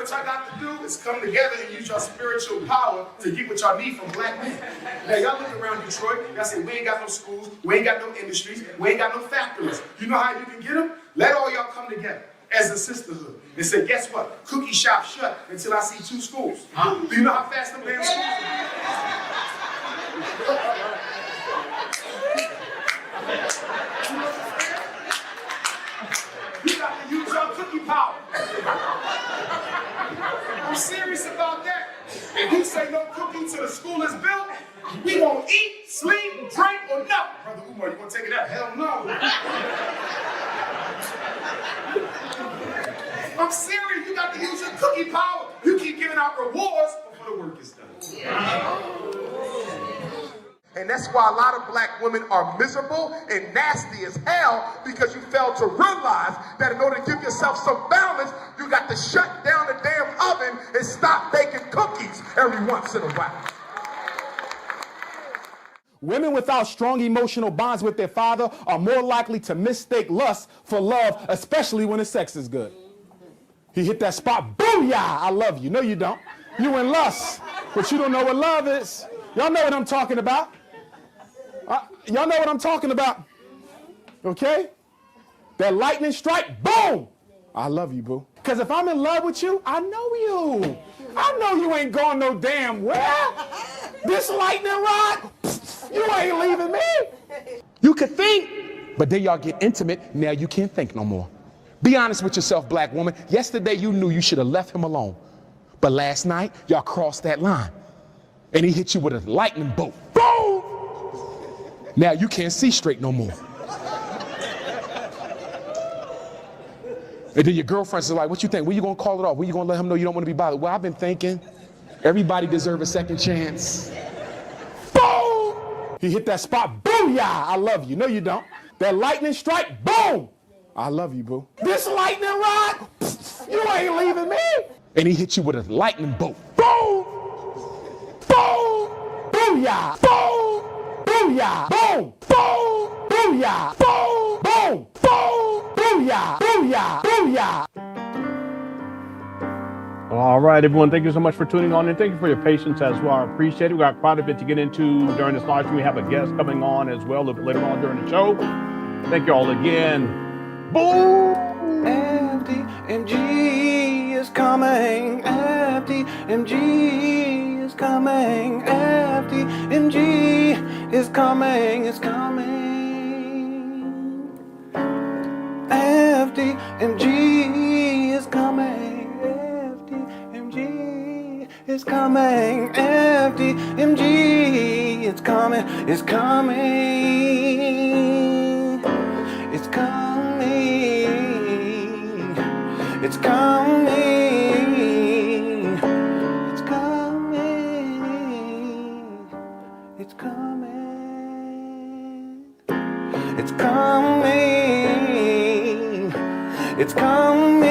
what y'all got to do is come together and use your spiritual power to get what y'all need from black men. Now, y'all look around Detroit, y'all say, we ain't got no schools, we ain't got no industries, we ain't got no factories. You know how you can get them? Let all y'all come together as a sisterhood and say, guess what? Cookie shop shut until I see 2 schools. Do you know how fast them damn schools are? You got to use your cookie power. I'm serious about that. If you say no cookie till the school is built, we won't eat, sleep, drink, or nothing. Brother Umar, you want to take it out? Hell no. I'm serious. You got to use your cookie power. You keep giving out rewards before the work is done. And that's why a lot of black women are miserable and nasty as hell, because you fail to realize that in order to give yourself some balance, you got to shut down the damn oven and stop baking cookies every once in a while. Women without strong emotional bonds with their father are more likely to mistake lust for love, especially when the sex is good. He hit that spot, booyah, I love you. No, you don't. You in lust, but you don't know what love is. Y'all know what I'm talking about. Y'all know what I'm talking about. Okay? That lightning strike, boom! I love you, boo. Because if I'm in love with you, I know you. I know you ain't going no damn where. This lightning rod, you ain't leaving me. You could think, but then y'all get intimate, now you can't think no more. Be honest with yourself, black woman. Yesterday you knew you should have left him alone. But last night, y'all crossed that line. And he hit you with a lightning bolt. Boom! Now you can't see straight no more. And then your girlfriends are like, what you think? When you gonna call it off? When you gonna let him know you don't want to be bothered? Well, I've been thinking, everybody deserves a second chance. Boom! He hit that spot, booyah, I love you. No, you don't. That lightning strike, boom! I love you, boo. This lightning rod, you ain't leaving me. And he hit you with a lightning bolt. Boom! Boom! Booyah! Boom! Booyah! Boom! Boom! Booyah! Boom! Boom! Boom! Booyah! Booyah! Booyah! All right, everyone, thank you so much for tuning on, and thank you for your patience as well. I appreciate it. We got quite a bit to get into during this live stream. We have a guest coming on as well a little bit later on during the show. Thank you all again. Boom! FDMG is coming. FDMG is coming. FDMG is coming. It's coming. FDMG is coming. FDMG is coming. FDMG is coming. It's coming. It's coming. It's coming. It's coming. It's coming. It's coming. It's coming.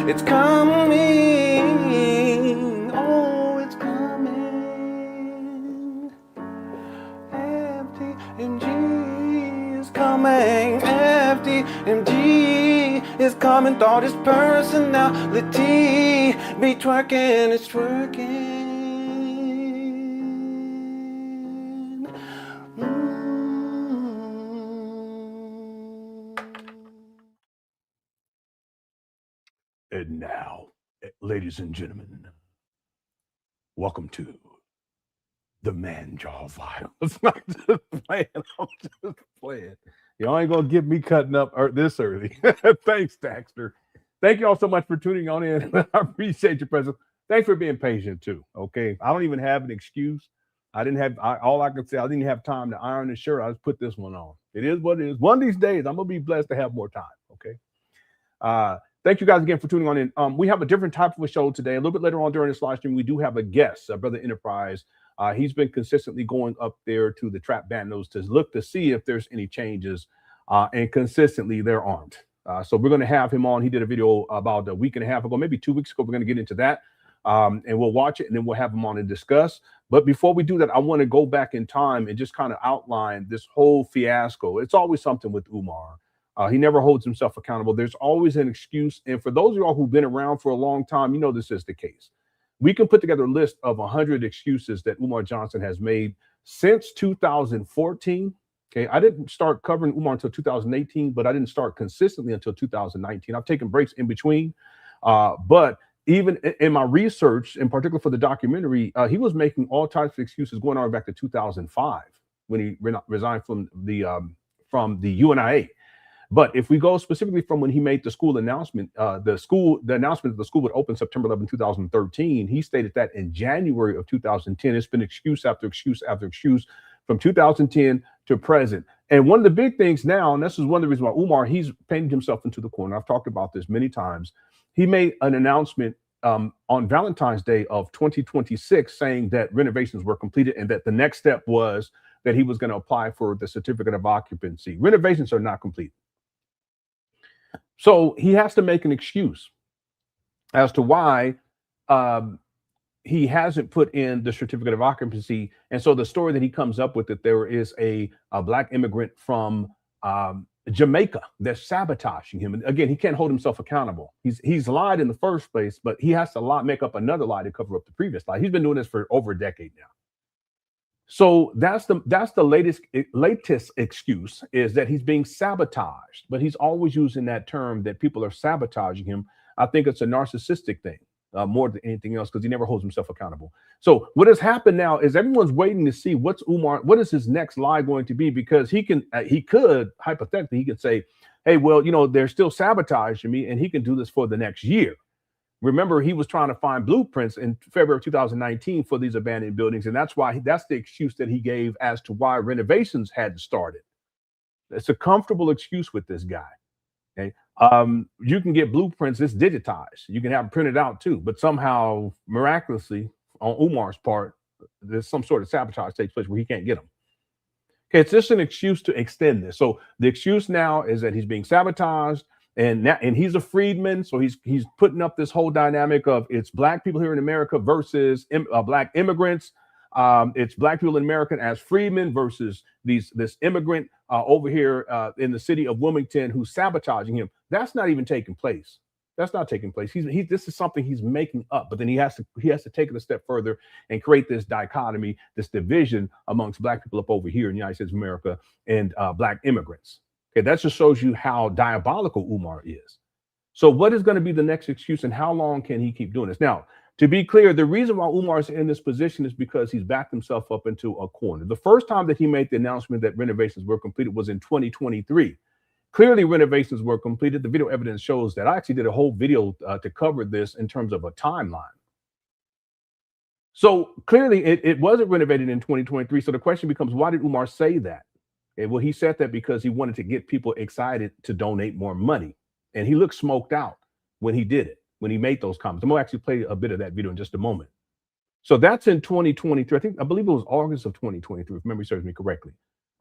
It's coming. Oh, it's coming. FDMG is coming. FDMG is coming. Thought his personality be twerking. It's twerking. And now, ladies and gentlemen, welcome to the Man Jaw Files. I'm just playing. I'm just playing. Y'all ain't gonna get me cutting up this early. Thanks, Daxter. Thank you all so much for tuning on in. I appreciate your presence. Thanks for being patient too. Okay, I don't even have an excuse. I didn't have all I could say. I didn't have time to iron the shirt. I just put this one on. It is what it is. One of these days, I'm gonna be blessed to have more time. Okay. Thank you guys again for tuning on in. We have a different type of a show today. A little bit later on during this live stream, we do have a guest, Brother Enterprise. He's been consistently going up there to the trap bandos to look to see if there's any changes, and consistently there aren't. So we're going to have him on. He did a video about a week and a half ago, maybe 2 weeks ago. We're going to get into that, and we'll watch it, and then we'll have him on and discuss. But before we do that, I want to go back in time and just kind of outline this whole fiasco. It's always something with Umar. He never holds himself accountable. There's always an excuse. And for those of y'all who've been around for a long time, you know this is the case. We can put together a list of 100 excuses that Umar Johnson has made since 2014. Okay, I didn't start covering Umar until 2018, but I didn't start consistently until 2019. I've taken breaks in between. But even in my research, in particular for the documentary, he was making all types of excuses going all the way back to 2005 when he resigned from the UNIA. But if we go specifically from when he made the school announcement, the announcement that the school would open September 11, 2013, he stated that in January of 2010. It's been excuse after excuse after excuse from 2010 to present. And one of the big things now, and this is one of the reasons why Umar, he's painted himself into the corner. I've talked about this many times. He made an announcement on Valentine's Day of 2026 saying that renovations were completed and that the next step was that he was going to apply for the certificate of occupancy. Renovations are not complete. So he has to make an excuse as to why he hasn't put in the certificate of occupancy. And so the story that he comes up with, that there is a Black immigrant from Jamaica that's sabotaging him. And again, he can't hold himself accountable. He's lied in the first place, but he has to make up another lie to cover up the previous lie. He's been doing this for over a decade now. So that's the latest excuse, is that he's being sabotaged, but he's always using that term that people are sabotaging him. I think it's a narcissistic thing more than anything else, because he never holds himself accountable. So what has happened now is everyone's waiting to see what is his next lie going to be, because he could hypothetically, he could say, hey, well, they're still sabotaging me, and he can do this for the next year. Remember, he was trying to find blueprints in February of 2019 for these abandoned buildings. And that's the excuse that he gave as to why renovations hadn't started. It's a comfortable excuse with this guy. Okay. You can get blueprints, it's digitized. You can have them printed out too, but somehow, miraculously, on Umar's part, there's some sort of sabotage takes place where he can't get them. Okay, it's just an excuse to extend this. So the excuse now is that he's being sabotaged. And he's a freedman, so he's putting up this whole dynamic of it's Black people here in America versus Black immigrants. It's Black people in America as freedmen versus this immigrant over here in the city of Wilmington who's sabotaging him. That's not even taking place. That's not taking place. This is something he's making up. But then he has to take it a step further and create this dichotomy, this division amongst Black people up over here in the United States of America and Black immigrants. Okay, that just shows you how diabolical Umar is. So what is going to be the next excuse, and how long can he keep doing this? Now, to be clear, the reason why Umar is in this position is because he's backed himself up into a corner. The first time that he made the announcement that renovations were completed was in 2023. Clearly, renovations were completed. The video evidence shows that. I actually did a whole video to cover this in terms of a timeline. So clearly, it wasn't renovated in 2023. So the question becomes, why did Umar say that? Well, he said that because he wanted to get people excited to donate more money. And he looked smoked out when he did it, when he made those comments. I'm going to actually play a bit of that video in just a moment. So that's in 2023. I believe it was August of 2023, if memory serves me correctly.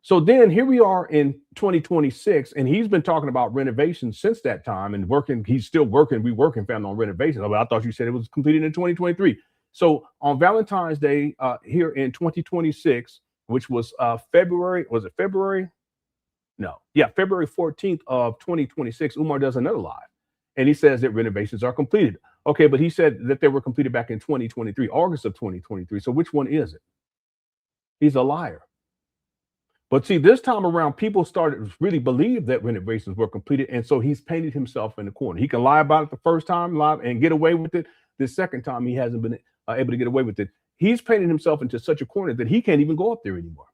So then here we are in 2026, and he's been talking about renovations since that time and working. He's still working. We working, family, on renovations. I thought you said it was completed in 2023. So on Valentine's Day here in 2026, which was February, was it February? No. Yeah, February 14th of 2026, Umar does another live. And he says that renovations are completed. Okay, but he said that they were completed back in 2023, August of 2023. So which one is it? He's a liar. But see, this time around, people started to really believe that renovations were completed. And so he's painted himself in the corner. He can lie about it the first time, lie and get away with it. The second time, he hasn't been able to get away with it. He's painted himself into such a corner that he can't even go up there anymore.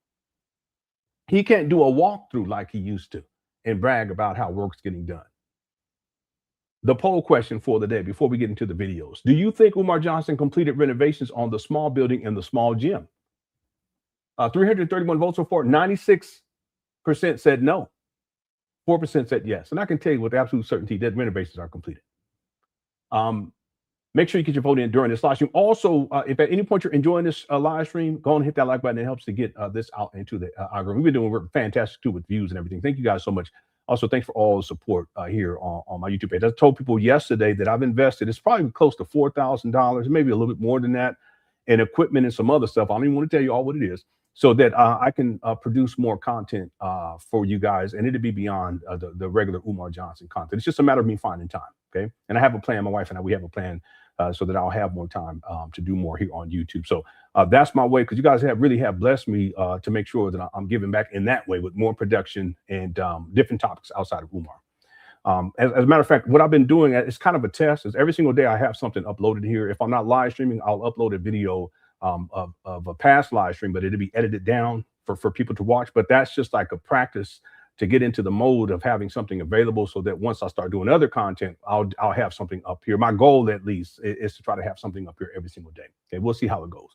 He can't do a walkthrough like he used to and brag about how work's getting done. The poll question for the day, before we get into the videos: do you think Umar Johnson completed renovations on the small building and the small gym? 331 votes so far. 96% said no. 4% said yes. And I can tell you with absolute certainty that renovations are completed. Make sure you get your vote in during this live stream. Also, if at any point you're enjoying this live stream, go and hit that like button. It helps to get this out into the algorithm. We've been doing work fantastic too with views and everything. Thank you guys so much. Also, thanks for all the support here on my YouTube page. I told people yesterday that I've invested, it's probably close to $4,000, maybe a little bit more than that, in equipment and some other stuff. I don't even want to tell you all what it is. so that I can produce more content for you guys, and it'll be beyond the regular Umar Johnson content. It's just a matter of me finding time, okay? And I have a plan. My wife and I, we have a plan so that I'll have more time to do more here on YouTube. So that's my way, because you guys really have blessed me to make sure that I'm giving back in that way with more production and different topics outside of Umar. As a matter of fact, what I've been doing, it's kind of a test, is every single day I have something uploaded here. If I'm not live streaming, I'll upload a video of a past live stream, but it'll be edited down for people to watch. But that's just like a practice to get into the mode of having something available, so that once I start doing other content, I'll have something up here. My goal, at least, is to try to have something up here every single day. Okay, we'll see how it goes.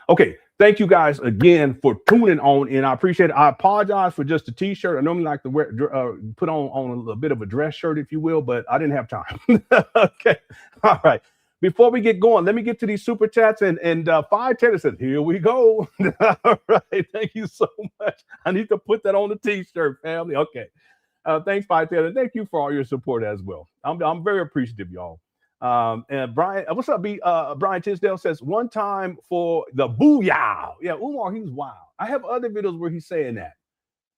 Okay, thank you guys again for tuning on in. I appreciate it. I apologize for just a t-shirt. I normally like to wear, put on a little bit of a dress shirt, if you will, but I didn't have time. Okay, all right. Before we get going, let me get to these super chats. And 510 says, here we go. All right, thank you so much. I need to put that on the t-shirt, family. Okay, thanks 510. And thank you for all your support as well. I'm very appreciative, y'all. And Brian, what's up, B? Brian Tisdale says, one time for the booyah. Yeah, Umar, he's wild. I have other videos where he's saying that,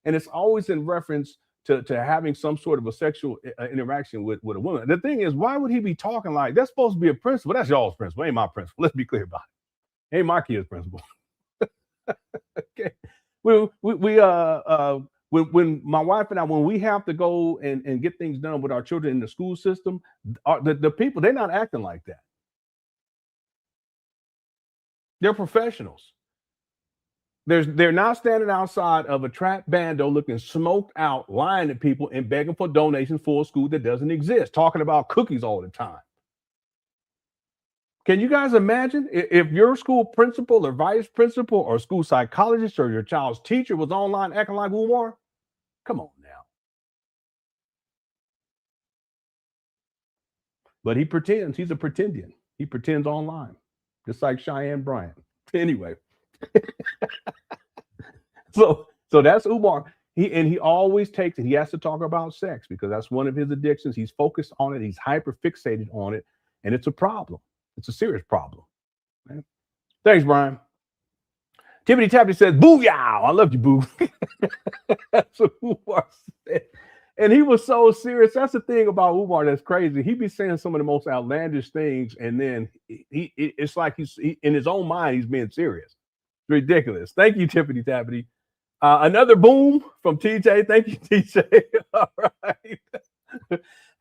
and it's always in reference to having some sort of a sexual interaction with a woman. The thing is, why would he be talking like that's supposed to be a principle? That's y'all's principle, ain't my principle. Let's be clear about it. Ain't my kid's principle. Okay. When my wife and I, when we have to go and get things done with our children in the school system, the people, they're not acting like that. They're professionals. They're not standing outside of a trap bando looking smoked out, lying to people and begging for donations for a school that doesn't exist, talking about cookies all the time. Can you guys imagine if your school principal or vice principal or school psychologist or your child's teacher was online acting like Umar? Come on now. But he pretends. He's a pretendian. He pretends online, just like Cheyenne Bryant. Anyway. So that's Umar. He always takes it. He has to talk about sex because that's one of his addictions. He's focused on it. He's hyper fixated on it, and it's a problem. It's a serious problem. Right? Thanks, Brian. Tiffany Tappy says, "Booyah! I love you, boo." That's what Umar said, and he was so serious. That's the thing about Umar that's crazy. He be saying some of the most outlandish things, and then it's like he's in his own mind he's being serious. Ridiculous. Thank you, Tiffany Tappity. Another boom from TJ. Thank you, TJ. All right.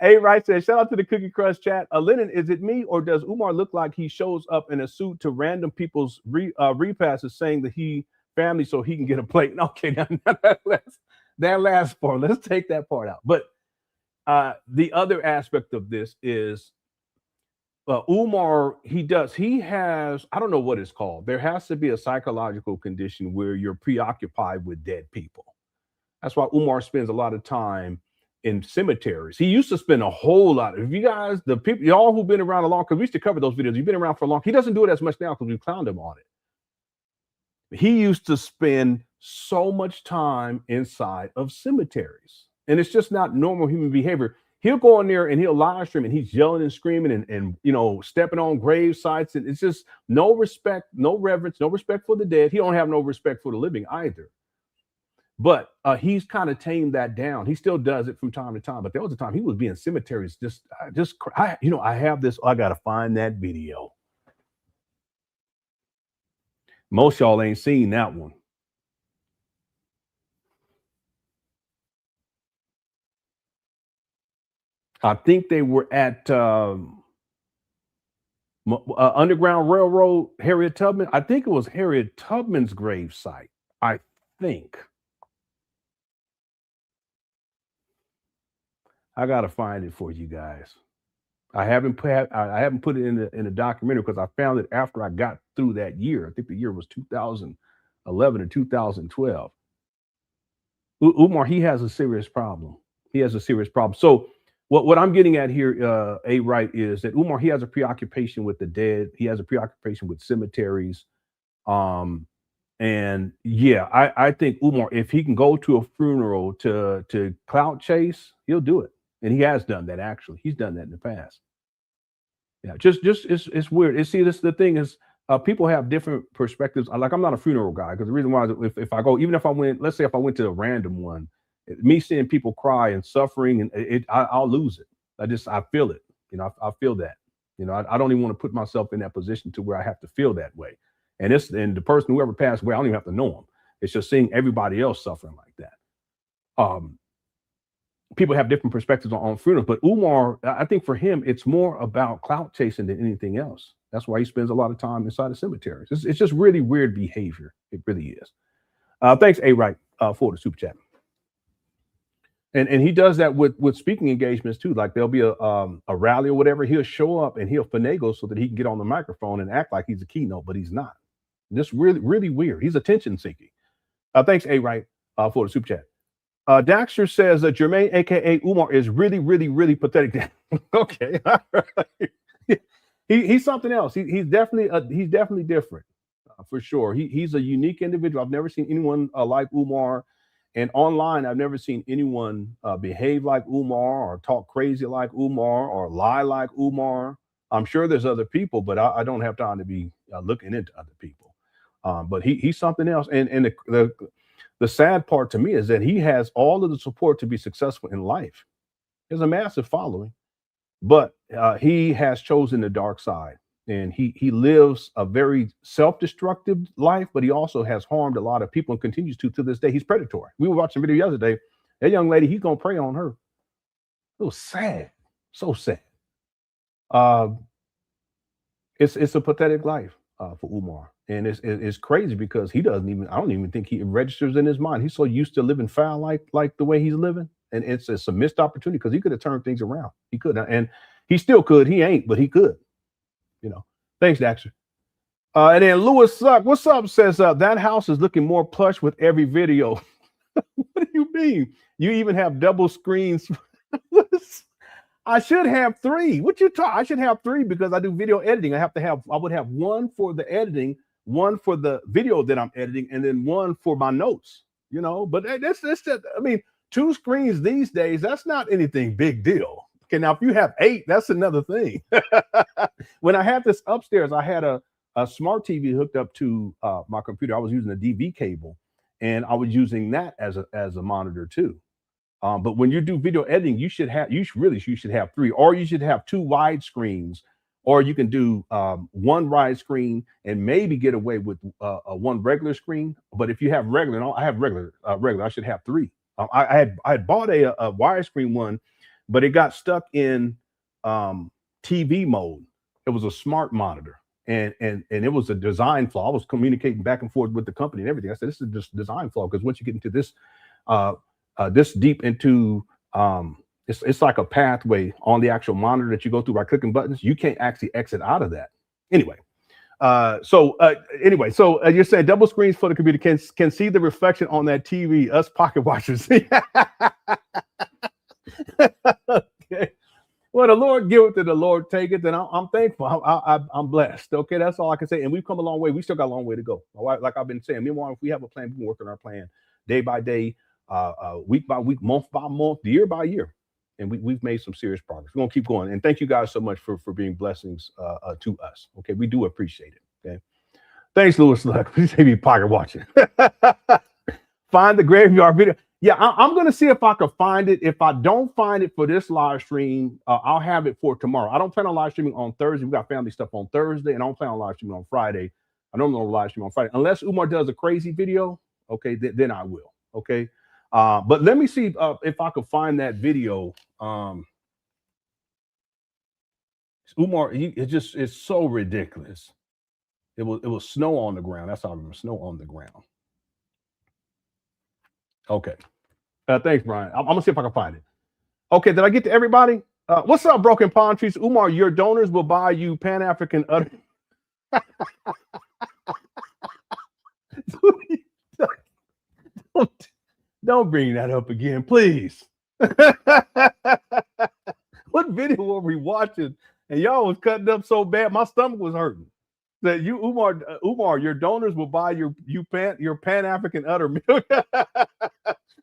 A Wright says, shout out to the Cookie Crush chat. Lenon, is it me or does Umar look like he shows up in a suit to random people's repasses saying that he family so he can get a plate? Okay, that last part. Let's take that part out. But the other aspect of this is Umar, he has, I don't know what it's called. There has to be a psychological condition where you're preoccupied with dead people. That's why Umar spends a lot of time in cemeteries. He used to spend a whole lot. If you guys, the people, y'all who've been around a long, because we used to cover those videos, you've been around for a long, he doesn't do it as much now because we clowned him on it. He used to spend so much time inside of cemeteries. And it's just not normal human behavior. He'll go in there and he'll live stream and he's yelling and screaming and you know, stepping on grave sites. And it's just no respect, no reverence, no respect for the dead. He don't have no respect for the living either. But he's kind of tamed that down. He still does it from time to time. But there was a time he was being cemeteries. I have this. I got to find that video. Most y'all ain't seen that one. I think they were at Underground Railroad, Harriet Tubman. I think it was Harriet Tubman's grave site. I think. I gotta find it for you guys. I haven't put it in the documentary because I found it after I got through that year. I think the year was 2011 or 2012. Umar, he has a serious problem. He has a serious problem. So what I'm getting at here, A. Wright, is that Umar, he has a preoccupation with the dead. He has a preoccupation with cemeteries. And yeah, I think Umar, if he can go to a funeral to clout chase, he'll do it. And he has done that, actually. He's done that in the past. Yeah, just it's weird. See, the thing is, people have different perspectives. Like, I'm not a funeral guy, because the reason why is if I go, even if I went, let's say if I went to a random one, me seeing people cry and suffering, and I'll lose it. I feel it. You know, I feel that. You know, I don't even want to put myself in that position to where I have to feel that way. And the person, whoever passed away, I don't even have to know them. It's just seeing everybody else suffering like that. People have different perspectives on funerals, but Umar, I think for him, it's more about clout chasing than anything else. That's why he spends a lot of time inside the cemeteries. It's just really weird behavior. It really is. Thanks, A-Right, for the super chat. And he does that with speaking engagements too. Like, there'll be a rally or whatever. He'll show up and he'll finagle so that he can get on the microphone and act like he's a keynote, but he's not. Just really, really weird. He's attention seeking. Thanks, A-Right, for the super chat. Daxter says that Jermaine, a.k.a. Umar, is really, really, really pathetic. Okay. He's something else. He's definitely different, for sure. He's a unique individual. I've never seen anyone like Umar. And online, I've never seen anyone behave like Umar or talk crazy like Umar or lie like Umar. I'm sure there's other people, but I don't have time to be looking into other people. But he's something else. And the sad part to me is that he has all of the support to be successful in life. He has a massive following, but he has chosen the dark side. And he lives a very self-destructive life, but he also has harmed a lot of people and continues to this day. He's predatory. We were watching a video yesterday. That young lady, he's going to prey on her. It was sad. So sad. It's a pathetic life for Umar. And it's crazy because I don't even think he registers in his mind. He's so used to living foul like the way he's living. And it's a missed opportunity because he could have turned things around. He could. And he still could. He ain't, but he could. You know, thanks, Daxter. And then Lewis Suck, what's up? Says that house is looking more plush with every video. What do you mean? You even have double screens? I should have 3. What you talk? I should have 3 because I do video editing. I would have one for the editing, one for the video that I'm editing, and then one for my notes. You know, but that's just, I mean, 2 screens these days. That's not anything big deal. Okay, now if you have 8, that's another thing. When I had this upstairs, I had a smart TV hooked up to my computer. I was using a DV cable, and I was using that as a monitor too. But when you do video editing, you should have 3, or you should have 2 wide screens, or you can do 1 wide screen and maybe get away with one regular screen. But if you have regular, and I have regular, I should have 3. I had bought a widescreen one, but it got stuck in TV mode. It was a smart monitor, and it was a design flaw. I was communicating back and forth with the company and everything. I said, this is just design flaw, because once you get into this this deep into it's like a pathway on the actual monitor that you go through by clicking buttons. You can't actually exit out of that. Anyway, so you're saying double screens for the computer can see the reflection on that TV. Us pocket watchers. Okay. Well, the Lord giveth and the Lord taketh, and I'm thankful. I'm blessed. Okay, that's all I can say. And we've come a long way. We still got a long way to go. Like I've been saying, meanwhile, if we have a plan, we can work on our plan day by day, week by week, month by month, year by year. And we've made some serious progress. We're gonna keep going. And thank you guys so much for being blessings to us. Okay, we do appreciate it. Okay, thanks, Lewis Luck. Please say me pocket watching. Find the graveyard video. Yeah, I'm going to see if I can find it. If I don't find it for this live stream, I'll have it for tomorrow. I don't plan on live streaming on Thursday. We got family stuff on Thursday, and I don't plan on live streaming on Friday. I don't know live stream on Friday. Unless Umar does a crazy video, okay, then I will, okay? But let me see if I can find that video. Umar, it's so ridiculous. It was snow on the ground. That's how I remember, snow on the ground. Okay. Thanks, Brian. I'm gonna see if I can find it. Okay, did I get to everybody? What's up, Broken Palm Trees? Umar, your donors will buy you Pan African udder. Don't bring that up again, please. What video were we watching? And y'all was cutting up so bad, my stomach was hurting. That you, Umar, your donors will buy your Pan African udder milk.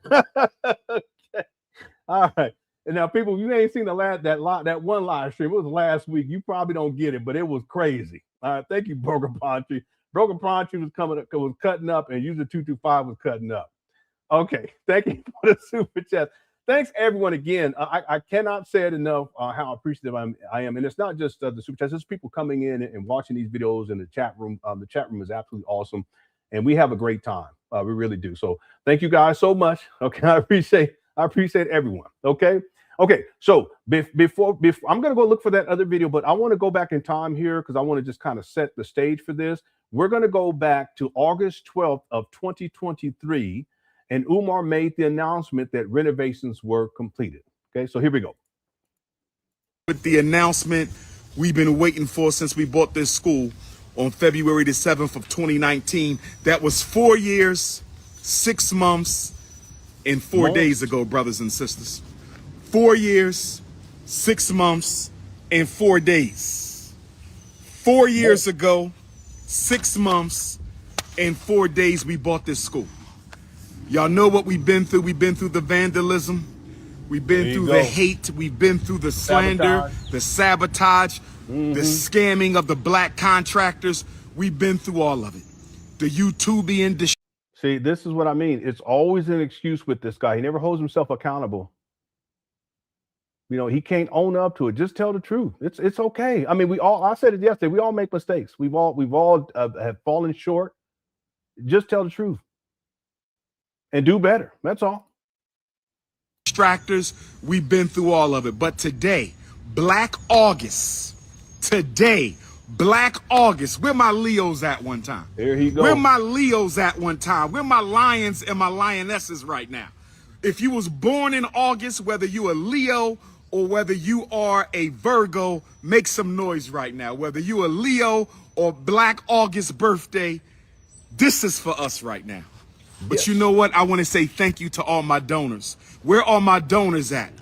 Okay. All right. And now, people, you ain't seen that one live stream. It was last week. You probably don't get it, but it was crazy. All right, thank you, Broken Pantry. Broken Pantry was cutting up, and User 225 was cutting up. Okay, thank you for the super chat. Thanks, everyone, again. I cannot say it enough how appreciative I am. And it's not just the super chats. It's people coming in and watching these videos in the chat room. The chat room is absolutely awesome. And we have a great time. We really do. So thank you guys so much. Okay, I appreciate everyone. Okay. So before I'm going to go look for that other video, but I want to go back in time here because I want to just kind of set the stage for this. We're going to go back to August 12th of 2023. And Umar made the announcement that renovations were completed. Okay, so here we go. With the announcement we've been waiting for since we bought this school on February the 7th of 2019. That was 4 years, 6 months, and 4 days ago, brothers and sisters. 4 years, 6 months, and 4 days. 4 years ago, 6 months, and 4 days we bought this school. Y'all know what we've been through. We've been through the vandalism. We've been through the hate. We've been through the slander, the sabotage, the scamming of the black contractors. We've been through all of it. The YouTubian. See, this is what I mean. It's always an excuse with this guy. He never holds himself accountable. You know, he can't own up to it. Just tell the truth. It's okay. I mean, I said it yesterday. We all make mistakes. We've all have fallen short. Just tell the truth. And do better. That's all. Distractors, we've been through all of it. But today, Black August. Today, Black August. Where my Leos at one time? There he goes. Where my Leos at one time? Where my lions and my lionesses right now? If you was born in August, whether you a Leo or whether you are a Virgo, make some noise right now. Whether you a Leo or Black August birthday, this is for us right now. But you know what? I want to say thank you to all my donors. Where are my donors at?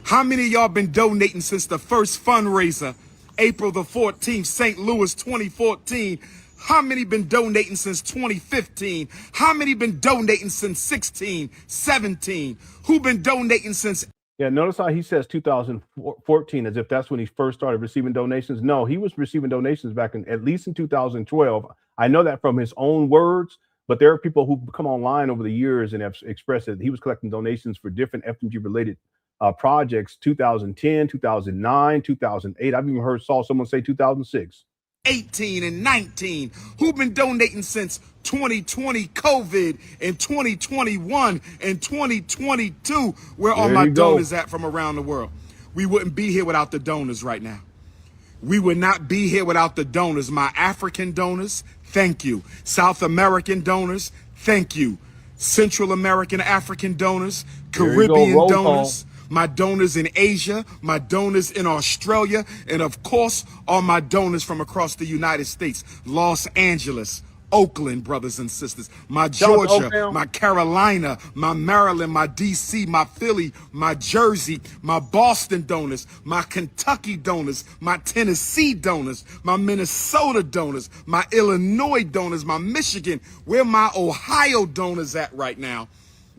How many of y'all been donating since the first fundraiser, April the 14th, St. Louis 2014? How many been donating since 2015? How many been donating since 16, 17? Who been donating since? Yeah, notice how he says 2014 as if that's when he first started receiving donations. No, he was receiving donations back in at least in 2012. I know that from his own words. But there are people who come online over the years and have expressed that he was collecting donations for different FDMG related projects, 2010, 2009, 2008. I've even saw someone say 2006. 18 and 19. Who've been donating since 2020 COVID and 2021 and 2022? Where are my donors at from around the world? We wouldn't be here without the donors right now. We would not be here without the donors. My African donors, thank you. South American donors, thank you. Central American African donors, Caribbean donors, my donors in Asia, my donors in Australia, and of course, all my donors from across the United States, Los Angeles, Oakland, brothers and sisters, my Georgia, my Carolina, my Maryland, my DC, my Philly, my Jersey, my Boston donors, my Kentucky donors, my Tennessee donors, my Minnesota donors, my Illinois donors, my Michigan, where my Ohio donors at right now,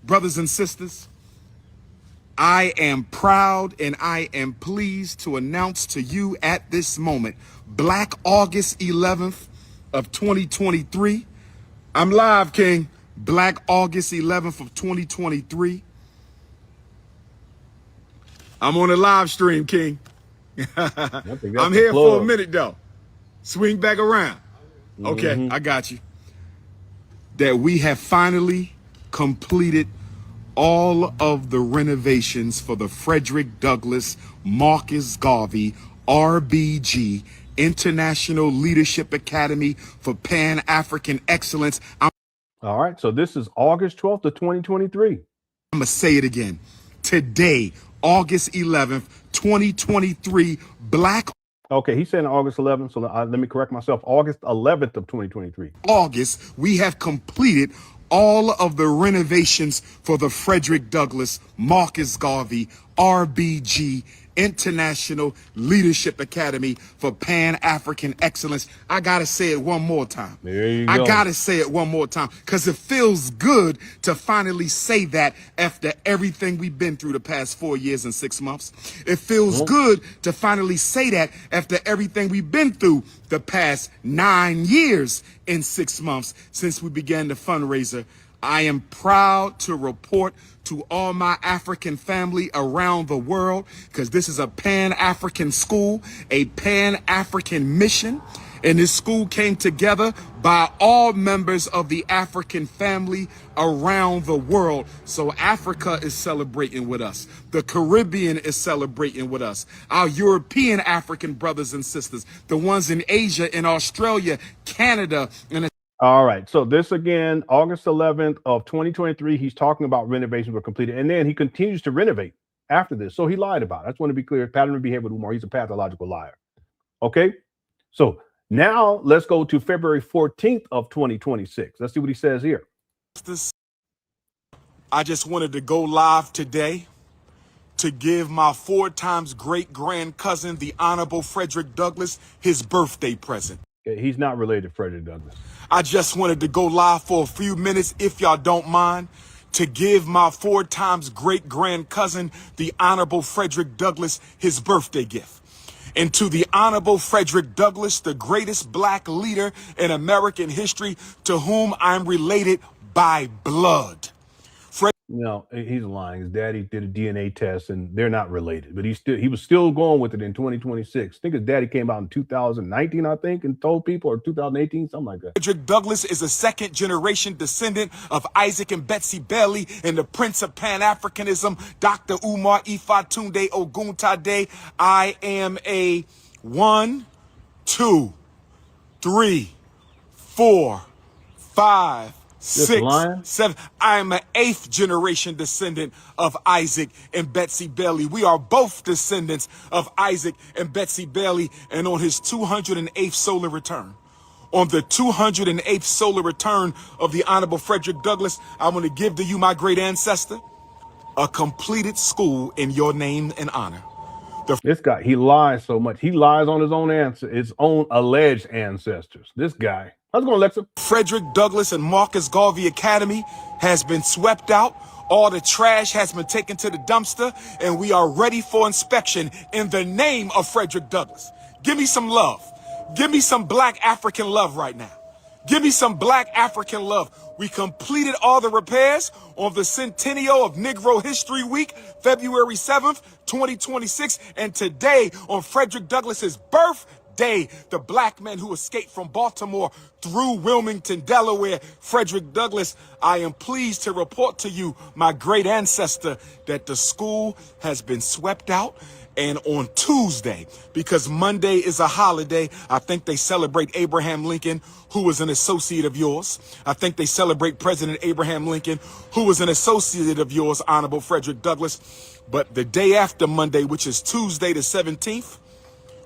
brothers and sisters. I am proud and I am pleased to announce to you at this moment, Black August 11th, of 2023. I'm live, King. Black August 11th of 2023. I'm on a live stream, King. I'm here for a minute, though. Swing back around. Okay, I got you. That we have finally completed all of the renovations for the Frederick Douglass Marcus Garvey RBG International Leadership Academy for Pan African Excellence. All right, so this is August 12th of 2023. I'm going to say it again. Today, August 11th, 2023, Black. Okay, he's saying August 11th, so let me correct myself. August 11th of 2023. August, we have completed all of the renovations for the Frederick Douglass Marcus Garvey RBG International Leadership Academy for Pan African Excellence. I gotta say it one more time. There you go. I gotta say it one more time because it feels good to finally say that after everything we've been through the past 4 years and 6 months. It feels good to finally say that after everything we've been through the past 9 years and 6 months since we began the fundraiser. I am proud to report to all my African family around the world, because this is a Pan-African school, a Pan-African mission, and this school came together by all members of the African family around the world. So Africa is celebrating with us. The Caribbean is celebrating with us. Our European African brothers and sisters, the ones in Asia, in Australia, Canada, and All right. So this again, August 11th of 2023, he's talking about renovations were completed. And then he continues to renovate after this. So he lied about it. I just want to be clear. Pattern of behavior with Umar. He's a pathological liar. Okay. So now let's go to February 14th of 2026. Let's see what he says here. I just wanted to go live today to give my 4 times great grand cousin, the Honorable Frederick Douglass, his birthday present. He's not related to Frederick Douglass. I just wanted to go live for a few minutes, if y'all don't mind, to give my 4 times great grand cousin, the Honorable Frederick Douglass, his birthday gift. And to the Honorable Frederick Douglass, the greatest black leader in American history, to whom I'm related by blood. No, he's lying. His daddy did a DNA test and they're not related, but he was still going with it in 2026. I think his daddy came out in 2019, I think, and told people, or 2018, something like that. Frederick Douglass is a 2nd generation descendant of Isaac and Betsy Bailey and the Prince of Pan Africanism, Dr. Umar Ifatunde Oguntade. I am a 1, 2, 3, 4, 5, 6, 7. I am an 8th generation descendant of Isaac and Betsy Bailey. We are both descendants of Isaac and Betsy Bailey. And on his 208th solar return, on the 208th solar return of the Honorable Frederick Douglass, I want to give to you, my great ancestor, a completed school in your name and honor. This guy, he lies so much. He lies on his own alleged ancestors. This guy. How's it going, Alexa? Frederick Douglass and Marcus Garvey Academy has been swept out. All the trash has been taken to the dumpster, and we are ready for inspection in the name of Frederick Douglass. Give me some love. Give me some black African love right now. Give me some black African love. We completed all the repairs on the centennial of Negro History Week, February 7th, 2026. And today, on Frederick Douglass's birthday, the black man who escaped from Baltimore through Wilmington, Delaware, Frederick Douglass, I am pleased to report to you, my great ancestor, that the school has been swept out. And on Tuesday, because Monday is a holiday, I think they celebrate Abraham Lincoln, who was an associate of yours. I think they celebrate President Abraham Lincoln, who was an associate of yours, Honorable Frederick Douglass. But the day after Monday, which is Tuesday the 17th,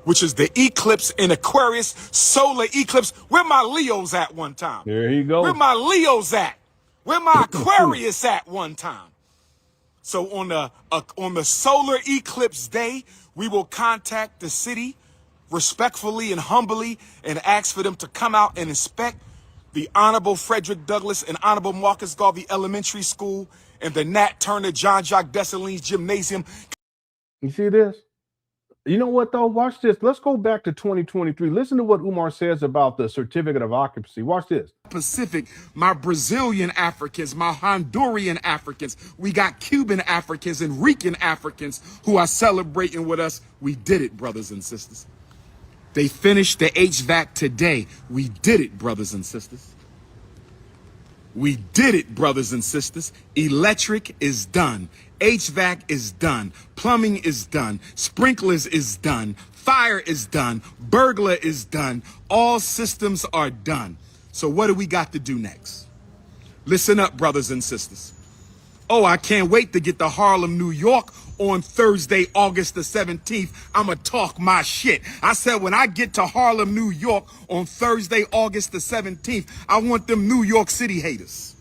which is the eclipse in Aquarius, solar eclipse. Where my Leos at one time? There you go. Where my Leos at? Where my Aquarius at one time? So on the solar eclipse day, we will contact the city respectfully and humbly and ask for them to come out and inspect the Honorable Frederick Douglass and Honorable Marcus Garvey Elementary School and the Nat Turner John Jacques Dessalines Gymnasium. You see this? You know what, though? Watch this. Let's go back to 2023. Listen to what Umar says about the certificate of occupancy. Watch this. Pacific, my Brazilian Africans, my Honduran Africans, we got Cuban Africans and Rican Africans who are celebrating with us. We did it, brothers and sisters. They finished the HVAC today. We did it, brothers and sisters. We did it, brothers and sisters. Electric is done. HVAC is done. Plumbing is done. Sprinklers is done. Fire is done. Burglar is done. All systems are done. So what do we got to do next? Listen up, brothers and sisters. Oh, I can't wait to get to Harlem, New York on Thursday, August the 17th. I'ma talk my shit. I said when I get to Harlem, New York on Thursday, August the 17th, I want them New York City haters.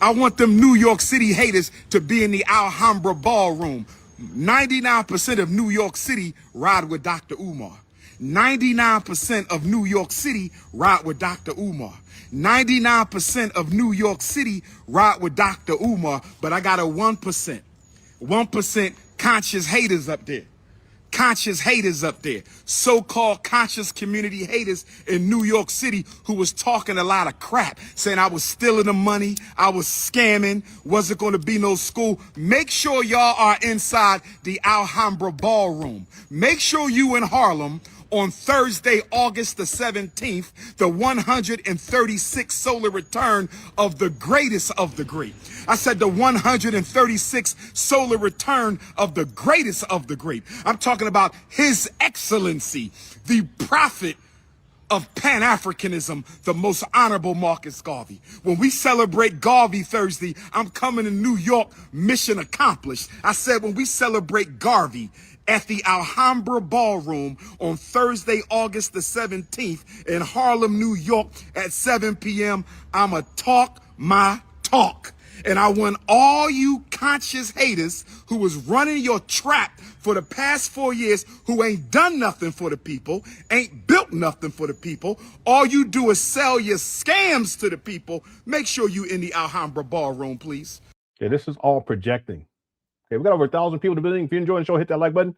I want them New York City haters to be in the Alhambra Ballroom. 99% of New York City ride with Dr. Umar. 99% of New York City ride with Dr. Umar. 99% of New York City ride with Dr. Umar, but I got a 1%. 1% conscious haters up there. Conscious haters up there. So-called conscious community haters in New York City who was talking a lot of crap, saying I was stealing the money, I was scamming, wasn't going to be no school. Make sure y'all are inside the Alhambra Ballroom. Make sure you in Harlem on Thursday, August the 17th, the 136th solar return of the greatest of the great. I said the 136th solar return of the greatest of the great. I'm talking about His Excellency, the prophet of Pan Africanism, the most honorable Marcus Garvey. When we celebrate Garvey Thursday, I'm coming to New York, mission accomplished. I said when we celebrate Garvey at the Alhambra Ballroom on Thursday, August the 17th in Harlem, New York at 7 p.m., I'ma talk my talk. And I want all you conscious haters who was running your trap for the past 4 years, who ain't done nothing for the people, ain't built nothing for the people, all you do is sell your scams to the people. Make sure you in the Alhambra Ballroom, please. Yeah, this is all projecting. Okay, we got over 1,000 people in the building. If you're enjoying the show, hit that like button.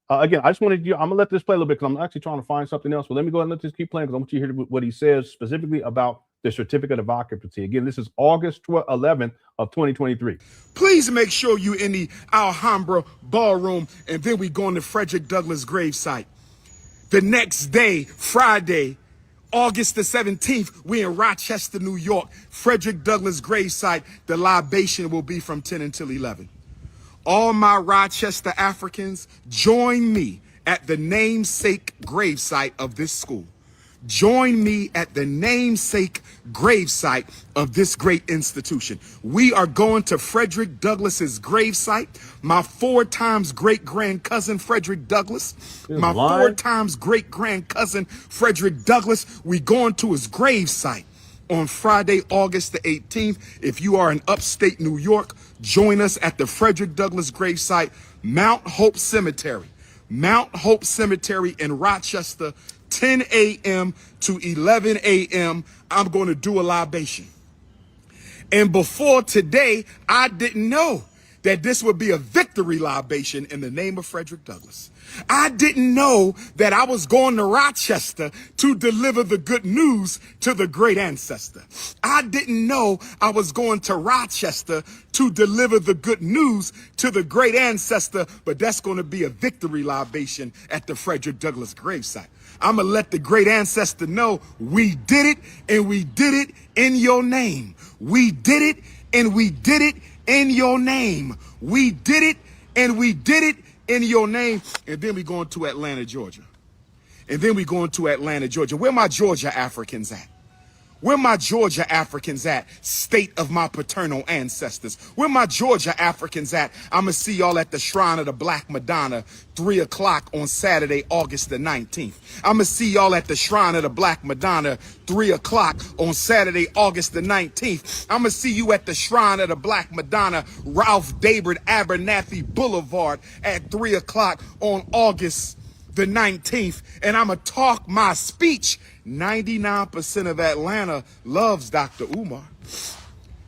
Again, I just wanted you, I'm going to let this play a little bit because I'm actually trying to find something else. But let me go ahead and let this keep playing because I want you to hear what he says specifically about the certificate of occupancy. Again, this is August 11th of 2023. Please make sure you in the Alhambra Ballroom, and then we go on to Frederick Douglass gravesite. The next day, Friday, August the 17th, we in Rochester, New York, Frederick Douglass gravesite. The libation will be from 10 until 11. All my Rochester Africans, join me at the namesake gravesite of this school. Join me at the namesake gravesite of this great institution. We are going to Frederick Douglass's gravesite. My 4 times great-grand cousin, Frederick Douglass. My 4 times great-grand cousin, Frederick Douglass. We going to his gravesite on Friday, August the 18th. If you are in upstate New York, join us at the Frederick Douglass gravesite, Mount Hope Cemetery. Mount Hope Cemetery in Rochester, 10 a.m. to 11 a.m. I'm going to do a libation. And before today, I didn't know that this would be a victory libation in the name of Frederick Douglass. I didn't know that I was going to Rochester to deliver the good news to the great ancestor. I didn't know I was going to Rochester to deliver the good news to the great ancestor, but that's going to be a victory libation at the Frederick Douglass gravesite. I'm going to let the great ancestor know we did it, and we did it in your name. We did it, and we did it in your name. We did it, and we did it in your name. And then we going to Atlanta, Georgia. And then we going to Atlanta, Georgia. Where my Georgia Africans at? Where my Georgia Africans at? State of my paternal ancestors. Where my Georgia Africans at? I'm going to see y'all at the Shrine of the Black Madonna, 3 o'clock on Saturday, August the 19th. I'm going to see y'all at the Shrine of the Black Madonna, 3 o'clock on Saturday, August the 19th. I'm going to see you at the Shrine of the Black Madonna, Ralph David Abernathy Boulevard at 3 o'clock on August the 19th. And I'm going to talk my speech. 99% of Atlanta loves Dr. Umar.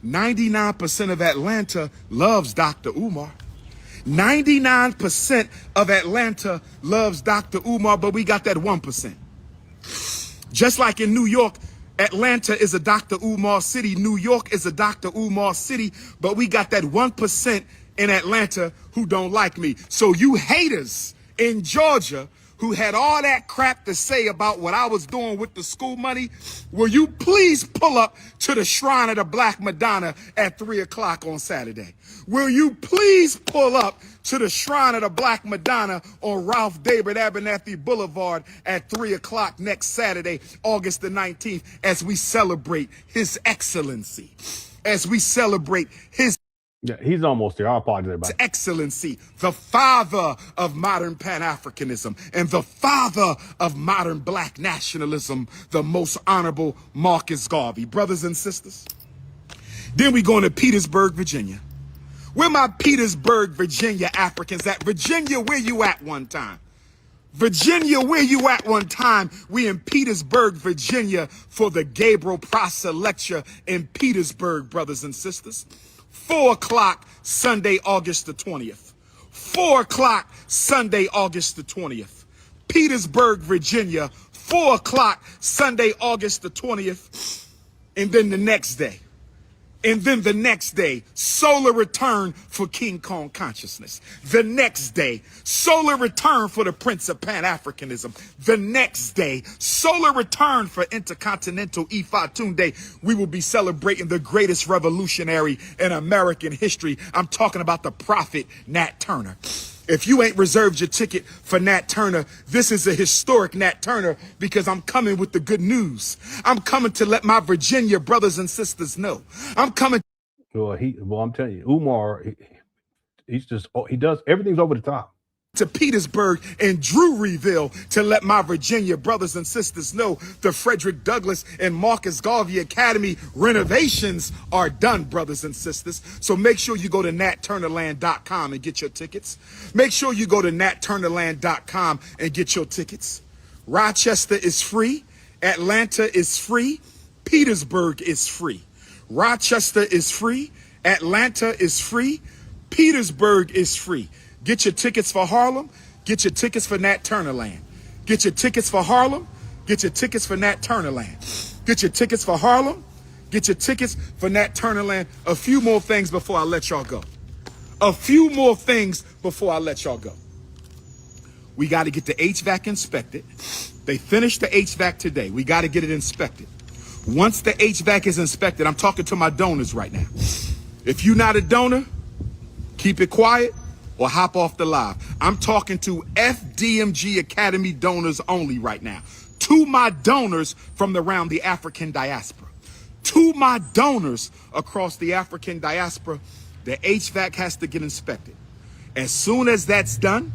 99% of Atlanta loves Dr. Umar. 99% of Atlanta loves Dr. Umar, but we got that 1%. Just like in New York, Atlanta is a Dr. Umar city. New York is a Dr. Umar city, but we got that 1% in Atlanta who don't like me. So you haters in Georgia who had all that crap to say about what I was doing with the school money, will you please pull up to the Shrine of the Black Madonna at 3 o'clock on Saturday? Will you please pull up to the Shrine of the Black Madonna on Ralph David Abernathy Boulevard at 3 o'clock next Saturday, August the 19th, as we celebrate His Excellency, as we celebrate His Yeah, he's almost there. I apologize about it. Excellency, the father of modern Pan-Africanism and the father of modern black nationalism, the most honorable Marcus Garvey. Brothers and sisters, then we go into Petersburg, Virginia, Where my Petersburg, Virginia Africans at? Virginia, where you at one time? Virginia, where you at one time? We in Petersburg, Virginia for the Gabriel Prosser lecture in Petersburg, brothers and sisters. 4 o'clock, Sunday, August the 20th. 4 o'clock, Sunday, August the 20th. Petersburg, Virginia, 4 o'clock, Sunday, August the 20th. And then the next day. And then the next day, solar return for King Kong consciousness. The next day, solar return for the Prince of Pan Africanism. The next day, solar return for Intercontinental Ifatunde. We will be celebrating the greatest revolutionary in American history. I'm talking about the prophet Nat Turner. If you ain't reserved your ticket for Nat Turner, this is a historic Nat Turner because I'm coming with the good news. I'm coming to let my Virginia brothers and sisters know. I'm coming. Well, I'm telling you, Umar, he does everything's over the top. To Petersburg and Druryville to let my Virginia brothers and sisters know the Frederick Douglass and Marcus Garvey Academy renovations are done, brothers and sisters. So make sure you go to natturnerland.com and get your tickets. Make sure you go to natturnerland.com and get your tickets. Rochester is free. Atlanta is free. Petersburg is free. Rochester is free. Atlanta is free. Petersburg is free. Get your tickets for Harlem. Get your tickets for Nat Turner Land. Get your tickets for Harlem. Get your tickets for Nat Turner Land. Get your tickets for Harlem. Get your tickets for Nat Turner Land. A few more things before I let y'all go. A few more things before I let y'all go. We got to get the HVAC inspected. They finished the HVAC today. We got to get it inspected. Once the HVAC is inspected, I'm talking to my donors right now. If you're not a donor, keep it quiet or hop off the live. I'm talking to FDMG Academy donors only right now. To my donors from around the African diaspora. To my donors across the African diaspora, the HVAC has to get inspected. As soon as that's done,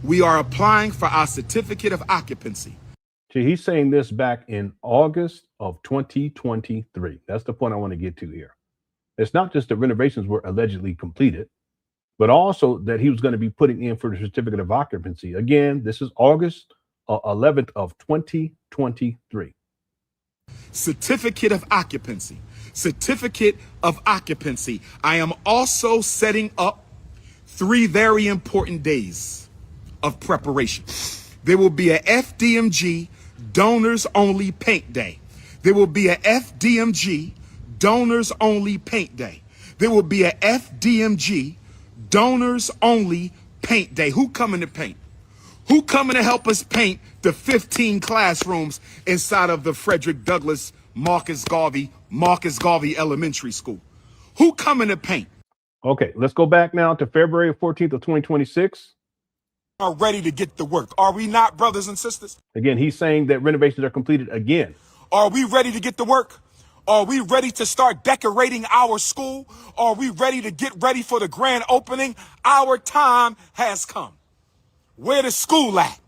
we are applying for our certificate of occupancy. See, he's saying this back in August of 2023. That's the point I want to get to here. It's not just the renovations were allegedly completed, but also that he was going to be putting in for the certificate of occupancy. Again, this is August 11th of 2023. Certificate of occupancy. Certificate of occupancy. I am also setting up 3 very important days of preparation. There will be a FDMG donors only paint day. There will be a FDMG donors only paint day. There will be a FDMG donors only paint day. Who coming to paint? Who coming to help us paint the 15 classrooms inside of the Frederick Douglass Marcus Garvey Elementary School? Who coming to paint? Okay, let's go back now to February 14th of 2026. Are ready to get to work. Are we not, brothers and sisters? Again, he's saying that renovations are completed again. Are we ready to get to work? Are we ready to start decorating our school? Are we ready to get ready for the grand opening? Our time has come. Where the school at?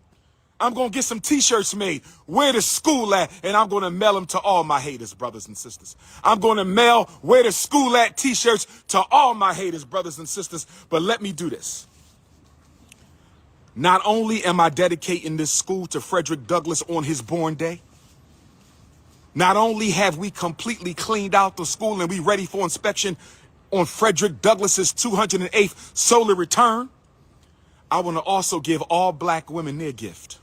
I'm going to get some t-shirts made. Where the school at? And I'm going to mail them to all my haters, brothers and sisters. I'm going to mail where the school at t-shirts to all my haters, brothers and sisters. But let me do this. Not only am I dedicating this school to Frederick Douglass on his born day, not only have we completely cleaned out the school and we ready for inspection on Frederick Douglass's 208th solar return, I want to also give all black women their gift.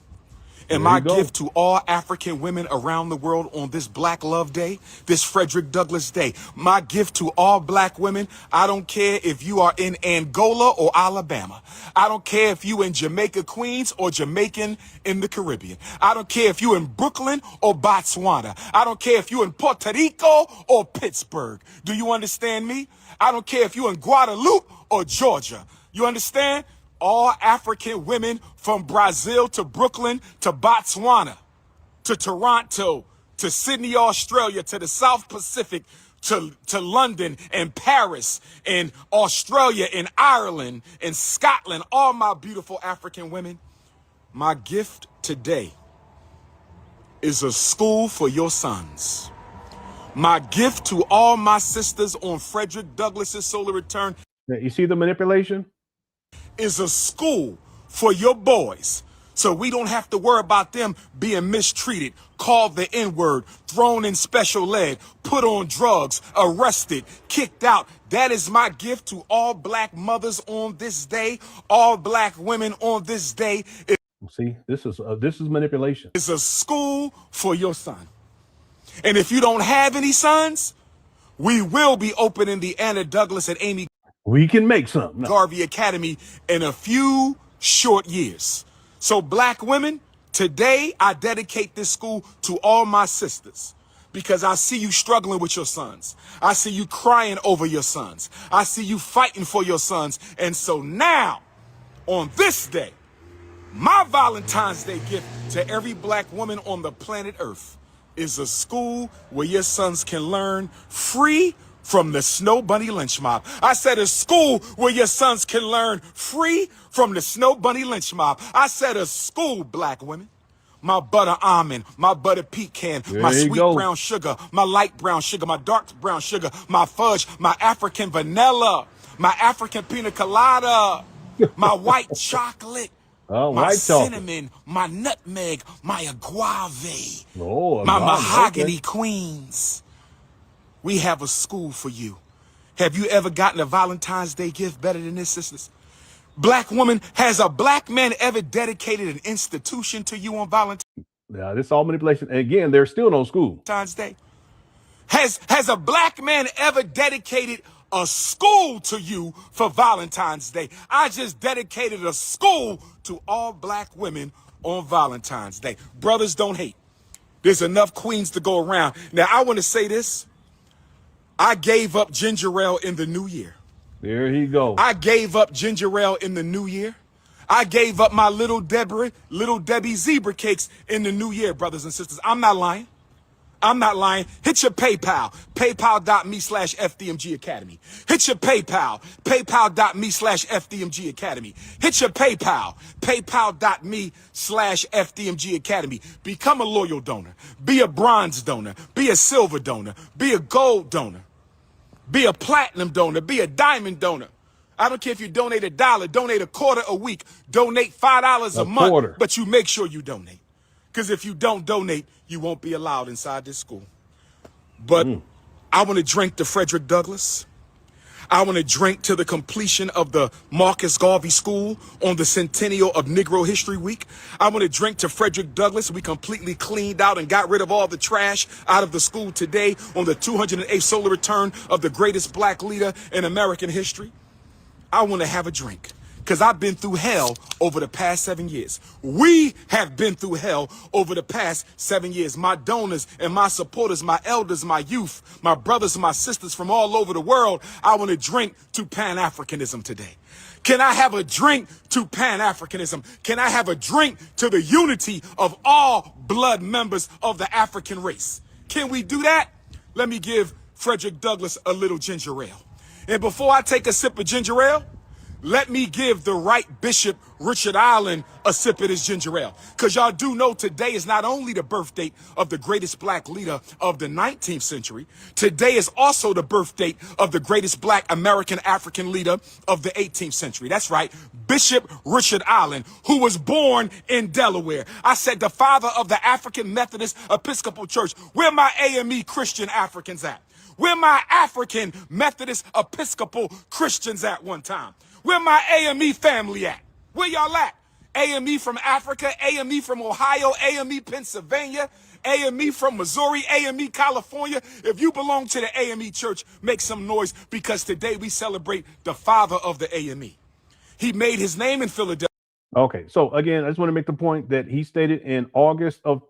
And my gift to all African women around the world on this Black Love Day, this Frederick Douglass Day, my gift to all black women, I don't care if you are in Angola or Alabama. I don't care if you in Jamaica, Queens, or Jamaican in the Caribbean. I don't care if you in Brooklyn or Botswana. I don't care if you in Puerto Rico or Pittsburgh. Do you understand me? I don't care if you in Guadalupe or Georgia. You understand? All African women from Brazil to Brooklyn to Botswana to Toronto to Sydney, Australia to the South Pacific to London and Paris and Australia and Ireland and Scotland, all my beautiful African women, my gift today is a school for your sons. My gift to all my sisters on Frederick Douglass's solar return You see the manipulation? Is a school for your boys, so we don't have to worry about them being mistreated, called the N-word, thrown in special ed, put on drugs, arrested, kicked out. That is my gift to all black mothers on this day, all black women on this day. See, this is manipulation. It's a school for your son. And if you don't have any sons, we will be opening the Anna Douglas and Amy We can make some. Garvey Academy in a few short years. So black women, today I dedicate this school to all my sisters, because I see you struggling with your sons. I see you crying over your sons. I see you fighting for your sons. And so now, on this day, my Valentine's Day gift to every black woman on the planet Earth is a school where your sons can learn free from the Snow Bunny lynch mob. I said a school where your sons can learn free from the Snow Bunny lynch mob. I said a school, black women. My butter almond, my butter pecan, my sweet brown sugar, my light brown sugar, my dark brown sugar, my fudge, my African vanilla, my African pina colada, my white chocolate, my cinnamon, my nutmeg, my agave, my mahogany queens. We have a school for you. Have you ever gotten a Valentine's Day gift better than this, sisters? Black woman, has a black man ever dedicated an institution to you on Valentine's Day? Yeah, this is all manipulation. And again, there's still no school. Day. Has a black man ever dedicated a school to you for Valentine's Day? I just dedicated a school to all black women on Valentine's Day. Brothers, don't hate. There's enough queens to go around. Now, I want to say this. I gave up ginger ale in the new year. There he goes. I gave up ginger ale in the new year. I gave up my little Debbie zebra cakes in the new year, brothers and sisters. I'm not lying. I'm not lying. Hit your PayPal, paypal.me/FDMG Academy. Hit your PayPal, paypal.me/FDMG Academy. Hit your PayPal, paypal.me/FDMG Academy. Become a loyal donor. Be a bronze donor. Be a silver donor. Be a gold donor. Be a platinum donor. Be a diamond donor. I don't care if you donate $1, donate a quarter a week, donate $5 a month, but you make sure you donate. Because if you don't donate, you won't be allowed inside this school. But I want to drink to Frederick Douglass. I want to drink to the completion of the Marcus Garvey School on the centennial of Negro History Week. I want to drink to Frederick Douglass. We completely cleaned out and got rid of all the trash out of the school today on the 208th solar return of the greatest black leader in American history. I want to have a drink, because I've been through hell over the past 7 years. We have been through hell over the past 7 years. My donors and my supporters, my elders, my youth, my brothers and my sisters from all over the world, I want to drink to Pan Africanism today. Can I have a drink to Pan Africanism? Can I have a drink to the unity of all blood members of the African race? Can we do that? Let me give Frederick Douglass a little ginger ale. And before I take a sip of ginger ale, let me give the right Bishop Richard Allen a sip of this ginger ale. Because y'all do know today is not only the birth date of the greatest black leader of the 19th century, today is also the birth date of the greatest black American African leader of the 18th century. That's right, Bishop Richard Allen, who was born in Delaware. I said the father of the African Methodist Episcopal Church. Where my AME Christian Africans at? Where my African Methodist Episcopal Christians at one time? Where my AME family at? Where y'all at? AME from Africa, AME from Ohio, AME Pennsylvania, AME from Missouri, AME California. If you belong to the AME church, make some noise, because today we celebrate the father of the AME. He made his name in Philadelphia. Okay, so again, I just want to make the point that he stated in August of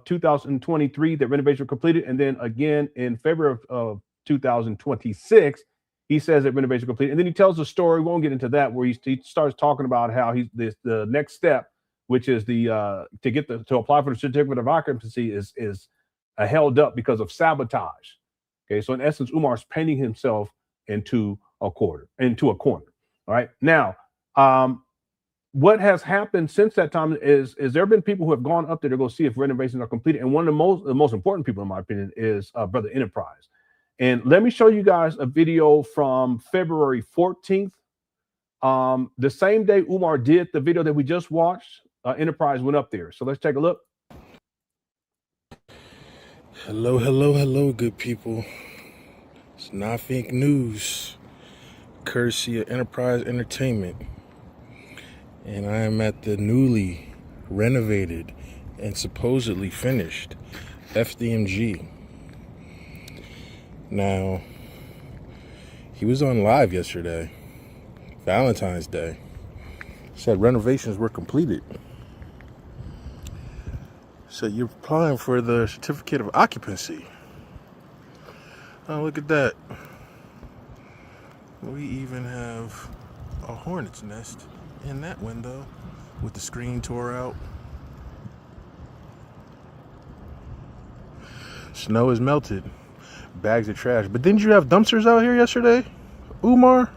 2023 that renovation was completed, and then again in February of 2026, he says that renovation complete, and then he tells a story. We won't get into that, where he starts talking about how the next step, which is to apply for the certificate of occupancy, is held up because of sabotage. Okay, so in essence, Umar's painting himself into a corner. All right, now. What has happened since that time is there have been people who have gone up there to go see if renovations are completed. And one of the most important people, in my opinion, is Brother Enterprise. And let me show you guys a video from February 14th. The same day Umar did the video that we just watched, Enterprise went up there. So let's take a look. Hello, hello, hello, good people. It's not fake news, courtesy of Enterprise Entertainment. And I am at the newly renovated and supposedly finished FDMG. Now, he was on live yesterday, Valentine's Day. Said renovations were completed. So you're applying for the certificate of occupancy. Oh, look at that. We even have a hornet's nest in that window with the screen tore out. Snow is melted. Bags of trash. But didn't you have dumpsters out here yesterday, Umar?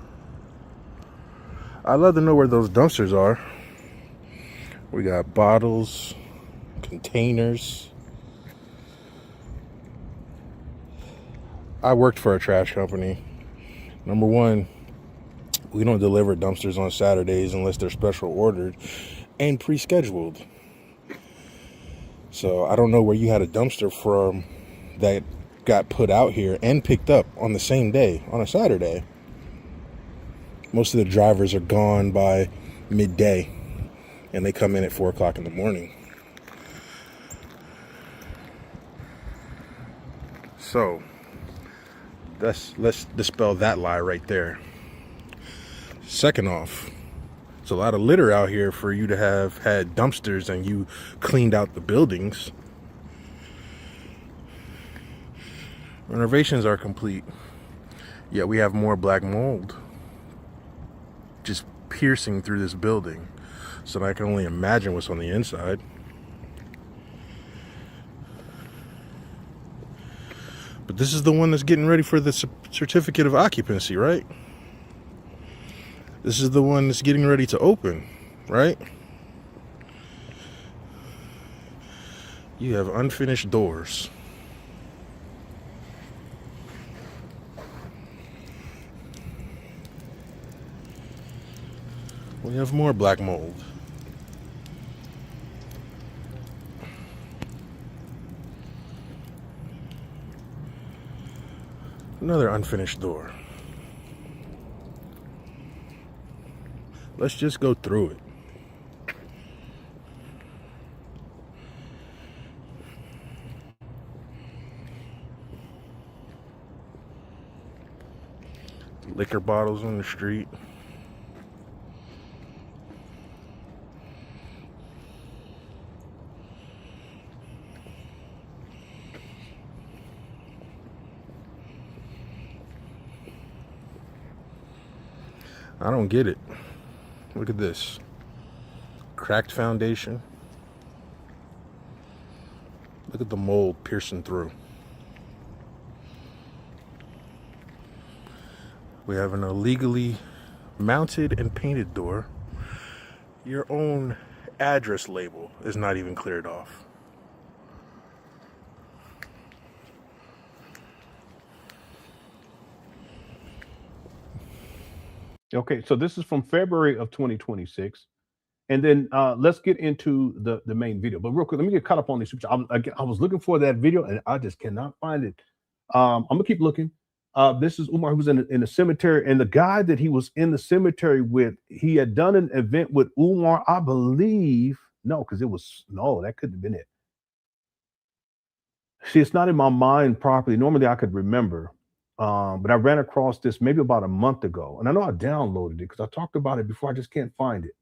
I'd love to know where those dumpsters are. We got bottles, containers. I worked for a trash company. Number one, we don't deliver dumpsters on Saturdays unless they're special ordered and pre-scheduled. So I don't know where you had a dumpster from that got put out here and picked up on the same day, on a Saturday. Most of the drivers are gone by midday and they come in at 4 o'clock in the morning. So let's dispel that lie right there. Second off, it's a lot of litter out here for you to have had dumpsters and you cleaned out the buildings. Renovations are complete, yet we have more black mold just piercing through this building. So I can only imagine what's on the inside. But this is the one that's getting ready for the certificate of occupancy, right? This is the one that's getting ready to open, right? You have unfinished doors. We have more black mold. Another unfinished door. Let's just go through it. Liquor bottles on the street. I don't get it. Look at this. Cracked foundation. Look at the mold piercing through. We have an illegally mounted and painted door. Your own address label is not even cleared off. Okay, so this is from February of 2026. And then let's get into the main video. But real quick, let me get caught up on these. I was looking for that video and I just cannot find it. I'm going to keep looking. This is Umar, who's in the cemetery. And the guy that he was in the cemetery with, he had done an event with Umar, I believe. No, because that couldn't have been it. See, it's not in my mind properly. Normally I could remember. But I ran across this maybe about a month ago. And I know I downloaded it because I talked about it before. I just can't find it.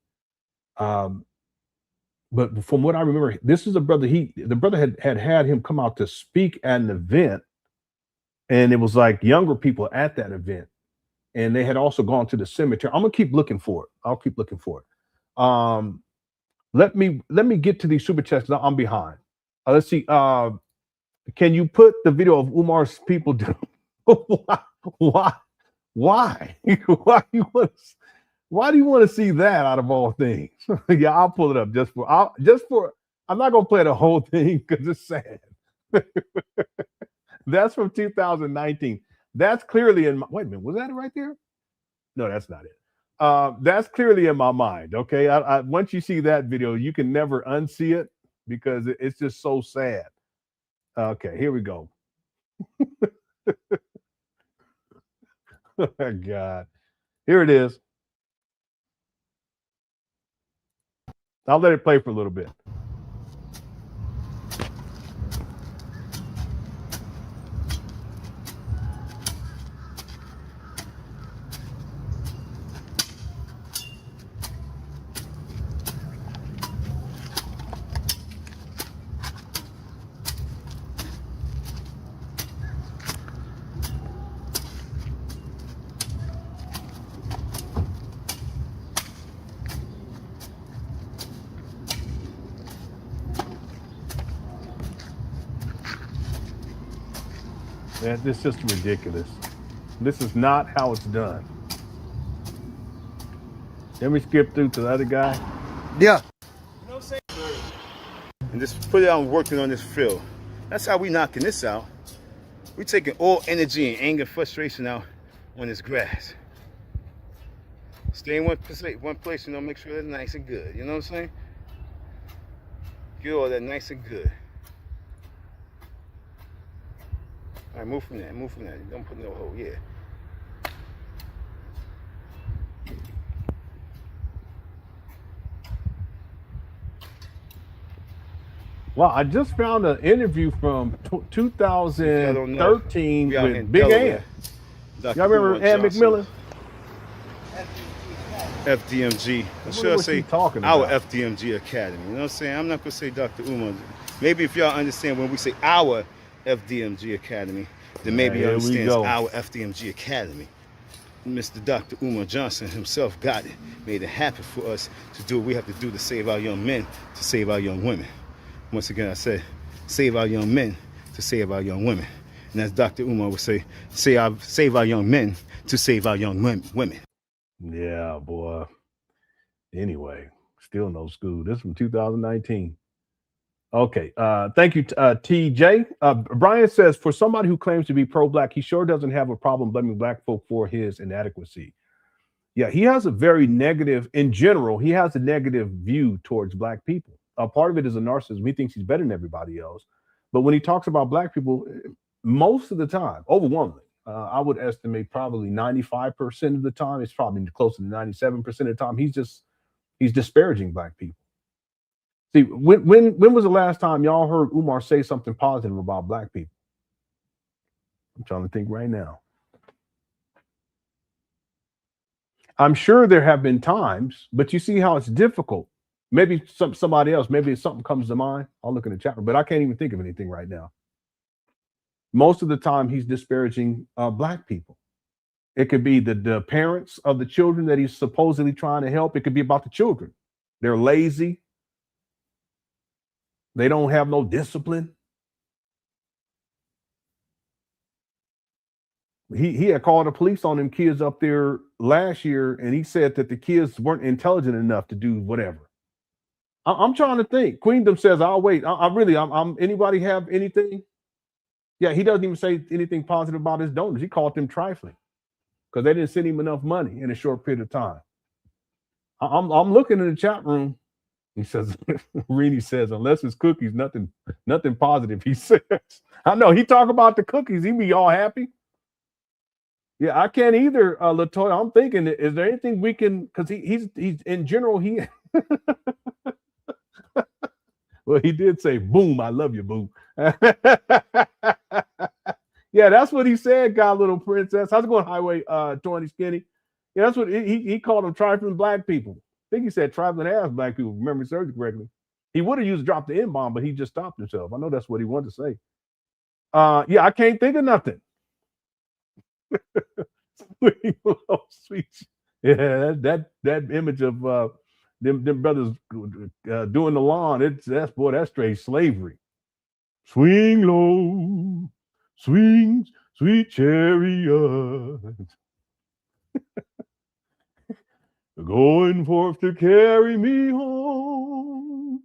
But from what I remember, this is a brother. The brother had him come out to speak at an event, and it was like younger people at that event, and they had also gone to the cemetery. I'm gonna keep looking for it. I'll keep looking for it. Let me get to these super chats because I'm behind. Let's see. Can you put the video of Umar's people down? Why? Why do you want to see that out of all things? Yeah, I'll pull it up just for. I'm not gonna play the whole thing because it's sad. That's from 2019. That's clearly in my, wait a minute, was that it right there? No, that's not it. That's clearly in my mind. Okay. Once you see that video, you can never unsee it because it's just so sad. Okay, here we go. Oh my God. Here it is. I'll let it play for a little bit. Man, this is just ridiculous. This is not how it's done. Let me skip through to the other guy. Yeah. You know what I'm saying? And just put it out working on this field. That's how we knocking this out. We taking all energy and anger, frustration out on this grass. Stay in one place, you know, make sure that's nice and good. You know what I'm saying? Get all that nice and good. All right, move from that, move from that. Don't put no hole, yeah. Wow, I just found an interview from 2013 with Big Ann. Y'all remember Ann McMillan? FDMG. Or should I say our FDMG Academy? You know what I'm saying? I'm not going to say Dr. Umar. Maybe if y'all understand when we say our FDMG Academy, then maybe you understand our FDMG Academy. Mr. Dr. Umar Johnson himself got it, made it happen for us to do what we have to do to save our young men, to save our young women. Once again, I said, save our young men to save our young women. And as Dr. Umar would say, save our young men to save our young women. Yeah, boy. Anyway, still no school. This is from 2019. Okay. Thank you, TJ. Brian says, for somebody who claims to be pro-black, he sure doesn't have a problem blaming black folk for his inadequacy. Yeah, he has a very negative, in general, he has a negative view towards black people. Part of it is a narcissism. He thinks he's better than everybody else. But when he talks about black people, most of the time, overwhelmingly, I would estimate probably 95% of the time, it's probably closer to 97% of the time, he's disparaging black people. See, when was the last time y'all heard Umar say something positive about black people? I'm trying to think right now. I'm sure there have been times, but you see how it's difficult. Maybe somebody else, maybe something comes to mind. I'll look in the chat room, but I can't even think of anything right now. Most of the time, he's disparaging black people. It could be the parents of the children that he's supposedly trying to help. It could be about the children. They're lazy. They don't have no discipline. He had called the police on them kids up there last year, and he said that the kids weren't intelligent enough to do whatever. I'm trying to think. Queendom says, I'll wait. I'm anybody have anything? Yeah, he doesn't even say anything positive about his donors. He called them trifling because they didn't send him enough money in a short period of time. I'm looking in the chat room. He says, Rini says, unless it's cookies, nothing positive, he says. I know, he talk about the cookies, he be all happy. Yeah, I can't either, Latoya. I'm thinking, is there anything we can, because he's in general, he well, he did say, boom, I love you, boo. Yeah, that's what he said, God, little princess. How's it going, Highway 20 Skinny? Yeah, that's what he called them, trifling black people. I think he said trifling ass black people, remember he served it correctly. He would have used drop the N-bomb, but he just stopped himself. I know that's what he wanted to say. Yeah, I can't think of nothing. Sweet. Yeah, that image of them brothers doing the lawn, that's straight slavery. Swing low, swing, sweet chariot. Going forth to carry me home.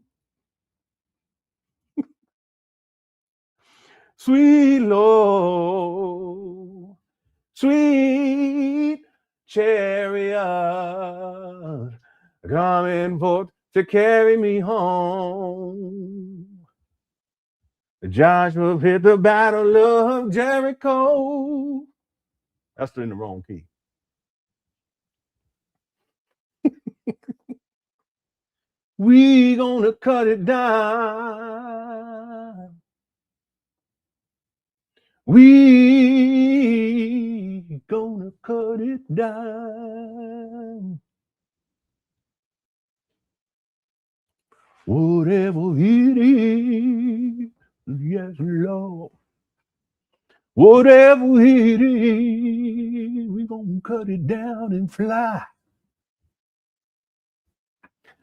Sweet Lord, sweet chariot, coming forth to carry me home. Joshua hit the battle of Jericho. That's in the wrong key. We gonna cut it down. We gonna cut it down. Whatever it is, yes, Lord. Whatever it is, we gonna cut it down and fly.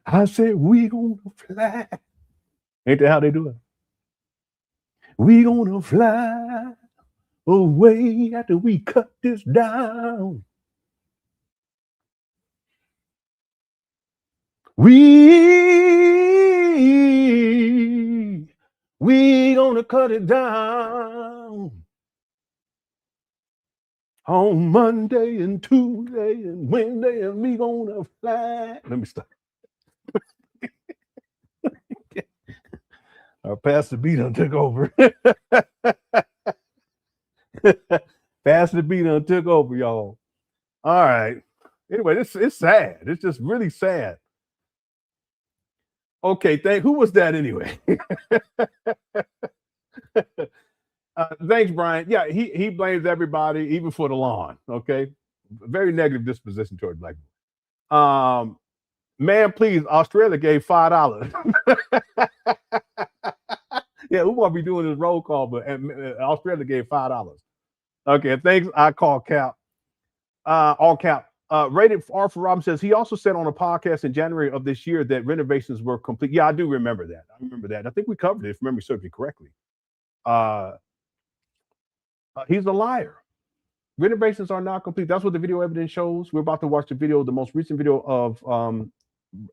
I said, we gonna fly. Ain't that how they do it? We gonna fly away after we cut this down. We gonna cut it down on Monday and Tuesday and Wednesday, and we gonna fly. Let me stop. Pastor B done took over. Pastor B done took over, y'all. All right. Anyway, it's sad. It's just really sad. Okay, who was that anyway? Thanks, Brian. Yeah, he blames everybody, even for the lawn. Okay, very negative disposition toward black people. Man, please, Australia gave $5. Yeah, Umar be doing his roll call, but Australia gave $5. Okay, thanks. I call Cap. All Cap. Rated R for Robin says he also said on a podcast in January of this year that renovations were complete. Yeah, I do remember that. I remember that. I think we covered it, if memory serves me correctly. He's a liar. Renovations are not complete. That's what the video evidence shows. We're about to watch the video, the most recent video of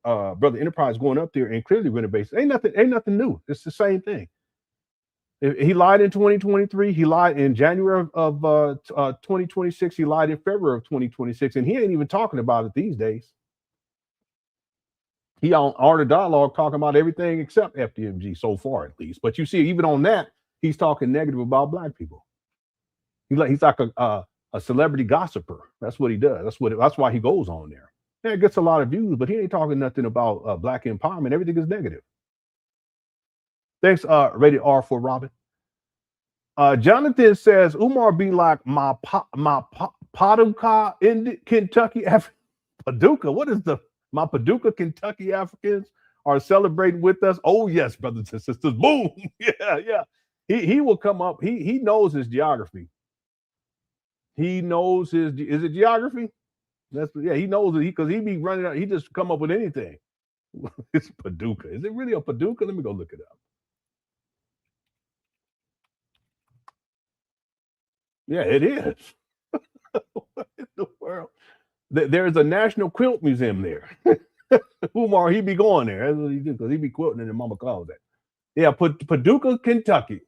Brother Enterprise going up there, and clearly renovations. Ain't nothing new. It's the same thing. He lied in 2023. He lied in January of 2026. He lied in February of 2026, and he ain't even talking about it these days. He on Art of Dialogue talking about everything except FDMG so far, at least. But you see, even on that, he's talking negative about black people. He's like a celebrity gossiper. That's what he does. That's why he goes on there. Yeah, it gets a lot of views, but he ain't talking nothing about black empowerment. Everything is negative. Thanks, rated R for Robin. Jonathan says Umar be like my Paducah in Kentucky. Paducah, what is my Paducah, Kentucky Africans are celebrating with us? Oh yes, brothers and sisters. Boom. Yeah. He will come up. He knows his geography. He knows is it geography? He knows it because he be running out. He just come up with anything. It's Paducah. Is it really a Paducah? Let me go look it up. Yeah, it is. What in the world? There's a National Quilt Museum there. Umar, he be going there. That's what he do, because he be quilting in the mama closet. Yeah, Paducah, Kentucky.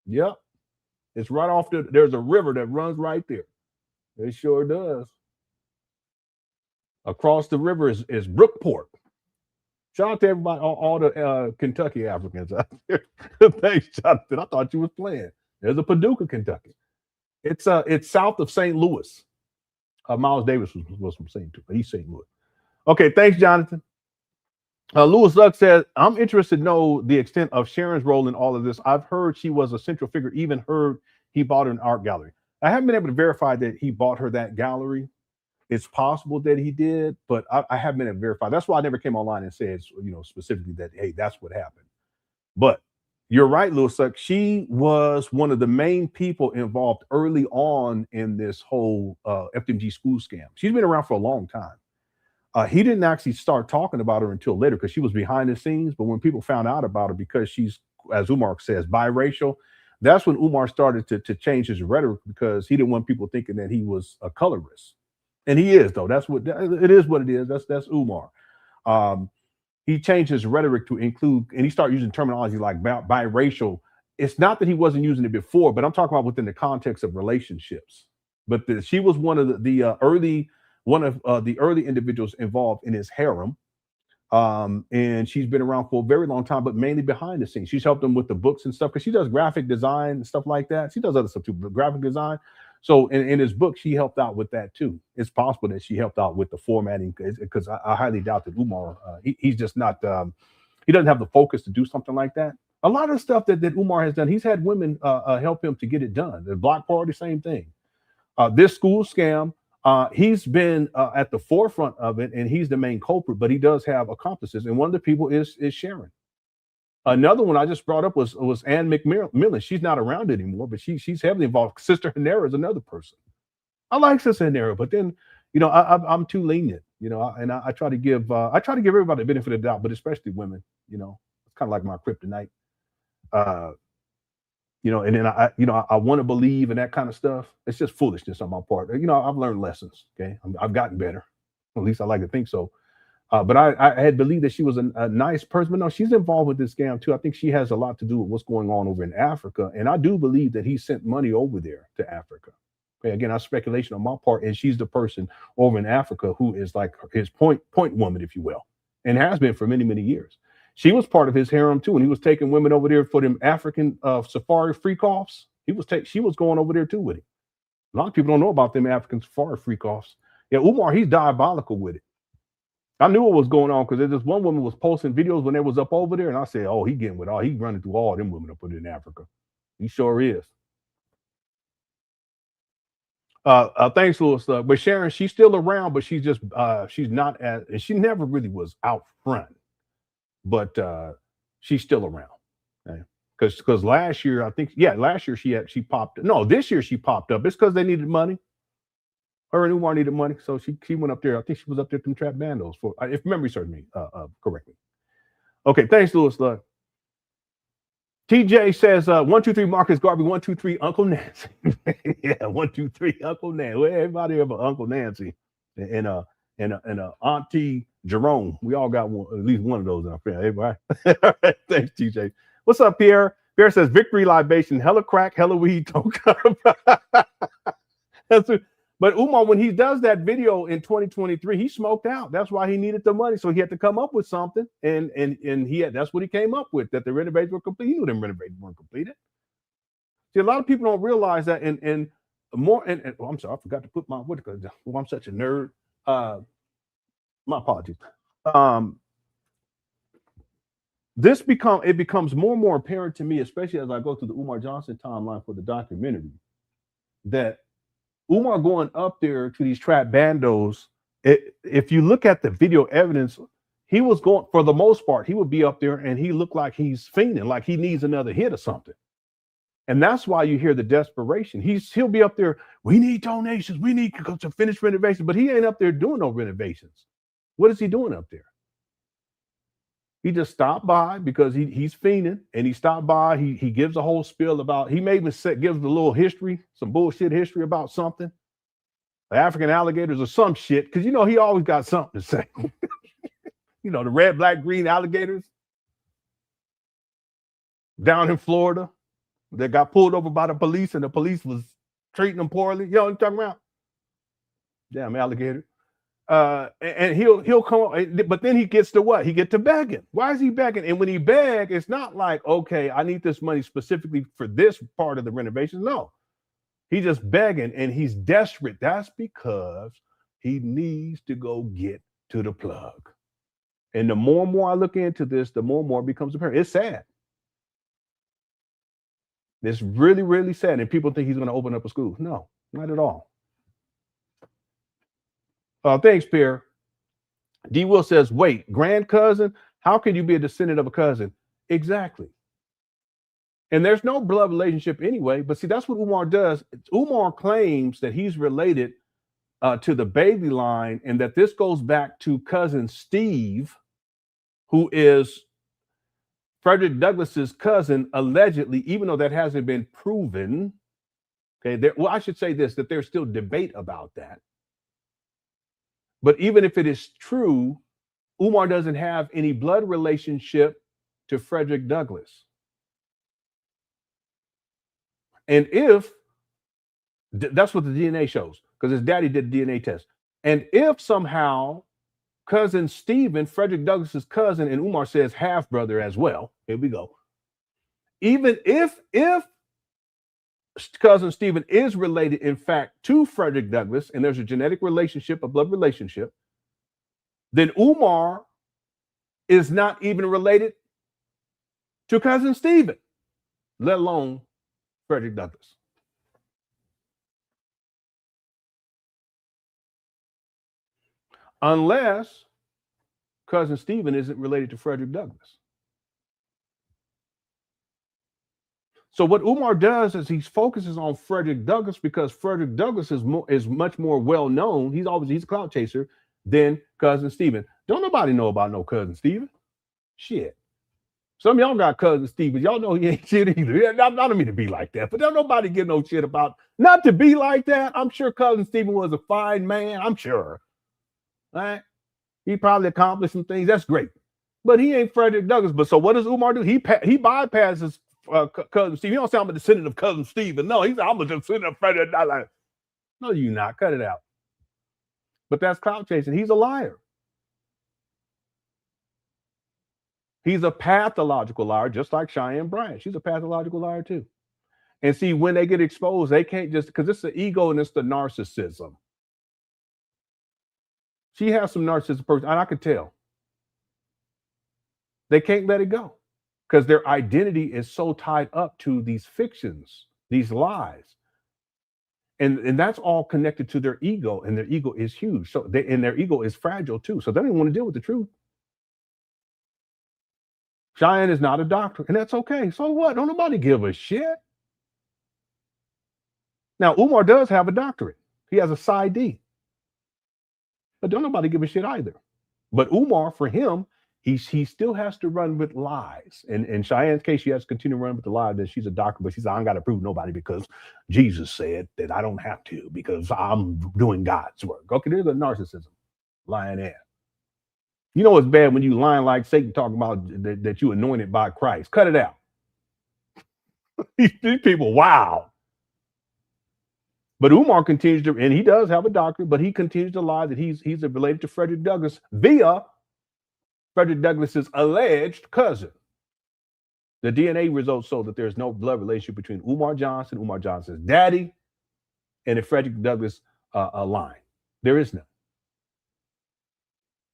Yep. It's right off there's a river that runs right there. It sure does. Across the river is Brookport. Shout out to everybody, all the Kentucky Africans out there. Thanks, Jonathan. I thought you was playing. There's a Paducah, Kentucky. It's south of St. Louis. Miles Davis was from St. Louis. Okay, thanks, Jonathan. Louis Luck says, I'm interested to know the extent of Sharon's role in all of this. I've heard she was a central figure, even heard he bought her an art gallery. I haven't been able to verify that he bought her that gallery. It's possible that he did, but I haven't been able to verify. That's why I never came online and said, specifically that, hey, that's what happened. But you're right, Louis Luck. She was one of the main people involved early on in this whole FDMG school scam. She's been around for a long time. He didn't actually start talking about her until later because she was behind the scenes. But when people found out about her, because she's, as Umar says, biracial, that's when Umar started to change his rhetoric, because he didn't want people thinking that he was a colorist. And he is, though. That's what it is. What it is. That's Umar. He changed his rhetoric to include, and he started using terminology like biracial it's not that he wasn't using it before, but I'm talking about within the context of relationships. But she was one of the early individuals involved in his harem. And she's been around for a very long time, but mainly behind the scenes. She's helped him with the books and stuff because she does graphic design and stuff like that. She does other stuff too, but graphic design. So in his book, she helped out with that too. It's possible that she helped out with the formatting because I highly doubt that Umar, he's just not, he doesn't have the focus to do something like that. A lot of stuff that Umar has done, he's had women help him to get it done. The Block Party, same thing. This school scam, he's been at the forefront of it, and he's the main culprit, but he does have accomplices. And one of the people is Sharon. Another one I just brought up was Ann McMillan. She's not around anymore, but she's heavily involved. Sister Hanera is another person. I like Sister Hanera, but then, I'm too lenient, and I try to give everybody the benefit of the doubt, but especially women, it's kind of like my kryptonite. And then I want to believe in that kind of stuff. It's just foolishness on my part. I've learned lessons. Okay, I've gotten better. At least I like to think so. But I had believed that she was a nice person, but no, she's involved with this scam too. I think she has a lot to do with what's going on over in Africa, and I do believe that he sent money over there to Africa. Okay, again, that's speculation on my part, and she's the person over in Africa who is like his point woman, if you will, and has been for many, many years. She was part of his harem too, and he was taking women over there for them African safari freak-offs. She was going over there too with him. A lot of people don't know about them African safari freak-offs. Yeah, Umar, he's diabolical with it. I knew what was going on because this one woman was posting videos when they was up over there, and I said, "Oh, he running through all them women up in Africa. He sure is." Thanks, Louis. But Sharon, she's still around, but she's not and she never really was out front, but she's still around. Okay? Because last year, she popped. No, this year she popped up. It's because they needed money. Her and Umar needed money, so she went up there. I think she was up there from Trap Bandos for, if memory serves me correctly. Okay, thanks, Louis. TJ says 1, 2, 3 Marcus Garvey, 1, 2, 3 Uncle Nancy. Yeah, 1, 2, 3 Uncle Nancy. Well, everybody have an Uncle Nancy and a Auntie Jerome. We all got one, at least one of those in our family. Everybody. All right, thanks, TJ. What's up, Pierre? Pierre says victory libation, hella crack, hella weed. Don't come. But Umar, when he does that video in 2023, he smoked out. That's why he needed the money. So he had to come up with something. And that's what he came up with, that the renovations were complete. He knew them renovations weren't completed. See, a lot of people don't realize that. I'm sorry, I forgot to put I'm such a nerd. My apologies. It becomes more and more apparent to me, especially as I go through the Umar Johnson timeline for the documentary, that Umar going up there to these trap bandos, if you look at the video evidence, he was going, for the most part, he would be up there and he looked like he's fiending, like he needs another hit or something. And that's why you hear the desperation. He'll be up there, we need donations, we need to finish renovations, but he ain't up there doing no renovations. What is he doing up there? He just stopped by because he's fiending, and he stopped by. He gives a whole spiel about, he may even gives a little history, some bullshit history about something, African alligators or some shit, because he always got something to say. The red, black, green alligators down in Florida that got pulled over by the police, and the police was treating them poorly. You know what I'm talking about? Damn alligator. And he'll come, but then he gets to what? He gets to begging. Why is he begging? And when he begs, it's not like, okay, I need this money specifically for this part of the renovation. No, he's just begging, and he's desperate. That's because he needs to go get to the plug. And the more and more I look into this, the more and more it becomes apparent. It's sad. It's really, really sad. And people think he's going to open up a school. No, not at all. Thanks, Pierre. D. Will says, wait, grand cousin? How can you be a descendant of a cousin? Exactly. And there's no blood relationship anyway, but see, that's what Umar does. Umar claims that he's related to the baby line, and that this goes back to cousin Steve, who is Frederick Douglass's cousin, allegedly, even though that hasn't been proven. Okay, I should say this, that there's still debate about that. But even if it is true, Umar doesn't have any blood relationship to Frederick Douglass. And if that's what the DNA shows, because his daddy did the DNA test. And if somehow cousin Stephen, Frederick Douglass's cousin, and Umar says half brother as well. Here we go. Even if cousin Stephen is related, in fact, to Frederick Douglass, and there's a genetic relationship, a blood relationship, then Umar is not even related to cousin Stephen, let alone Frederick Douglass. Unless cousin Stephen isn't related to Frederick Douglass. So what Umar does is he focuses on Frederick Douglass because Frederick Douglass is much more well known. He's a clout chaser than cousin Stephen. Don't nobody know about no cousin Stephen. Shit. Some of y'all got cousin Stephen. Y'all know he ain't shit either. I don't mean to be like that, but don't nobody give no shit about not to be like that. I'm sure cousin Stephen was a fine man. I'm sure. Right? He probably accomplished some things. That's great. But he ain't Frederick Douglass. But so what does Umar do? He bypasses cousin Stephen. He don't say I'm a descendant of cousin Stephen. No, he said I'm a descendant of Frederick Douglass. No, you not. Cut it out. But that's clout chasing. He's a liar. He's a pathological liar, just like Cheyenne Bryant. She's a pathological liar too. And see, when they get exposed, they can't just, because it's the ego and it's the narcissism. She has some narcissism person, and I could tell. They can't let it go because their identity is so tied up to these fictions, these lies. And that's all connected to their ego, and their ego is huge. So and their ego is fragile too. So they don't even want to deal with the truth. Cheyenne is not a doctor, and that's okay. So what? Don't nobody give a shit. Now, Umar does have a doctorate. He has a PsyD. But don't nobody give a shit either. But Umar, for him, he still has to run with lies. And in Cheyenne's case, she has to continue to run with the lie that she's a doctor, but she said, I ain't got to prove nobody because Jesus said that I don't have to because I'm doing God's work. Okay, there's a narcissism. Lying ass. You know it's bad when you lying like Satan talking about that you anointed by Christ. Cut it out. These people, wow. But Umar continues to, and he does have a doctorate, but he continues to lie that he's related to Frederick Douglass via Frederick Douglass's alleged cousin. The DNA results show that there's no blood relationship between Umar Johnson, Umar Johnson's daddy, and the Frederick Douglass line. There is none.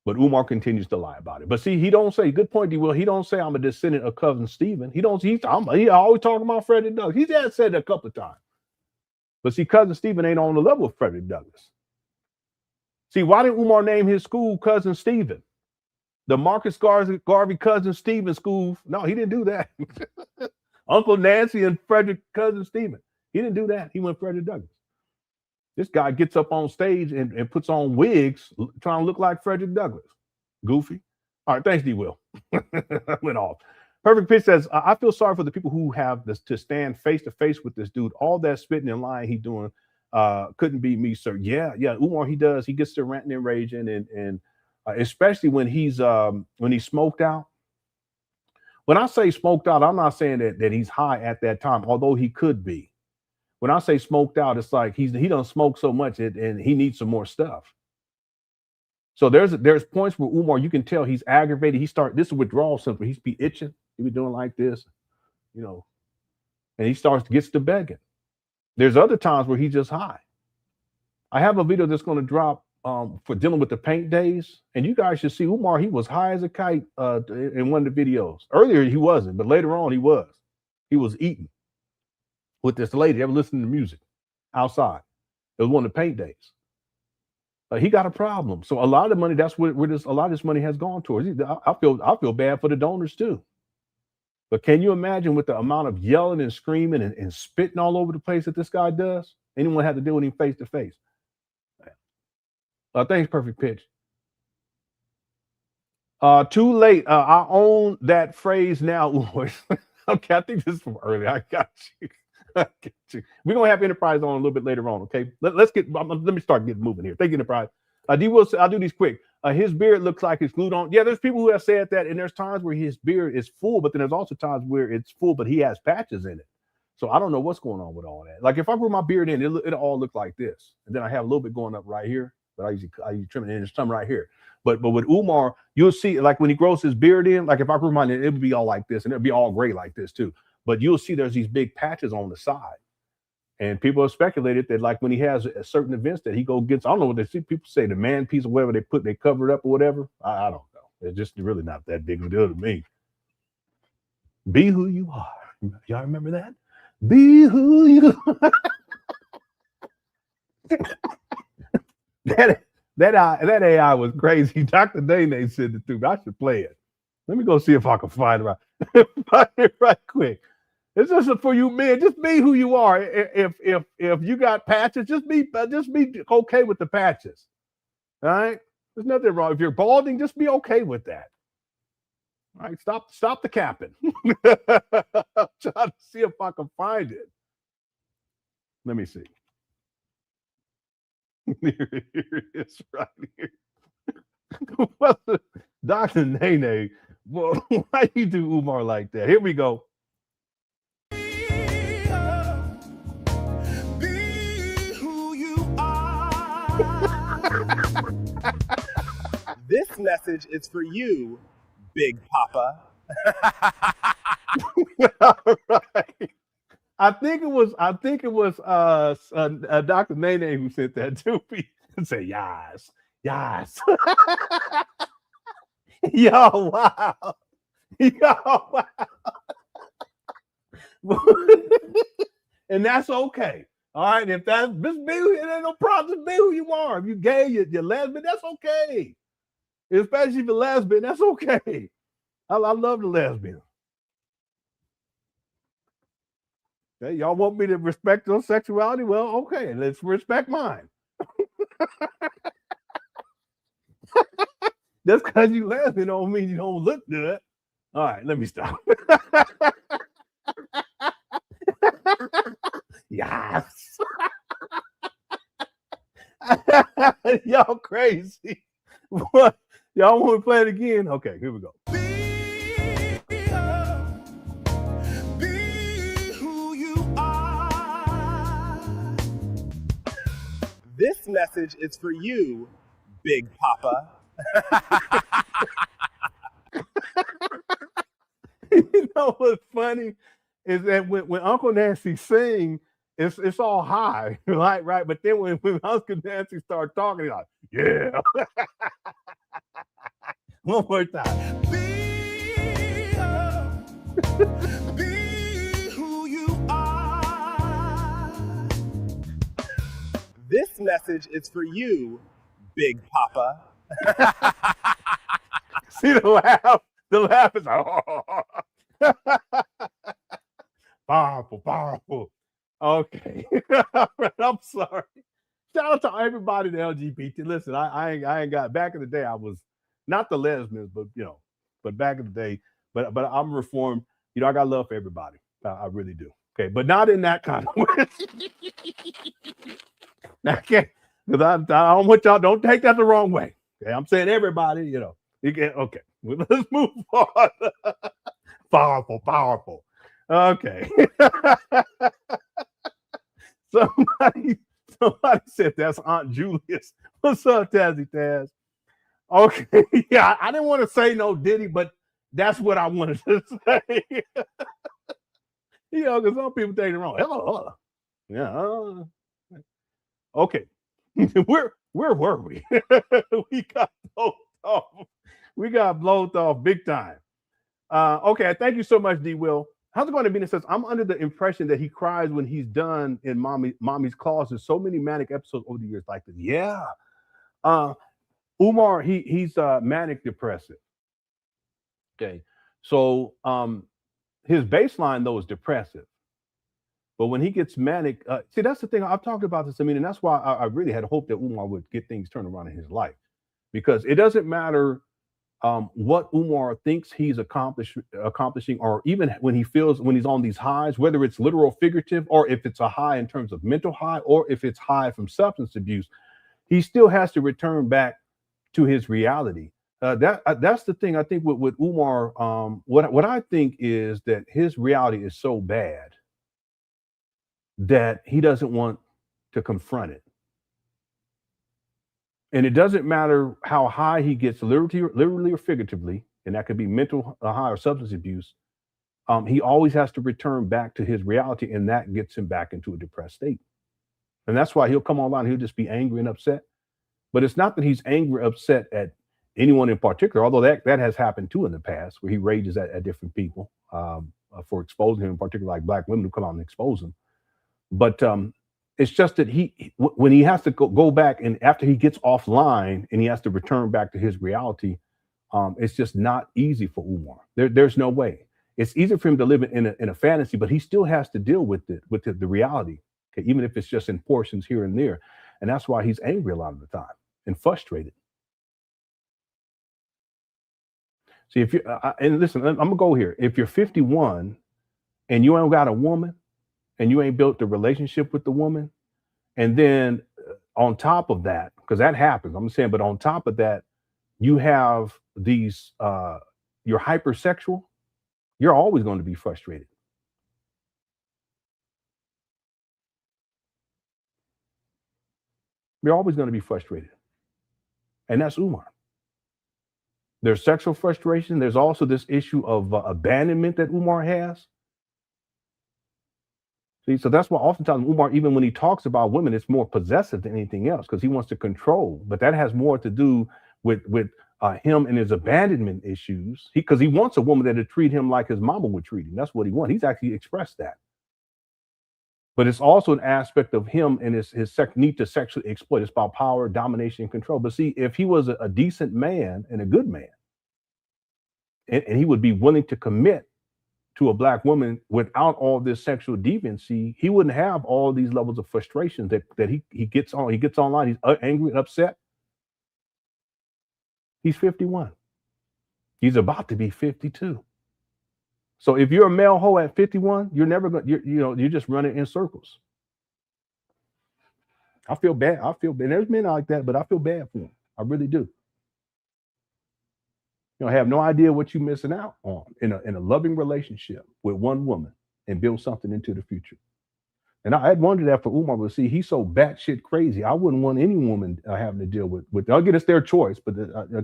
But Umar continues to lie about it. But see, he don't say, good point, D. Will. He don't say I'm a descendant of cousin Stephen. He always talking about Frederick Douglass. He's had said it a couple of times. But see, cousin Stephen ain't on the level of Frederick Douglass. See, why didn't Umar name his school Cousin Stephen? The Marcus Garvey Cousin Stephen School. No, he didn't do that. Uncle Nancy and Frederick Cousin Stephen. He didn't do that. He went Frederick Douglass. This guy gets up on stage and puts on wigs trying to look like Frederick Douglass. Goofy. All right, thanks, D. Will. Went off. Perfect Pitch says, I feel sorry for the people who have to stand face to face with this dude. All that spitting and lying he doing couldn't be me, sir. Yeah, Umar, he does. He gets to ranting and raging, and especially when he's smoked out. When I say smoked out, I'm not saying that he's high at that time, although he could be. When I say smoked out, it's like he done smoked so much and he needs some more stuff. So there's points where Umar, you can tell he's aggravated. This is withdrawal symptom. He's be itching. He be doing like this, and he gets to begging. There's other times where he's just high. I have a video that's going to drop for dealing with the paint days, and you guys should see Umar. He was high as a kite in one of the videos. Earlier he wasn't, but later on he was. He was eating with this lady, ever listening to music outside. It was one of the paint days. He got a problem. So a lot of the money, that's where a lot of this money has gone towards. I feel bad for the donors too. But can you imagine with the amount of yelling and screaming and spitting all over the place that this guy does? Anyone had to deal with him face to face? Thanks, Perfect Pitch. Too late. I own that phrase now. Okay, I think this is from earlier. I got you. We're gonna have Enterprise on a little bit later on. Okay, let me start getting moving here. Thank you, Enterprise. D. Will, I'll do these quick. His beard looks like it's glued on. Yeah, there's people who have said that, and there's times where his beard is full, but then there's also times where it's full, but he has patches in it. So I don't know what's going on with all that. Like if I grew my beard in, it'll all look like this. And then I have a little bit going up right here, but I usually trim it in. There's some right here. But with Umar, you'll see like when he grows his beard in, like if I grew mine in, it would be all like this and it'd be all gray like this too. But you'll see there's these big patches on the side. And people have speculated that like when he has a certain events that he go gets, I don't know what they see people say, the man piece or whatever they cover it up or whatever. I don't know. It's just really not that big of a deal to me. Be who you are. Y'all remember that? Be who you are. That AI was crazy. Dr. Nene said it too. I should play it. Let me go see if I can find it right quick. It's just for you men. Just be who you are. If you got patches, just be okay with the patches. All right. There's nothing wrong. If you're balding, just be okay with that. All right. Stop the capping. I'm trying to see if I can find it. Let me see. Here it is right here. Dr. Nene, well, why you do Umar like that? Here we go. Be who you are. This message is for you, Big Papa. All right. I think it was Dr. Nene who sent that to me and say, yes. Yo, wow. And that's okay. All right. If that's just be, it ain't no problem. Just be who you are. If you're gay, you're lesbian, that's okay. Especially if you're lesbian, that's okay. I love the lesbian. Okay, y'all want me to respect your sexuality? Well, okay, let's respect mine. Just because you lesbian don't mean you don't look good. All right, let me stop. Yes. Y'all crazy. What? Y'all want to play it again? Okay, here we go. This message is for you, Big Papa. You know what's funny is that when Uncle Nancy sing, it's all high, right? But then when Uncle Nancy starts talking, he's like, yeah. One more time. Be who you are. This message is for you, Big Papa. See the laugh? The laugh is powerful. Okay. I'm sorry. Shout out to everybody, the LGBT. Listen, I ain't got, back in the day, I was not the lesbians, but back in the day, but I'm reformed. I got love for everybody. I really do. Okay, but not in that kind of way. Okay, because I don't want y'all, don't take that the wrong way. Okay, I'm saying everybody, you can, okay, well, let's move on. Powerful. Okay. Somebody said that's Aunt Julius. What's up, Tazzy Taz? Okay, yeah, I didn't want to say no Diddy, but that's what I wanted to say. Because some people take it wrong. Hello. Yeah. Okay. Where were we? We got blown off. We got blown off big time. Okay, thank you so much, D. Will. How's it going to be? It says, I'm under the impression that he cries when he's done in mommy's claws. There's so many manic episodes over the years like this. Yeah. Umar, he's manic depressive. Okay. So his baseline though is depressive. But when he gets manic, see, that's the thing. I've talked about this. And that's why I really had hoped that Umar would get things turned around in his life, because it doesn't matter what Umar thinks he's accomplishing, or even when he's on these highs, whether it's literal or figurative, or if it's a high in terms of mental high, or if it's high from substance abuse, he still has to return back to his reality. That's the thing. I think with Umar, what I think is that his reality is so bad that he doesn't want to confront it. And it doesn't matter how high he gets, literally or figuratively, and that could be mental high or substance abuse. He always has to return back to his reality, and that gets him back into a depressed state. And that's why he'll come online, he'll just be angry and upset. But it's not that he's angry, upset at anyone in particular, although that has happened too in the past, where he rages at different people for exposing him, in particular like black women who come out and expose him. But it's just that when he has to go back, and after he gets offline and he has to return back to his reality, it's just not easy for Umar. There's no way. It's easier for him to live in a fantasy, but he still has to deal with the reality, okay, even if it's just in portions here and there. And that's why he's angry a lot of the time and frustrated. See, if you and listen, I'm gonna go here. If you're 51 and you ain't got a woman and you ain't built the relationship with the woman, and then on top of that, because that happens, I'm saying, but on top of that, you have these, you're hypersexual, you're always going to be frustrated. You're always going to be frustrated. And that's Umar. There's sexual frustration. There's also this issue of abandonment that Umar has. See, so that's why oftentimes Umar, even when he talks about women, it's more possessive than anything else, because he wants to control. But that has more to do with him and his abandonment issues. Because he wants a woman that would treat him like his mama would treat him. That's what he wants. He's actually expressed that. But it's also an aspect of him and his need to sexually exploit. It's about power, domination, and control. But see, if he was a decent man and a good man, and he would be willing to commit to a black woman without all this sexual deviancy, he wouldn't have all these levels of frustration that he gets on. He gets online, he's angry and upset. He's 51. He's about to be 52. So if you're a male hoe at 51, you're never going. You're just running in circles. I feel bad. There's men like that, but I feel bad for them. I really do. You have no idea what you're missing out on in a loving relationship with one woman and build something into the future. And I had wondered that for Umar, but see, he's so batshit crazy. I wouldn't want any woman having to deal with. Again, it's their choice, but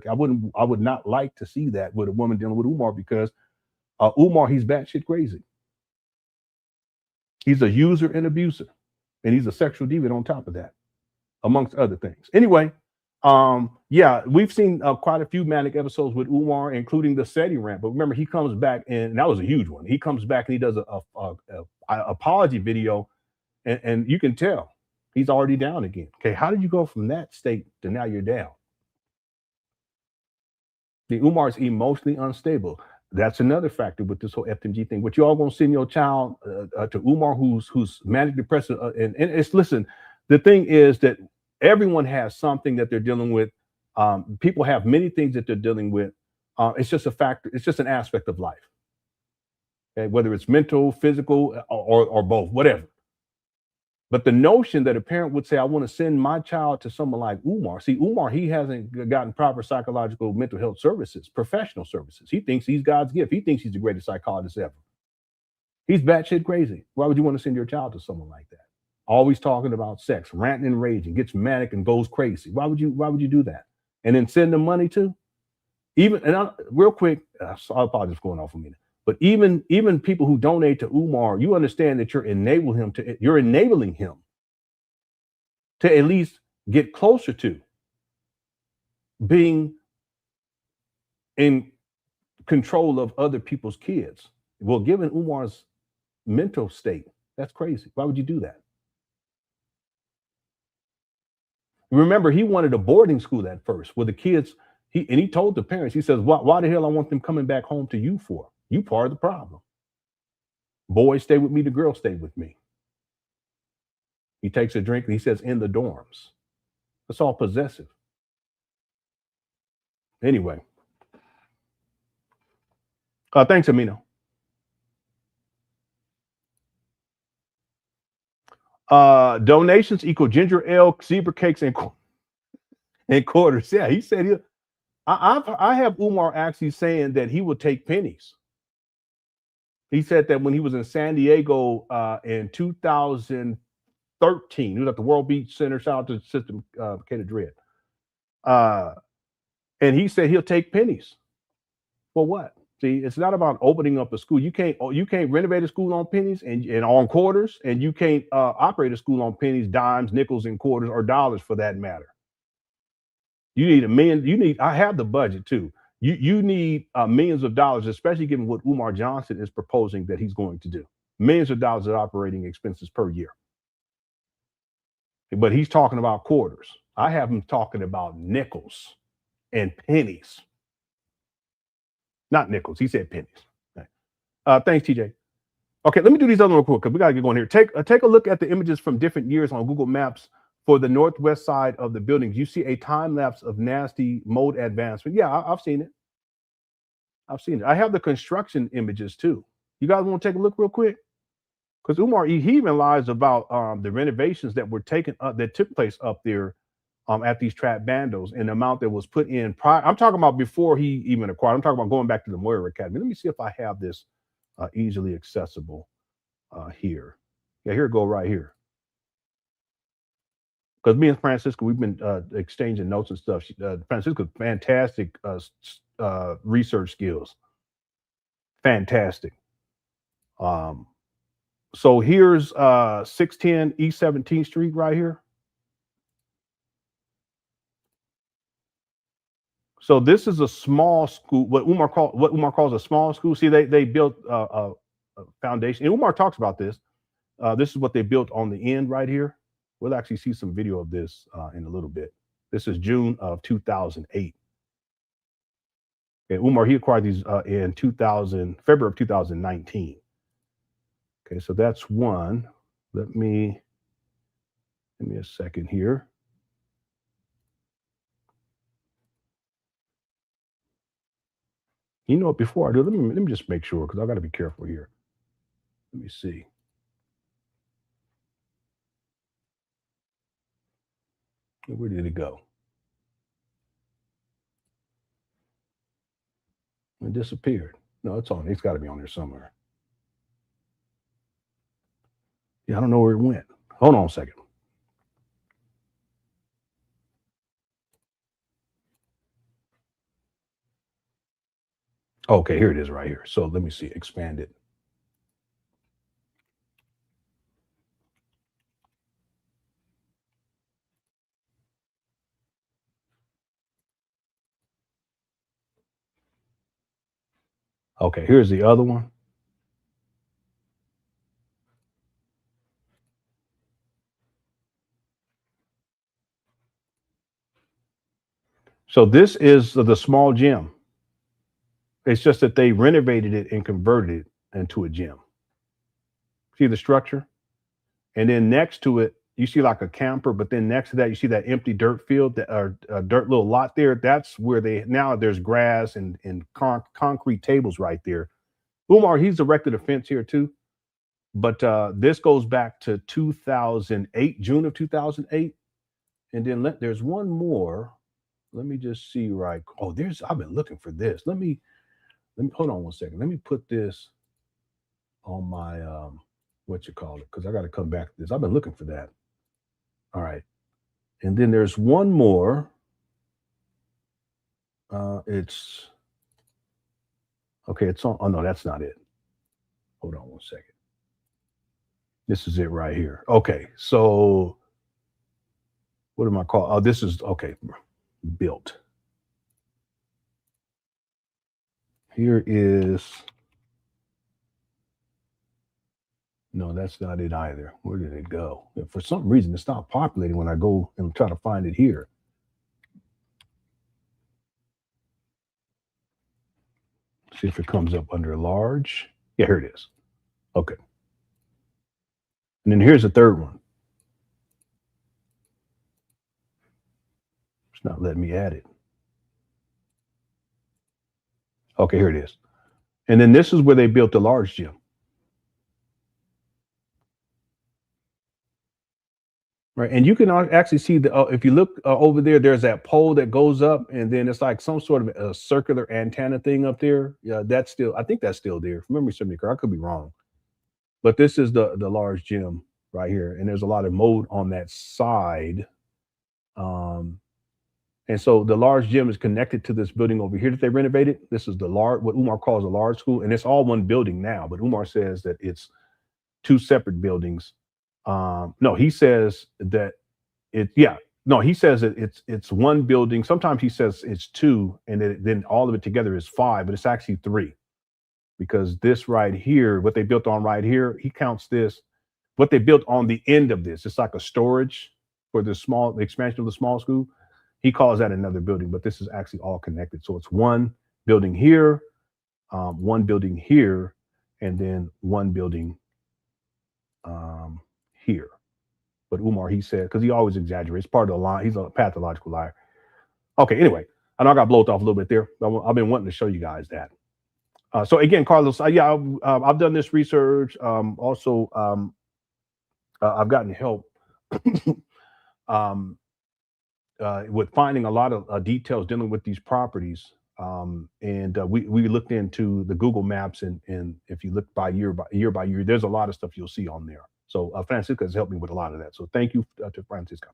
I would not like to see that with a woman dealing with Umar, because Umar, he's batshit crazy. He's a user and abuser, and he's a sexual deviant on top of that, amongst other things. Anyway, yeah, we've seen quite a few manic episodes with Umar, including the SETI rant. But remember, he comes back, and that was a huge one. He comes back and he does a apology video, and you can tell he's already down again. Okay, how did you go from that state to now you're down? The Umar is emotionally unstable. That's another factor with this whole FDMG thing. What you all gonna send your child to Umar, who's manic depressive, and it's, listen. The thing is that everyone has something that they're dealing with. People have many things that they're dealing with. It's just a factor. It's just an aspect of life. Okay? Whether it's mental, physical, or both, whatever. But the notion that a parent would say, I want to send my child to someone like Umar. See, Umar, he hasn't gotten proper psychological mental health services, professional services. He thinks he's God's gift. He thinks he's the greatest psychologist ever. He's batshit crazy. Why would you want to send your child to someone like that? Always talking about sex, ranting and raging, gets manic and goes crazy. Why would you do that? And then send them money too? Real quick, I apologize for going off a minute. But even people who donate to Umar, you understand that you're enabling him to at least get closer to being in control of other people's kids. Well, given Umar's mental state, that's crazy. Why would you do that? Remember, he wanted a boarding school at first where the kids, he told the parents, he says, why the hell I want them coming back home to you for? You part of the problem. Boys stay with me, the girls stay with me. He takes a drink and he says, in the dorms. That's all possessive. Anyway. Thanks, Amino. Donations equal ginger ale, zebra cakes, and quarters. Yeah, he said I have Umar actually saying that he will take pennies. He said that when he was in San Diego in 2013, he was at the World Beach Center. Shout out to System K to Dread. And he said he'll take pennies. For what? See, it's not about opening up a school. You can't renovate a school on pennies and on quarters, and you can't operate a school on pennies, dimes, nickels, and quarters, or dollars for that matter. You need $1 million. I have the budget too. You need millions of dollars, especially given what Umar Johnson is proposing that he's going to do. Millions of dollars of operating expenses per year. But he's talking about quarters. I have him talking about nickels and pennies. Not nickels. He said pennies. Okay. Thanks, TJ. Okay, let me do these other real quick because we got to get going here. Take a look at the images from different years on Google Maps for the northwest side of the buildings. You see a time lapse of nasty mode advancement. Yeah, I've seen it. I've seen it. I have the construction images too. You guys want to take a look real quick? Because Umar, he even lies about the renovations that were that took place up there at these trap bandos and the amount that was put in prior. I'm talking about before he even acquired. I'm talking about going back to the Moyer Academy. Let me see if I have this easily accessible here. Yeah, here it go right here. Because me and Francisco, we've been exchanging notes and stuff. Francisco's fantastic research skills. Fantastic. So here's 610 East 17th Street right here. So this is a small school, what Umar calls a small school. See, they built a foundation. And Umar talks about this. This is what they built on the end right here. We'll actually see some video of this in a little bit. This is June of 2008. And Umar, he acquired these in February of 2019. Okay, so that's one. Give me a second here. You know what, before I do, let me just make sure, because I got to be careful here. Let me see. Where did it go? It disappeared. No, it's on. It's got to be on there somewhere. Yeah, I don't know where it went. Hold on a second. Okay, here it is right here. So let me see, expand it. Okay, here's the other one. So this is the small gym. It's just that they renovated it and converted it into a gym. See the structure? And then next to it, you see like a camper, but then next to that, you see that empty dirt field, or a dirt little lot there. That's where there's grass and concrete tables right there. Umar, he's erected a fence here too. But this goes back to 2008, June of 2008. And then there's one more. Let me just see right. Oh, I've been looking for this. Let me hold on one second. Let me put this on my because I got to come back to this. I've been looking for that. All right. And then there's one more. It's okay. It's on. Oh no, that's not it. Hold on one second. This is it right here. Okay. So what am I called? Oh, this is okay. Built. Here is. No, that's not it either. Where did it go? For some reason, it stopped populating when I go and try to find it here. See if it comes up under large. Yeah, here it is. Okay. And then here's the third one. It's not letting me add it. Okay, here it is. And then this is where they built the large gym. Right, and you can actually see the if you look over there, there's that pole that goes up, and then it's like some sort of a circular antenna thing up there. Yeah, that's still, I think that's still there. If memory serves me correct, I could be wrong, but this is the large gym right here, and there's a lot of mold on that side. And so the large gym is connected to this building over here that they renovated. This is the large, what Umar calls a large school, and it's all one building now. But Umar says that it's two separate buildings. No, he says that he says that it's one building. Sometimes he says it's two, and then all of it together is five, but it's actually three, because this right here, what they built on right here, he counts this, what they built on the end of this, it's like a storage for the expansion of the small school. He calls that another building, but this is actually all connected. So it's one building here, and then one building here. But Umar, he said, because he always exaggerates, part of the line, he's a pathological liar. Okay, anyway, I know I got blown off a little bit there. I've been wanting to show you guys that. So again, Carlos, I've done this research. Also, I've gotten help with finding a lot of details dealing with these properties. And we looked into the Google Maps, and if you look by year, there's a lot of stuff you'll see on there. So Francisca has helped me with a lot of that. So thank you to Francisca.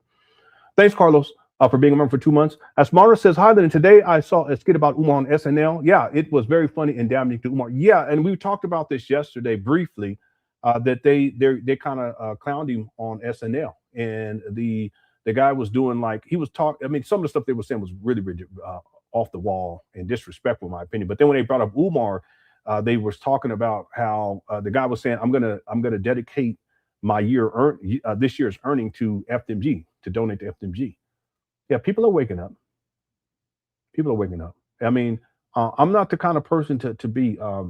Thanks, Carlos, for being a member for 2 months. Asmara says, hi, Lenon. Today I saw a skit about Umar on SNL. Yeah, it was very funny and damaging to Umar. Yeah, and we talked about this yesterday briefly, that they kind of clowned him on SNL. And the guy was doing like, he was talking, I mean, some of the stuff they were saying was really off the wall and disrespectful, in my opinion. But then when they brought up Umar, they was talking about how the guy was saying, I'm gonna dedicate my this year's earning to FDMG, to donate to FDMG. Yeah, people are waking up. People are waking up. I mean, I'm not the kind of person to be. I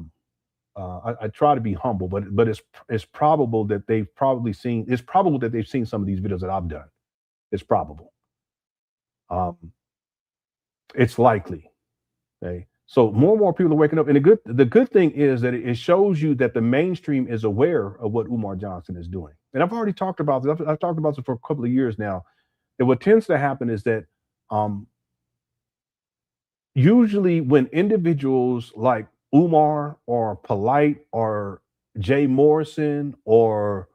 try to be humble, but it's probable that they've probably seen. It's probable that they've seen some of these videos that I've done. It's probable. It's likely. Okay. So more and more people are waking up, and the good thing is that it shows you that the mainstream is aware of what Umar Johnson is doing. And I've already talked about this. I've talked about this for a couple of years now. And what tends to happen is that usually when individuals like Umar or Polite or Jay Morrison or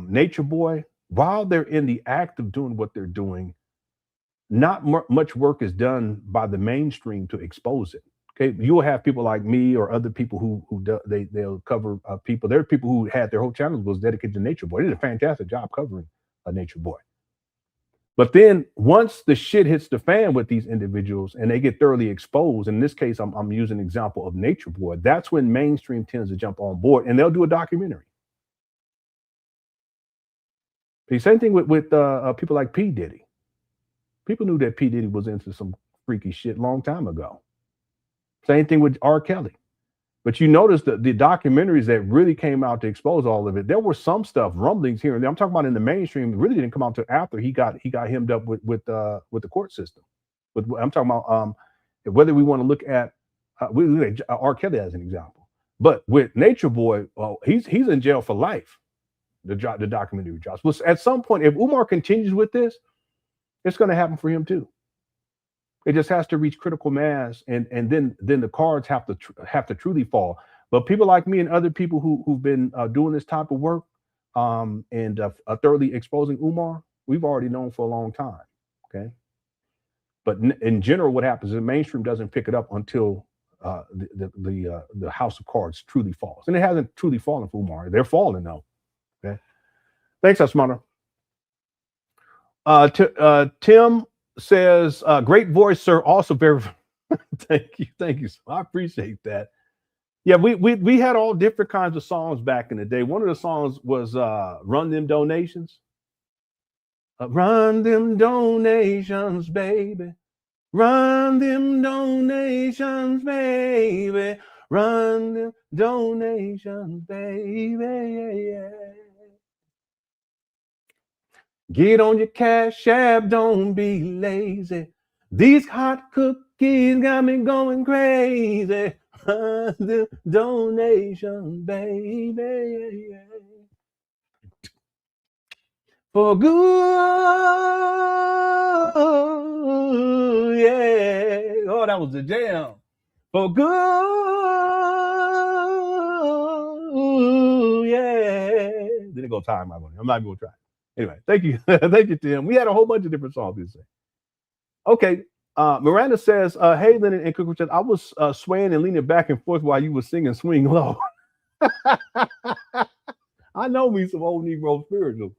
Nature Boy, while they're in the act of doing what they're doing, not much work is done by the mainstream to expose it. Okay, you will have people like me or other people they'll cover people. There are people who had their whole channel was dedicated to Nature Boy. They did a fantastic job covering Nature Boy. But then once the shit hits the fan with these individuals and they get thoroughly exposed, in this case, I'm using an example of Nature Boy, that's when mainstream tends to jump on board and they'll do a documentary. The same thing with people like P. Diddy. People knew that P. Diddy was into some freaky shit long time ago. Same thing with R. Kelly. But you notice that the documentaries that really came out to expose all of it, there were some stuff, rumblings here and there. I'm talking about in the mainstream, it really didn't come out until after he got hemmed up with the court system. I'm talking about whether we want to look at R. Kelly as an example. But with Nature Boy, he's in jail for life. The documentary drops. Well, at some point, if Umar continues with this, it's going to happen for him too. It just has to reach critical mass, and then the cards have to truly fall. But people like me and other people who've been doing this type of work and thoroughly exposing Umar, we've already known for a long time. Okay, but in general, what happens is the mainstream doesn't pick it up until the house of cards truly falls, and it hasn't truly fallen for Umar. They're falling though. Okay, thanks, Asmana. Tim says, great voice, sir. Also very thank you. I appreciate that. Yeah, we had all different kinds of songs back in the day. One of the songs was Run Them Donations. Run them donations, baby. Run them donations, baby. Run them donations, baby. Yeah. Get on your CashApp, don't be lazy. These hot cookies got me going crazy. The donation, baby. For good, yeah. Oh, that was the jam. For good, yeah. Then it go time. I'm not going to try. Anyway, thank you. Thank you, Tim. We had a whole bunch of different songs to say. Okay. Miranda says, hey, Lenon and Cooker, I was swaying and leaning back and forth while you were singing Swing Low. I know me some old Negro spiritual.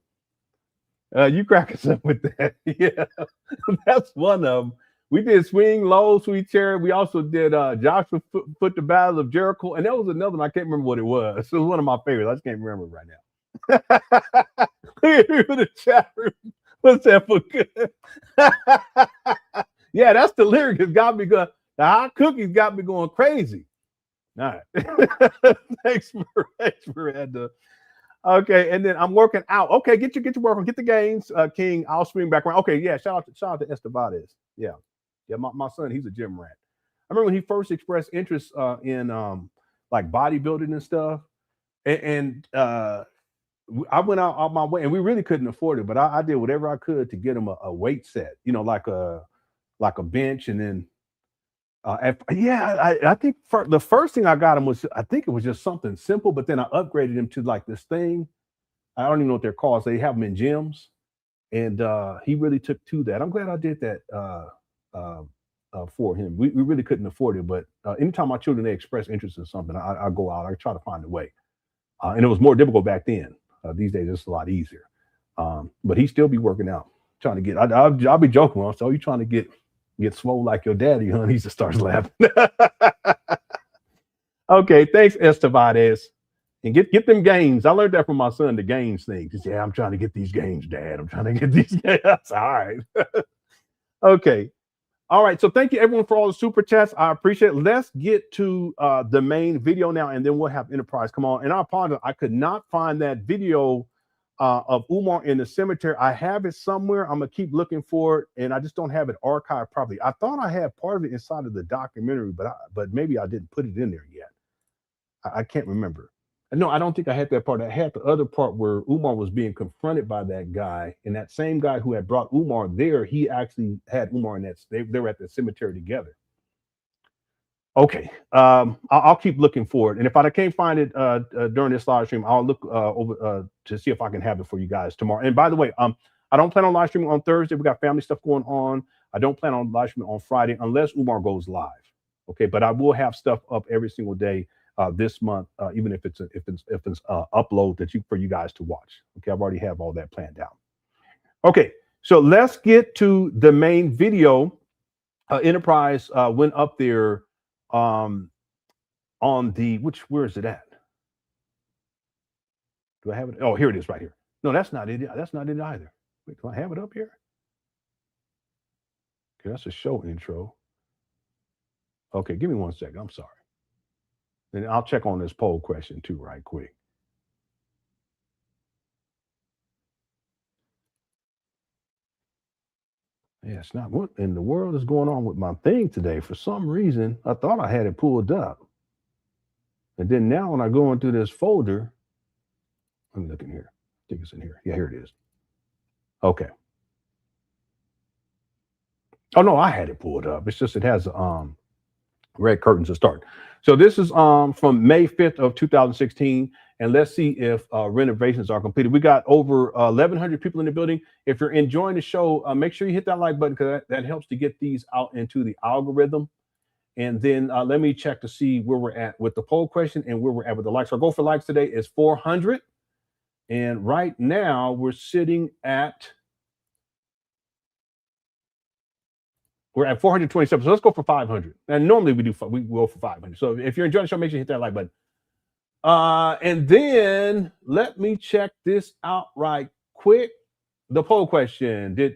You crack us up with that. Yeah, that's one of them. We did Swing Low, Sweet Cherry. We also did Joshua Foot the Battle of Jericho. And that was another one. I can't remember what it was. It was one of my favorites. I just can't remember right now. Look at the chat room. What's that for good? Yeah, that's the lyric. It's got me going. The hot cookies got me going crazy. All right. Thanks, Miranda. Okay, and then I'm working out. Okay, get your work on. Get the gains, King. I'll swing back around. Okay, yeah. Shout out to Estevades. Yeah. My son, he's a gym rat. I remember when he first expressed interest in like bodybuilding and stuff, and I went out my way, and we really couldn't afford it, but I did whatever I could to get him a weight set. Like a bench, and then I think the first thing I got him was, I think it was just something simple, but then I upgraded him to like this thing. I don't even know what they're called. So they have them in gyms, and he really took to that. I'm glad I did that for him. We really couldn't afford it, but anytime my children, they express interest in something, I go out, I try to find a way. And it was more difficult back then. These days, it's a lot easier. But he still be working out, trying to get, I'll be joking with him. So you trying to get swole like your daddy, huh? He just starts laughing. Okay, thanks, Estevades. And get them gains. I learned that from my son, the gains thing. He said, yeah, I'm trying to get these gains, Dad. I'm trying to get these gains. All right. Okay. All right. So thank you, everyone, for all the super chats. I appreciate it. Let's get to the main video now, and then we'll have Enterprise come on. And I apologize. I could not find that video of Umar in the cemetery. I have it somewhere. I'm going to keep looking for it, and I just don't have it archived properly. I thought I had part of it inside of the documentary, but maybe I didn't put it in there yet. I can't remember. No, I don't think I had that part. I had the other part where Umar was being confronted by that guy, and that same guy who had brought Umar there, he actually had Umar in that. They were at the cemetery together. Okay, I'll keep looking for it, and if I can't find it during this live stream, I'll look over to see if I can have it for you guys tomorrow. And by the way, I don't plan on live streaming on Thursday. We got family stuff going on. I don't plan on live streaming on Friday unless Umar goes live. Okay, but I will have stuff up every single day this month, even if it's upload for you guys to watch. Okay, I've already have all that planned out. Okay, so let's get to the main video. Enterprise went up there on the where is it at? Do I have it? Oh, here it is, right here. No, that's not it. That's not it either. Wait, do I have it up here? Okay, that's a show intro. Okay, give me 1 second. I'm sorry. And I'll check on this poll question too, right quick. Yeah, it's not. What in the world is going on with my thing today? For some reason, I thought I had it pulled up. And then now when I go into this folder, let me look in here. I think it's in here. Yeah, here it is. Okay. Oh no, I had it pulled up. It's just it has red curtains to start. So this is from May 5th of 2016, and let's see if renovations are completed. We got over 1,100 people in the building. If you're enjoying the show, make sure you hit that like button, because that helps to get these out into the algorithm. And then let me check to see where we're at with the poll question and where we're at with the likes. Our goal for likes today is 400, and right now we're sitting at 427. So let's go for 500. And normally we go for 500. So if you're enjoying the show, make sure you hit that like button. And then let me check this out right quick. The poll question: do you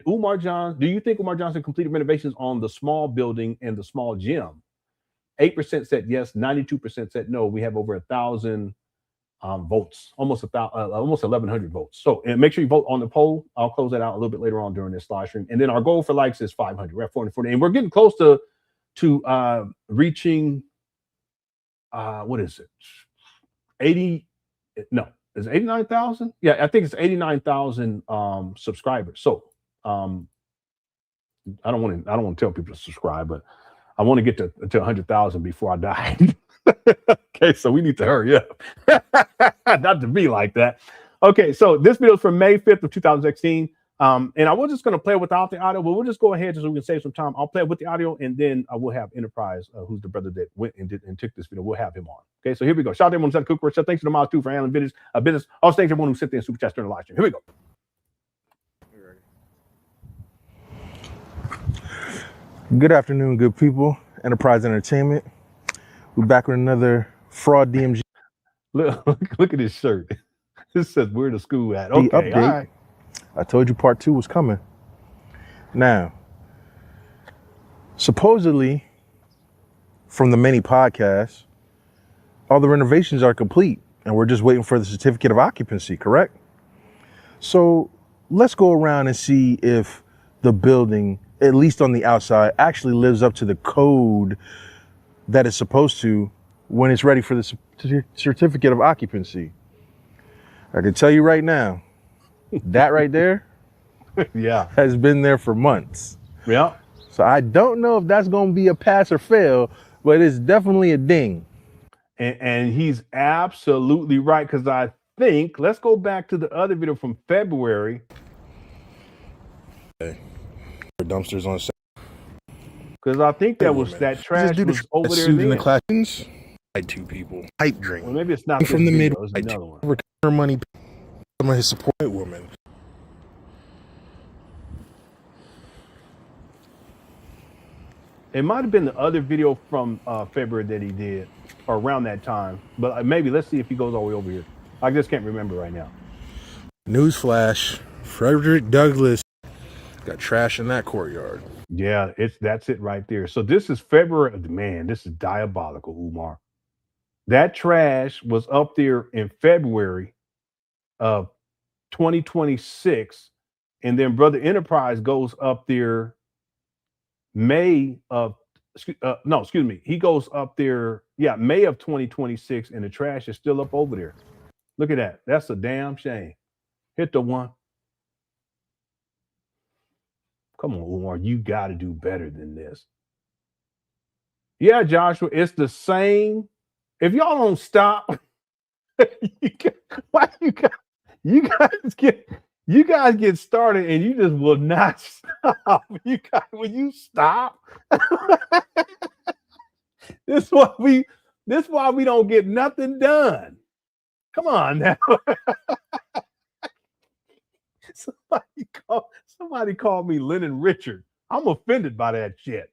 think Umar Johnson completed renovations on the small building and the small gym? 8% said yes. 92% said no. We have over 1,000 votes, almost 1,100 votes. So, and make sure you vote on the poll. I'll close that out a little bit later on during this live stream. And then our goal for likes is 500. We're at 440, and we're getting close to reaching what is it? 80? No, Is 89,000? Yeah, I think it's 89,000 subscribers. So I don't want to tell people to subscribe, but I want to get to 100,000 before I die. Okay, so we need to hurry up. Not to be like that. Okay, so this video is from May 5th of 2016. And I was just going to play without the audio, but we'll just go ahead just so we can save some time. I'll play it with the audio, and then I will have Enterprise, who's the brother that went and took this video. We'll have him on. Okay, so here we go. Shout out to everyone who sent Cooker. Thanks to the Miles too for handling business. Also, thanks to everyone who sent in super chats during the live stream. Here we go. Good afternoon, good people. Enterprise Entertainment. We're back with another fraud DMG. Look at his shirt. This says where the school at. Okay, update. all right. I told you part 2 was coming. Now, supposedly, from the many podcasts, all the renovations are complete, and we're just waiting for the certificate of occupancy, correct? So let's go around and see if the building, at least on the outside, actually lives up to the code that it's supposed to when it's ready for the certificate of occupancy. I can tell you right now, that right there yeah, has been there for months. Yeah. So I don't know if that's going to be a pass or fail, but it's definitely a ding. And he's absolutely right, because I think, let's go back to the other video from February. Dumpsters on set. Because I think that was that trash was over there. In the classrooms. I had 2 people. Pipe drink. Well, maybe it's not from the mid. Another one. Recover money. Some of his support women. It might have been the other video from February that he did, or around that time. But maybe let's see if he goes all the way over here. I just can't remember right now. Newsflash: Frederick Douglass got trash in that courtyard. Yeah, that's it right there. So this is February. Man, this is diabolical, Umar. That trash was up there in February of 2026, and then Brother Enterprise goes up there May of he goes up there, May of 2026, and the trash is still up over there. Look at that. That's a damn shame. Hit the one. Come on, Umar, you got to do better than this. Yeah, Joshua, it's the same. If y'all don't stop, you guys get started and you just will not stop. Will you stop? This is why we don't get nothing done. Come on now. Somebody called me Lenon Richard. I'm offended by that shit.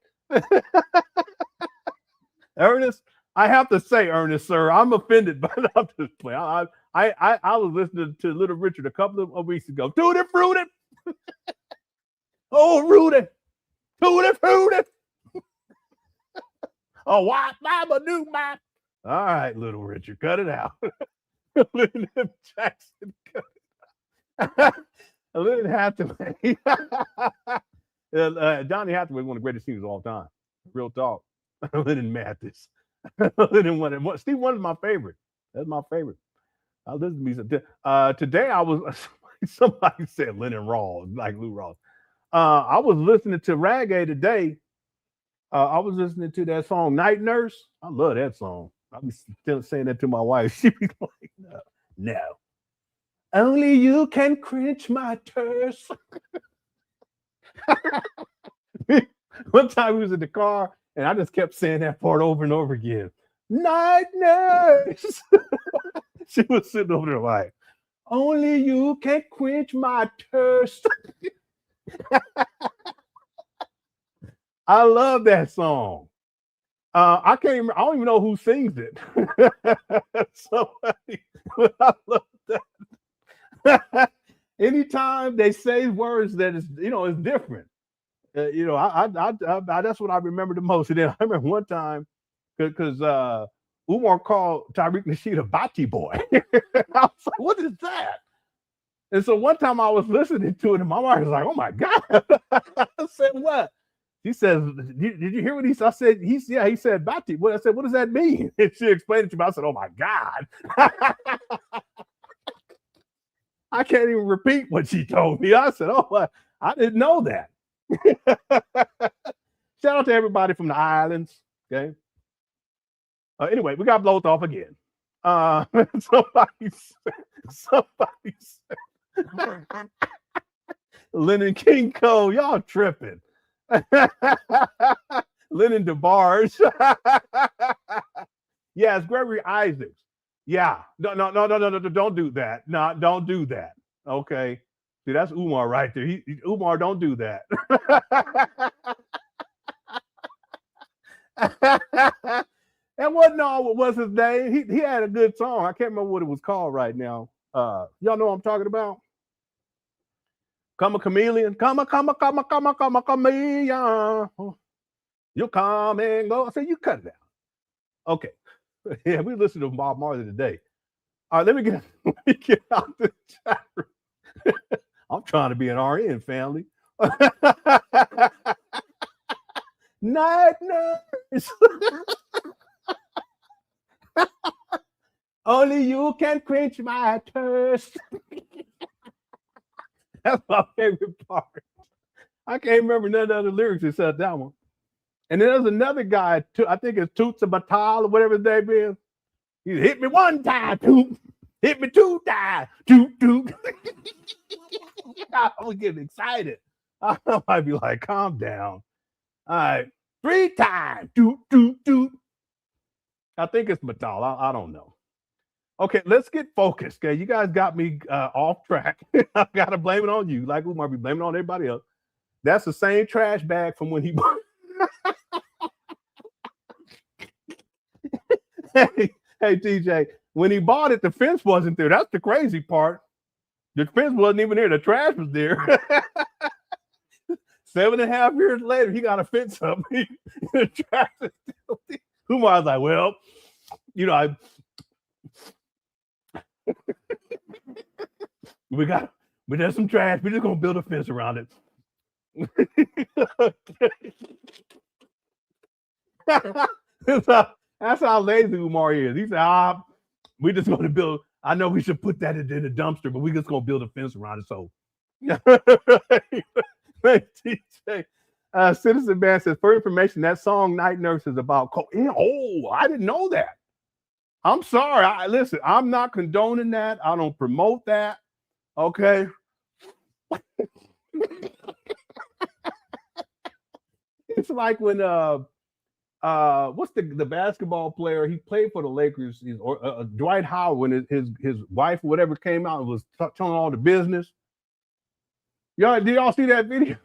Ernest, I have to say, Ernest, sir, I'm offended by that. I was listening to Little Richard a couple of weeks ago. Tutti frutti. Oh, Rudy. Tutti frutti. Oh, why, mama, do my. All right, Little Richard, cut it out. Lyndon Jackson, cut it out. Lyndon Hathaway. Johnny Hathaway is one of the greatest singers of all time. Real talk. Lyndon Mathis. Lyndon Steve Wonder's my favorite. That's my favorite. I listen to me. Today I was somebody said Lennon Rawls, like Lou Rawls. I was listening to reggae today. I was listening to that song Night Nurse. I love that song. I'm still saying that to my wife. She be like, no. Only you can quench my thirst. One time we was in the car and I just kept saying that part over and over again. Night Nurse. She was sitting over there like, only you can quench my thirst. I love that song. I don't even know who sings it. Somebody, I love that. Anytime they say words that is, it's different. I that's what I remember the most. And then I remember one time because Umar called Tariq Nasheed a Bati boy. I was like, what is that? And so one time I was listening to it and my wife was like, oh my God. I said, what? He says, did you hear what he said? I said, he said Bati. I said, what does that mean? And she explained it to me. I said, oh my God. I can't even repeat what she told me. I said, oh, I didn't know that. Shout out to everybody from the islands. Okay. Anyway, we got blown off again. Somebody said, Lenon King Cole, y'all tripping. Lenon DeBarge. Yeah, it's Gregory Isaacs. Yeah, no, don't do that. No, don't do that. Okay. See, that's Umar right there. Umar, don't do that. And what was his name? He had a good song. I can't remember what it was called right now. Y'all know what I'm talking about? Come a chameleon. Come a chameleon. You come and go. I said, you cut it out. Okay. Yeah, we listened to Bob Marley today. All right, let me get out the chat room. I'm trying to be an RN, family. Night nurse. Only you can quench my thirst. That's my favorite part. I can't remember none of the lyrics except that one. And then there's another guy, I think it's Toots Batal or whatever his name is. He hit me one time, Toot. Hit me two times, Toot, Toot. I was getting excited. I might be like, calm down. All right, 3 times, Toot, Toot, Toot. I think it's Batal. I don't know. Okay, let's get focused. Okay, you guys got me off track. I gotta blame it on you, like Umar be blaming it on everybody else. That's the same trash bag from when he bought. Hey, TJ, when he bought it, the fence wasn't there. That's the crazy part. The fence wasn't even there. The trash was there. 7.5 years later, he got a fence up. The trash is still there. Umar's like, well, you know, there's some trash. We're just gonna build a fence around it. That's how lazy Umar is. He said, we're just gonna build. I know we should put that in the dumpster, but we're just gonna build a fence around it. So Citizen Man says, for information, that song Night Nurse is about oh, I didn't know that. I'm sorry. Listen, I'm not condoning that. I don't promote that. Okay. It's like when what's the basketball player? He played for the Lakers. Dwight Howard, when his wife or whatever came out and was telling all the business. Did y'all see that video?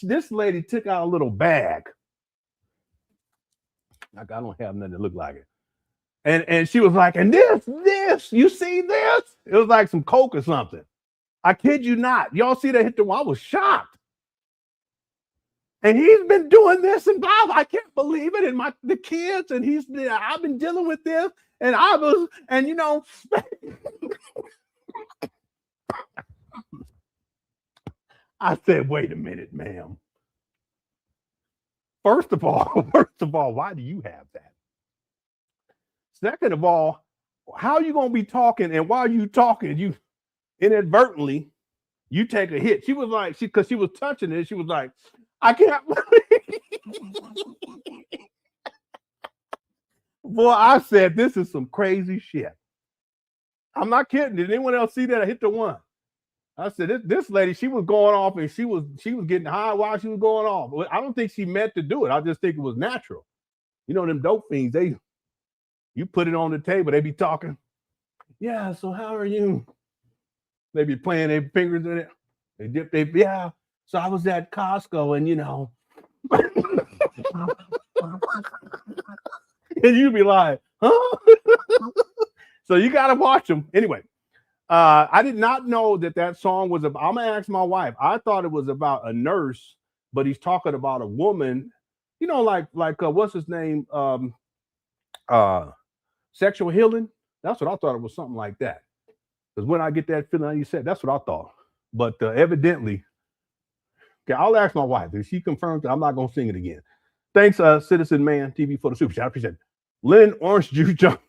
This lady took out a little bag. Like, I don't have nothing that look like it. And she was like, and this, you see this? It was like some Coke or something. I kid you not. Y'all see that hit the wall? I was shocked. And he's been doing this and blah, I can't believe it. And the kids, and I've been dealing with this. And you know, I said, wait a minute, ma'am. First of all, why do you have that? Second of all, how are you going to be talking? And while you talking, you inadvertently, you take a hit. She was like, because she was touching it. She was like, I can't believe. Boy, I said, this is some crazy shit. I'm not kidding. Did anyone else see that? I hit the one. I said, this lady, she was going off and she was getting high while she was going off. I don't think she meant to do it. I just think it was natural. You know, them dope fiends, you put it on the table, they be talking. Yeah, so how are you? They be playing their fingers in it. They dip, yeah. So I was at Costco and, you know. And you be like, huh? So you got to watch them. Anyway. I did not know that song was about. I'm gonna ask my wife. I thought it was about a nurse, but he's talking about a woman. You know, like what's his name? Sexual healing. That's what I thought. It was something like that. Because when I get that feeling, you said that's what I thought. But evidently, okay, I'll ask my wife. If she confirms that, I'm not gonna sing it again. Thanks, Citizen Man TV for the super chat. I appreciate it. Lynn Orange Juice Johnson.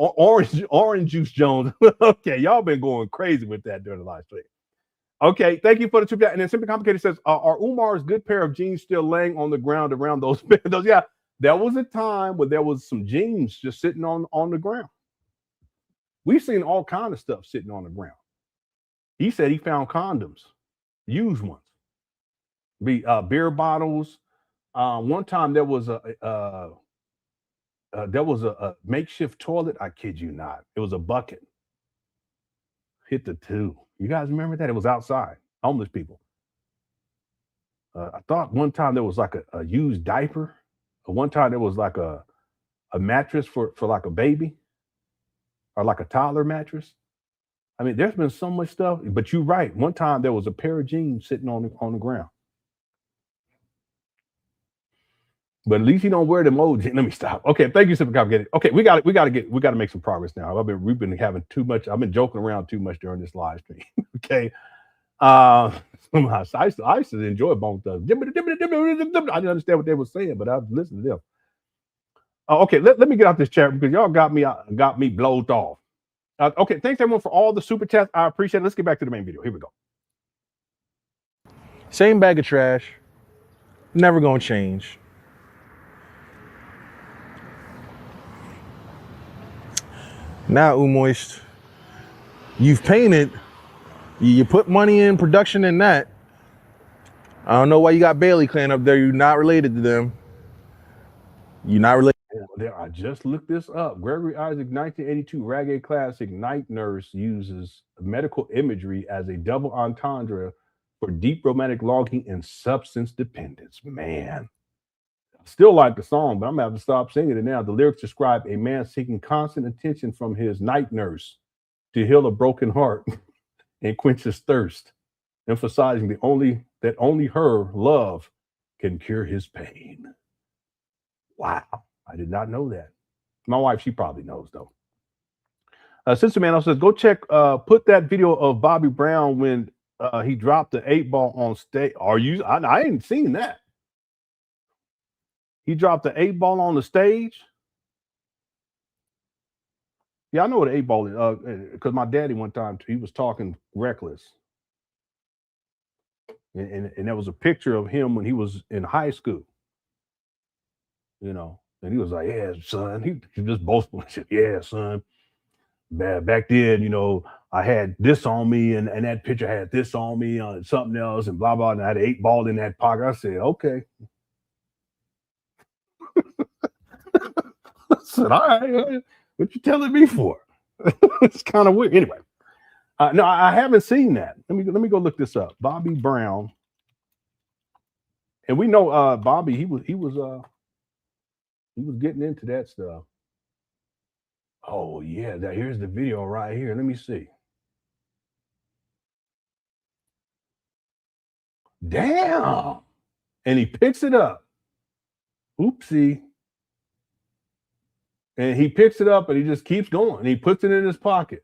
Orange Juice Jones. Okay, y'all been going crazy with that during the live stream. Okay, thank you for the super chat. And then Simply Complicated says, are Umar's good pair of jeans still laying on the ground around those Bandos? Yeah, there was a time where there was some jeans just sitting on the ground. We've seen all kinds of stuff sitting on the ground. He said he found condoms, used ones, beer bottles. One time there was a makeshift toilet. I kid you not. It was a bucket. Hit the two. You guys remember that? It was outside. Homeless people. I thought one time there was like a used diaper. One time there was like a mattress for like a baby, or like a toddler mattress. I mean, there's been so much stuff, but you're right. One time there was a pair of jeans sitting on the ground. But at least you don't wear them old jeans. Let me stop. Okay, thank you, Super Complicated. Okay, we got to make some progress now. We've been having too much. I've been joking around too much during this live stream. Okay. I used to enjoy Bone Thugs. I didn't understand what they were saying, but I listened to them. Okay, let me get out this chat because y'all got me blowed off. Okay, thanks everyone for all the super chats. I appreciate it. Let's get back to the main video. Here we go. Same bag of trash. Never gonna change. Now, Umoist, you've painted. You put money in production in that. I don't know why you got Bailey Clan up there. You're not related to them. You're not related. I just looked this up. Gregory Isaac, 1982 reggae classic Night Nurse uses medical imagery as a double entendre for deep romantic longing and substance dependence. Man, I still like the song, but I'm gonna have to stop singing it now. The lyrics describe a man seeking constant attention from his night nurse to heal a broken heart and quench his thirst, emphasizing that only her love can cure his pain. Wow. I did not know that. My wife, she probably knows though. Sister Man says, go check, put that video of Bobby Brown when he dropped the 8-ball on stage. I ain't seen that. He dropped the 8-ball on the stage. Yeah, I know what an 8-ball is, because my daddy one time, he was talking reckless. And there was a picture of him when he was in high school. You know. And he was like, yeah, son. He just boastful. He said, yeah, son. Back then, you know, I had this on me and that picture had this on me on something else and blah, blah. And I had an 8-ball in that pocket. I said, okay. I said, all right, what you telling me for? It's kind of weird. Anyway, no, I haven't seen that. Let me go look this up. Bobby Brown. And we know Bobby, he was getting into that stuff. Oh, yeah. Here's the video right here. Let me see. Damn. And he picks it up. Oopsie. And he picks it up and he just keeps going. He puts it in his pocket.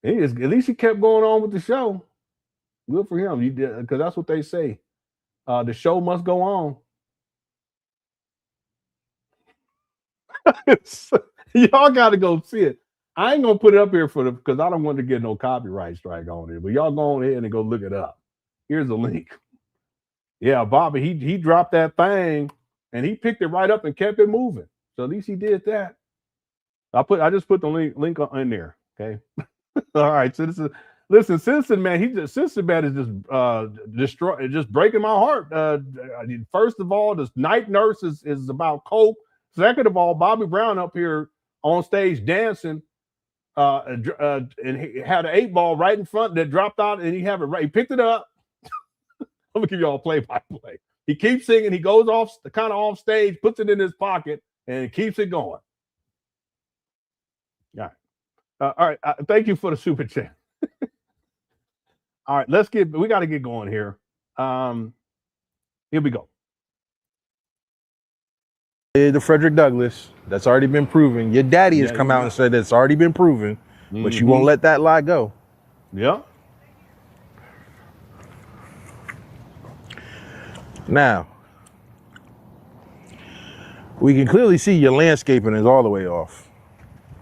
At least he kept going on with the show. Good for him. He did, because that's what they say. The show must go on. Y'all got to go see it. I ain't gonna put it up here because I don't want to get no copyright strike on it. But y'all go on ahead and go look it up. Here's the link. Yeah, Bobby, he dropped that thing and he picked it right up and kept it moving. So at least he did that. I just put the link in there. Okay. All right. So this is. Listen, Simpson, man, is just breaking my heart. First of all, this night nurse is about coke. Second of all, Bobby Brown up here on stage dancing, and he had an 8-ball right in front that dropped out, and he picked it up. I'm gonna give you all play-by-play. He keeps singing. He goes off stage, puts it in his pocket, and keeps it going. All right, all right. Thank you for the super chat. All right, we got to get going here. Here we go. The Frederick Douglass, that's already been proven. Your daddy has come out and said it's already been proven, but you won't let that lie go. Yeah. Now, We can clearly see your landscaping is all the way off.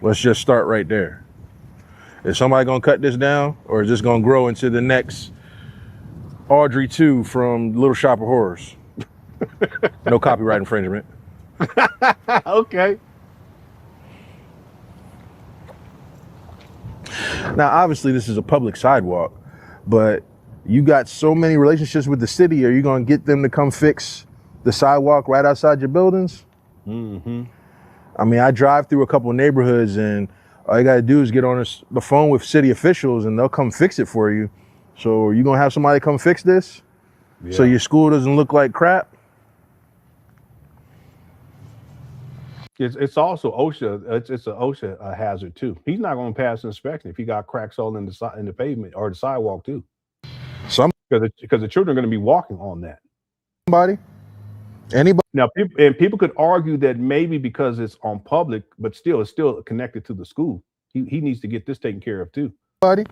Let's just start right there. Is somebody gonna cut this down, or is this gonna grow into the next Audrey 2 from Little Shop of Horrors? No copyright infringement. Okay. Now, obviously, this is a public sidewalk, but you got so many relationships with the city. Are you going to get them to come fix the sidewalk right outside your buildings? Mm-hmm. I mean, I drive through a couple of neighborhoods, and all you got to do is get on the phone with city officials, and they'll come fix it for you. So are you going to have somebody come fix this? Yeah. So your school doesn't look like crap? It's also OSHA. It's an OSHA hazard too. He's not going to pass inspection if he got cracks all in the pavement or the sidewalk too. Because the children are going to be walking on that. Anybody? Now, people could argue that maybe because it's on public, but it's still connected to the school. He needs to get this taken care of too. Anybody?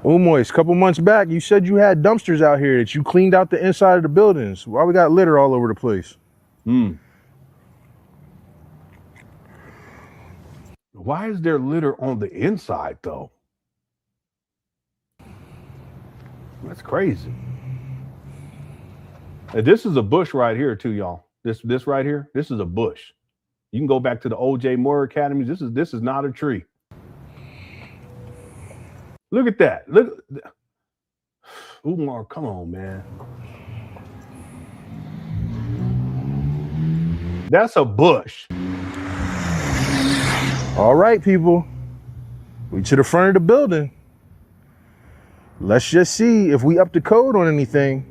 Umar, a couple months back, you said you had dumpsters out here that you cleaned out the inside of the buildings. Why we got litter all over the place? Why is there litter on the inside though? That's crazy. And this is a bush right here too, y'all. This right here, this is a bush. You can go back to the OJ Moore Academy. This is not a tree. Look at that. Look, Umar, come on, man. That's a bush. All right, people. We to the front of the building. Let's just see if we up the code on anything.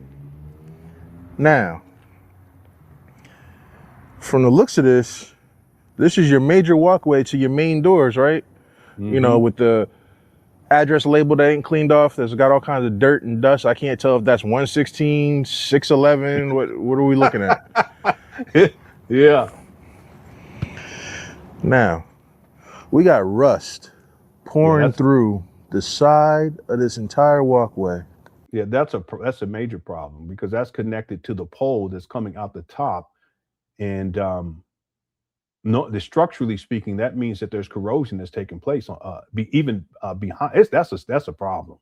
Now, from the looks of this is your major walkway to your main doors, right? Mm-hmm. You know, with the address label that ain't cleaned off, that's got all kinds of dirt and dust. I can't tell if that's 116, 611. What are we looking at? Yeah. Now, we got rust pouring through the side of this entire walkway. Yeah, that's a major problem because that's connected to the pole that's coming out the top, and structurally speaking, that means that there's corrosion that's taking place on behind. That's a problem.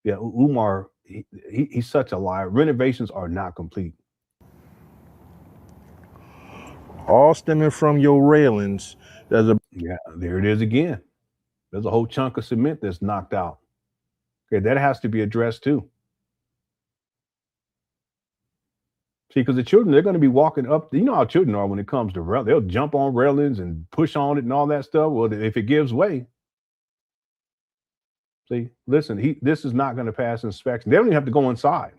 Yeah, Umar, he's such a liar. Renovations are not complete. All stemming from your railings. Yeah, there it is again. There's a whole chunk of cement that's knocked out. Okay, that has to be addressed too. See, because the children, they're going to be walking up. You know how children are when it comes to rail. They'll jump on railings and push on it and all that stuff. Well, if it gives way. See, listen, this is not going to pass inspection. They don't even have to go inside.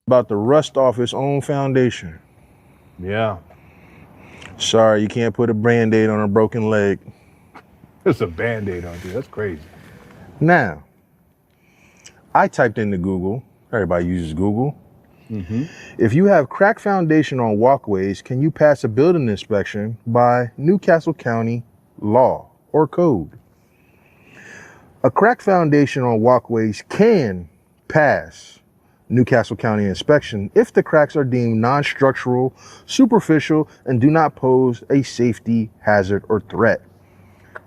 About to rust off its own foundation. Yeah. Sorry, you can't put a Band-Aid on a broken leg. It's a Band-Aid on you. That's crazy. Now, I typed into Google. Everybody uses Google. Mm-hmm. If you have cracked foundation on walkways, can you pass a building inspection by Newcastle County law or code? A cracked foundation on walkways can pass Newcastle County inspection if the cracks are deemed non-structural, superficial, and do not pose a safety hazard or threat.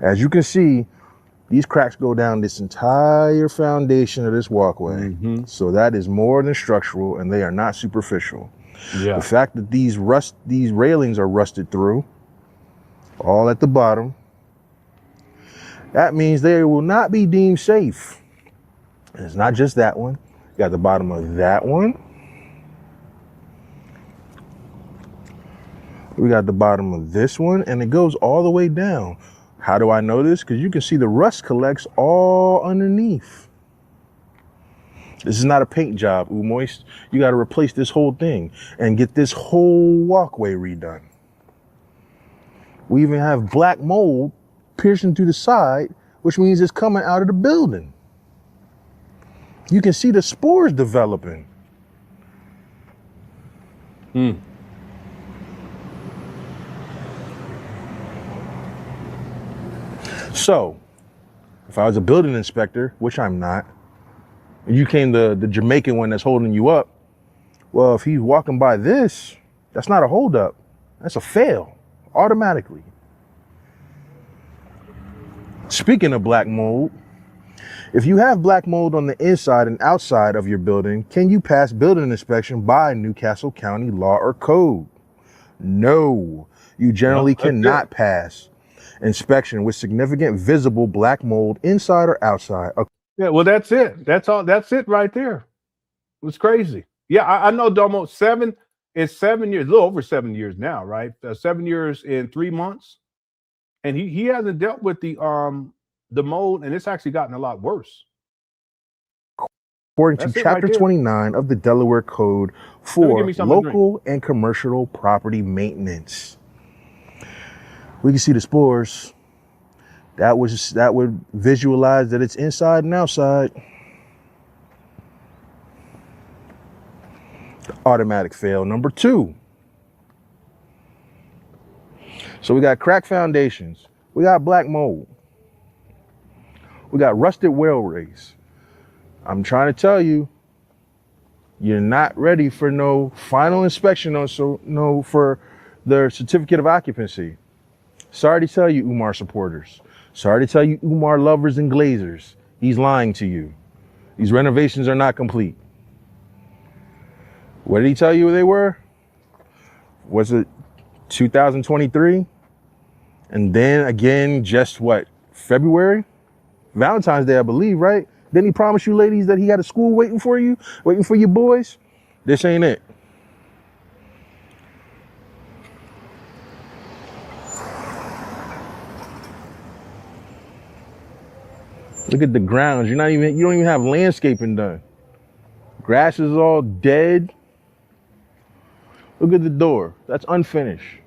As you can see, these cracks go down this entire foundation of this walkway. Mm-hmm. So that is more than structural, and they are not superficial. Yeah. The fact that these railings are rusted through, all at the bottom, that means they will not be deemed safe. And it's not just that one. You got the bottom of that one. We got the bottom of this one, and it goes all the way down. How do I know this? Because you can see the rust collects all underneath. This is not a paint job, Moist. You got to replace this whole thing and get this whole walkway redone. We even have black mold piercing through the side, which means it's coming out of the building. You can see the spores developing. So, if I was a building inspector, which I'm not, You came the Jamaican one that's holding you up. Well, if he's walking by this, that's not a holdup. That's a fail, automatically. Speaking of black mold, if you have black mold on the inside and outside of your building, can you pass building inspection by Newcastle County law or code? No, you generally cannot pass inspection with significant visible black mold inside or outside. Yeah, well, that's it. That's all. That's it right there. It was crazy. Yeah, I know Domo, it's 7 years, a little over 7 years now, right? 7 years in 3 months. And he hasn't dealt with the mold, and it's actually gotten a lot worse. According to Chapter 29 of the Delaware Code for local and commercial property maintenance. We can see the spores. That would visualize that it's inside and outside. Automatic fail number 2. So we got cracked foundations. We got black mold. We got rusted whale rays. I'm trying to tell you, you're not ready for no final inspection for the certificate of occupancy. Sorry to tell you, Umar supporters. Sorry to tell you, Umar lovers and glazers. He's lying to you. These renovations are not complete. What did he tell you they were? Was it 2023? And then again, just what, February? Valentine's Day, I believe, right? Didn't he promise you ladies that he had a school waiting for you, waiting for you boys? This ain't it. Look at the grounds. You don't even have landscaping done. Grass is all dead. Look at the door. That's unfinished.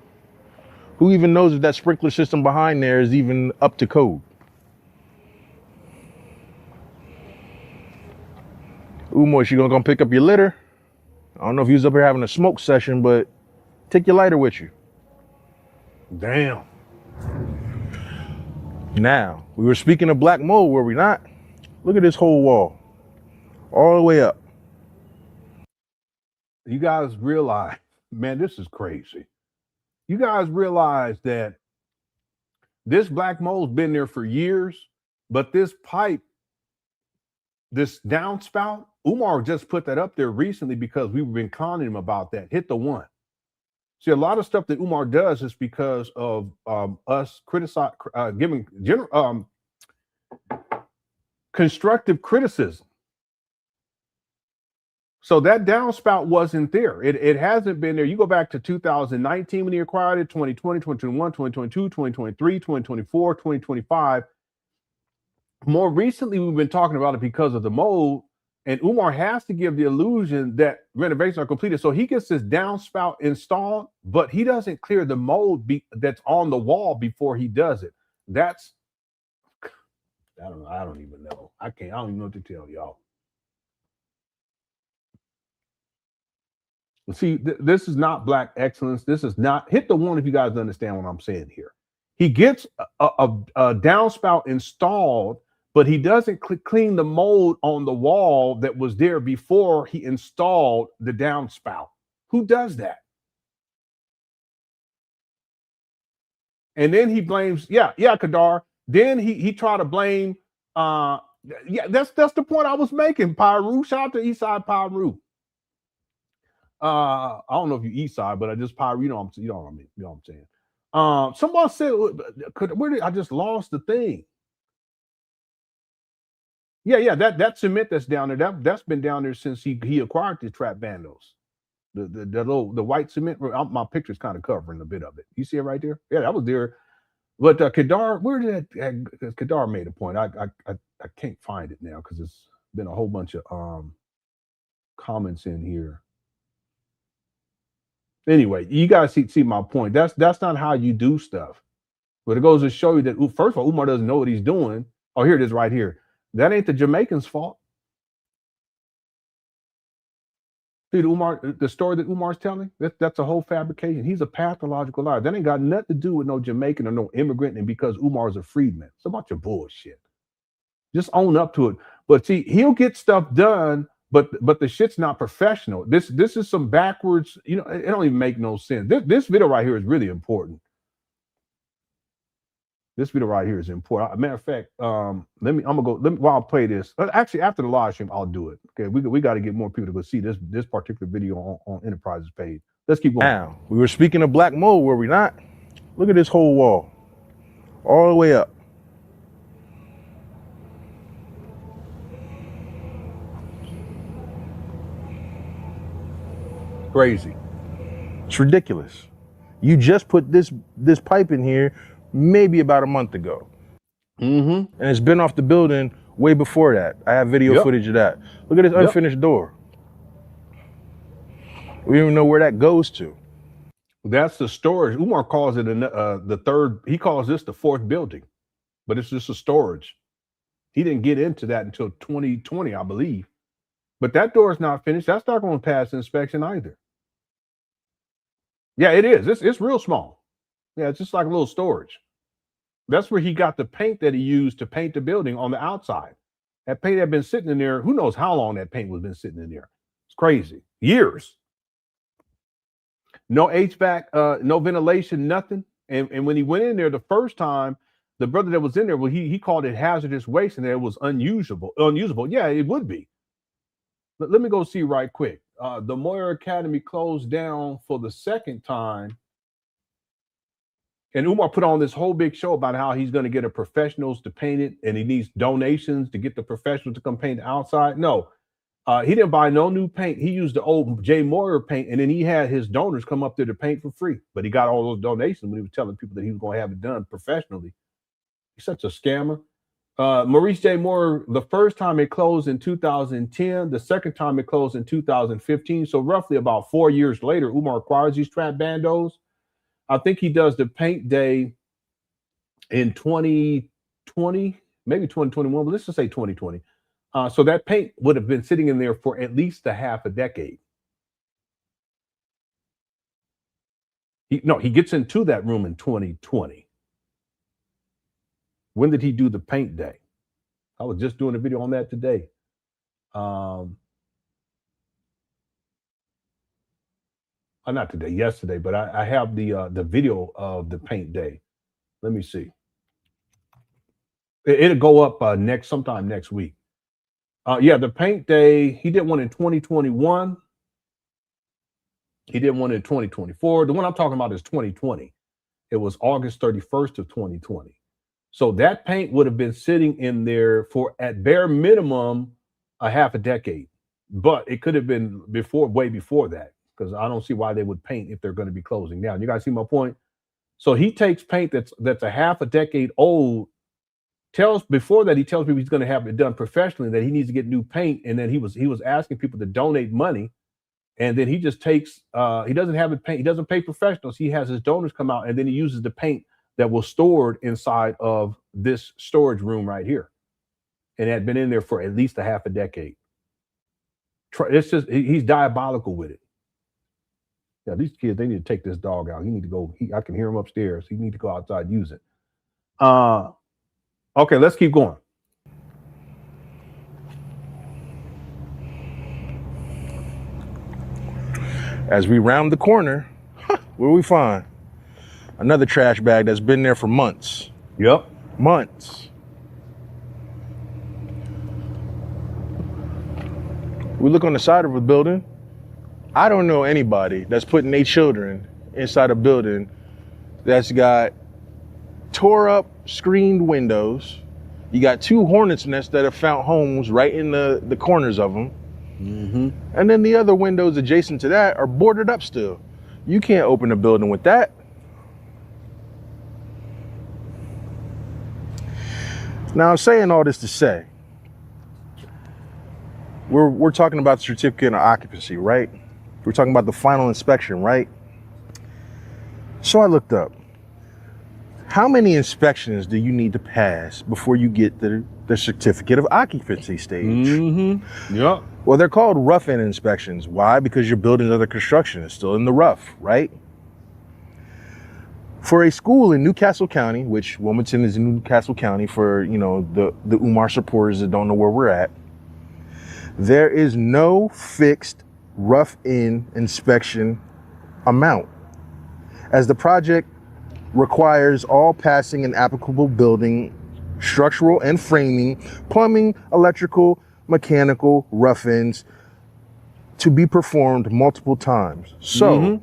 Who even knows if that sprinkler system behind there is even up to code? Umar, you gonna pick up your litter? I don't know if you was up here having a smoke session, but take your lighter with you. Damn. Now, we were speaking of black mold, were we not? Look at this whole wall. All the way up. You guys realize, man, this is crazy. You guys realize that this black mold's been there for years, but this pipe, this downspout, Umar just put that up there recently because we've been conning him about that. Hit the one. See, a lot of stuff that Umar does is because of us giving constructive criticism. So that downspout wasn't there. It hasn't been there. You go back to 2019 when he acquired it, 2020, 2021, 2022, 2023, 2024, 2025. More recently, we've been talking about it because of the mold, and Umar has to give the illusion that renovations are completed. So he gets this downspout installed, but he doesn't clear the mold that's on the wall before he does it. I don't even know. I don't even know what to tell y'all. See, this is not black excellence. This is not, hit the one if you guys understand what I'm saying here. He gets a downspout installed, but he doesn't clean the mold on the wall that was there before he installed the downspout. Who does that? And then he blames, Kadar. Then he tried to blame, that's the point I was making. Pyru, shout out to Eastside Pyru. I don't know if you east side, but I just Pyru, you know what I'm saying. Someone said, I just lost the thing. Yeah, that cement that's down there, that's been down there since he acquired the trap Bandos. The white cement, my picture's kind of covering a bit of it. You see it right there? Yeah, that was there. But Kadar, where did that Kadar made a point? I can't find it now because it's been a whole bunch of comments in here. Anyway, you guys see my point. That's not how you do stuff. But it goes to show you that, first of all, Umar doesn't know what he's doing. Oh, here it is right here. That ain't the Jamaicans' fault. See the story that Umar's telling? That's a whole fabrication. He's a pathological liar. That ain't got nothing to do with no Jamaican or no immigrant, and because Umar's a freedman. It's a bunch of bullshit. Just own up to it. But see, he'll get stuff done, but the shit's not professional. This is some backwards, you know, it don't even make no sense. This video right here is really important. This video right here is important. Matter of fact, I'm gonna go while I play this. Actually, after the live stream, I'll do it. Okay, we got to get more people to go see this particular video on Enterprise's page. Let's keep going. Now, we were speaking of black mold, were we not? Look at this whole wall, all the way up. Crazy. It's ridiculous. You just put this pipe in here maybe about a month ago. And it's been off the building way before that. I have video footage of that. Look at this unfinished door. We don't even know where that goes to. That's the storage. Umar calls it the third. He calls this the fourth building, but it's just a storage. He didn't get into that until 2020, I believe. But that door is not finished. That's not going to pass inspection either. Yeah, it is. It's real small. Yeah, it's just like a little storage. That's where he got the paint that he used to paint the building on the outside. That paint had been sitting in there. Who knows how long that paint was been sitting in there? It's crazy. Years. No HVAC, no ventilation, nothing. And when he went in there the first time, the brother that was in there, well, he called it hazardous waste, and it was unusable. Yeah, it would be. Let me go see right quick. The Moyer Academy closed down for the second time. And Umar put on this whole big show about how he's going to get a professionals to paint it, and he needs donations to get the professionals to come paint the outside. No, he didn't buy no new paint. He used the old J. Moyer paint, and then he had his donors come up there to paint for free. But he got all those donations when he was telling people that he was going to have it done professionally. He's such a scammer. Maurice J. Moore, the first time it closed in 2010, the second time it closed in 2015. So roughly about 4 years later, Umar acquires these trap bandos. I think he does the paint day in 2020, maybe 2021, but let's just say 2020. So that paint would have been sitting in there for at least a half a decade. He gets into that room in 2020. When did he do the paint day? I was just doing a video on that today. Not today, yesterday, but I have the video of the paint day. Let me see. It'll go up sometime next week. Yeah, the paint day, he did one in 2021. He did one in 2024. The one I'm talking about is 2020. It was August 31st of 2020. So that paint would have been sitting in there for, at bare minimum, a half a decade. But it could have been way before that, because I don't see why they would paint if they're going to be closing down. You guys see my point? So he takes paint that's a half a decade old, he tells people he's going to have it done professionally, that he needs to get new paint, and then he was asking people to donate money, and then he just takes he doesn't have it paint, he doesn't pay professionals, he has his donors come out, and then he uses the paint that was stored inside of this storage room right here, and had been in there for at least a half a decade. It's just, he's diabolical with it. Yeah, these kids, they need to take this dog out. He need to go. I can hear him upstairs. He need to go outside and use it. Okay, let's keep going. As we round the corner, what do we find? Another trash bag that's been there for months. Yep. Months. We look on the side of the building. I don't know anybody that's putting their children inside a building that's got tore up screened windows. You got two hornets' nests that have found homes right in the corners of them. Mm-hmm. And then the other windows adjacent to that are boarded up still. You can't open a building with that. Now, I'm saying all this to say, we're talking about the certificate of occupancy, right? We're talking about the final inspection, right? So I looked up, how many inspections do you need to pass before you get the certificate of occupancy stage? Mm-hmm. Yep. Well, they're called rough-in inspections. Why? Because your building's under construction. It's still in the rough, right? For a school in Newcastle County, which Wilmington is in Newcastle County for, you know, the Umar supporters that don't know where we're at, there is no fixed rough-in inspection amount, as the project requires all passing and applicable building, structural and framing, plumbing, electrical, mechanical, rough-ins to be performed multiple times. So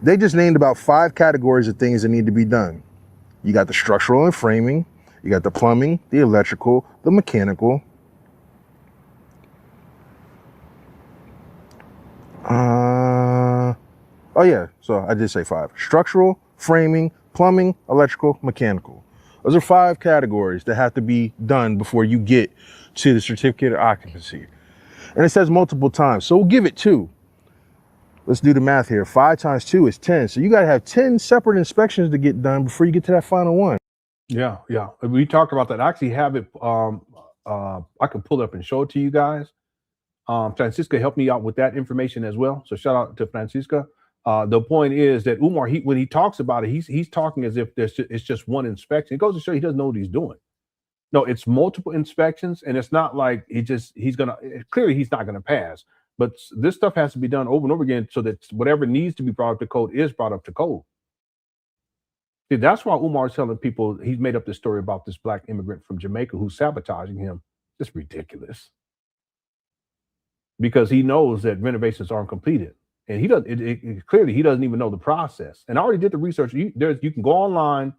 they just named about 5 categories of things that need to be done. You got the structural and framing, you got the plumbing, the electrical, the mechanical. Oh yeah, so I did say 5. Structural, framing, plumbing, electrical, mechanical. Those are 5 categories that have to be done before you get to the certificate of occupancy. And it says multiple times, so we'll give it 2. Let's do the math here. 5 times 2 is 10. So you got to have 10 separate inspections to get done before you get to that final one. Yeah, yeah. We talked about that. I actually have it. I can pull it up and show it to you guys. Francisca helped me out with that information as well. So shout out to Francisca. The point is that Umar, when he talks about it, he's talking as if it's just one inspection. It goes to show he doesn't know what he's doing. No, it's multiple inspections, and it's not like he's not gonna pass. But this stuff has to be done over and over again so that whatever needs to be brought up to code is brought up to code. See, that's why Umar is telling people he's made up this story about this black immigrant from Jamaica who's sabotaging him. It's ridiculous. Because he knows that renovations aren't completed. And he doesn't, clearly he doesn't even know the process. And I already did the research. You can go online,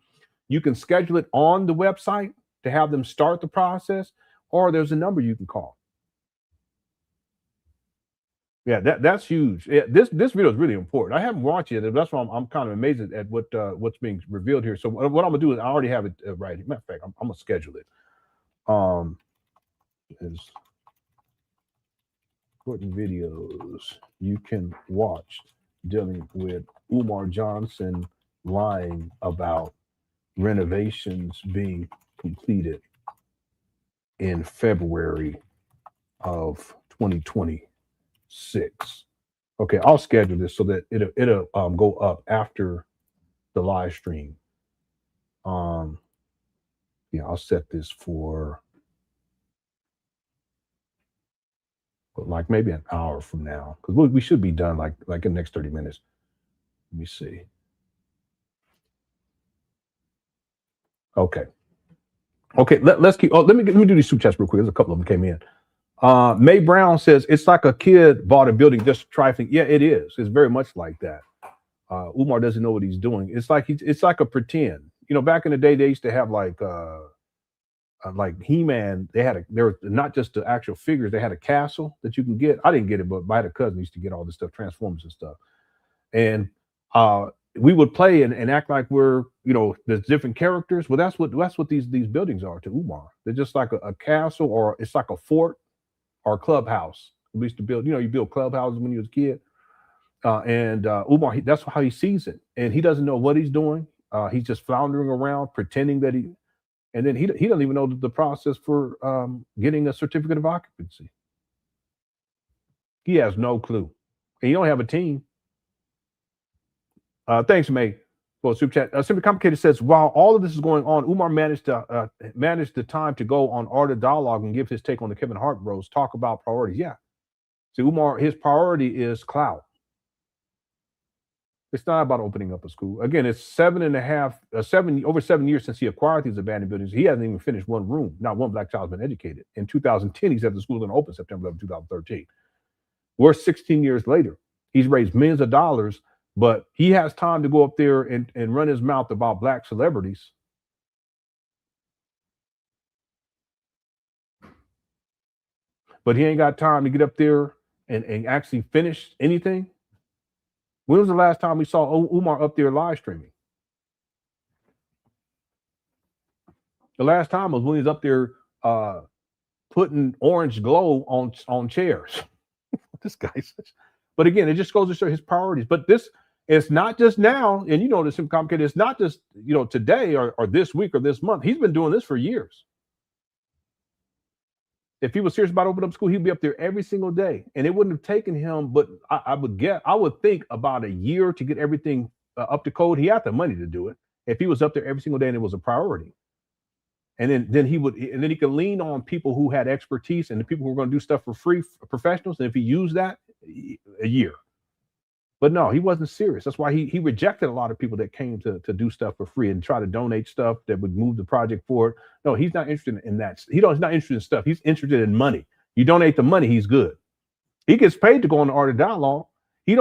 you can schedule it on the website to have them start the process, or there's a number you can call. Yeah, that's huge. Yeah, this video is really important. I haven't watched it. That's why I'm kind of amazed at what's being revealed here. So what I'm gonna do is I already have it right. Matter of fact, I'm gonna schedule it. Is important videos you can watch dealing with Umar Johnson lying about renovations being completed in February of 2026. Okay, I'll schedule this so that it'll go up after the live stream. Yeah, I'll set this for like maybe an hour from now, because we should be done like in the next 30 minutes. Let me see. Okay, let's keep. Oh, let me do these super chats real quick. There's a couple of them came in. May Brown says it's like a kid bought a building just trifling. Yeah, it is. It's very much like that. Umar doesn't know what he's doing. It's like a pretend. You know, back in the day, they used to have like He-Man. There was not just the actual figures. They had a castle that you can get. I didn't get it, but I had a cousin who used to get all this stuff, Transformers and stuff. And we would play and act like we're, you know, there's different characters. Well, that's what these buildings are to Umar. They're just like a castle, or it's like a fort or a clubhouse. We used to build, you know, you build clubhouses when you was a kid. Umar, that's how he sees it. And he doesn't know what he's doing. He's just floundering around, pretending that and then he doesn't even know the process for getting a certificate of occupancy. He has no clue. And you don't have a team. Thanks, May, for super chat. Simply Complicated says, while all of this is going on, Umar managed the time to go on Art of Dialogue and give his take on the Kevin Hart bros, talk about priorities. Yeah. See, Umar, his priority is clout. It's not about opening up a school. Again, it's over 7 years since he acquired these abandoned buildings. He hasn't even finished one room. Not one black child's been educated. In 2010, he said the school was going to open September 11, 2013. We're 16 years later. He's raised millions of dollars, but he has time to go up there and run his mouth about black celebrities. But he ain't got time to get up there and actually finish anything. When was the last time we saw Umar up there live streaming? The last time was when he was up there putting orange glow on chairs. This guy's. But again, it just goes to show his priorities. But it's not just now, and you know this is complicated. It's not just, you know, today or this week or this month. He's been doing this for years. If he was serious about opening up school, he'd be up there every single day. And it wouldn't have taken him, but I would think about a year to get everything up to code, he had the money to do it. If he was up there every single day and it was a priority, and then he could lean on people who had expertise and the people who were going to do stuff for free, professionals. And if he used that, a year. But no, he wasn't serious. That's why he rejected a lot of people that came to do stuff for free and try to donate stuff that would move the project forward. No, he's not interested in that. He's not interested in stuff. He's interested in money. You donate the money, he's good. He gets paid to go on the Art of Dialogue. He's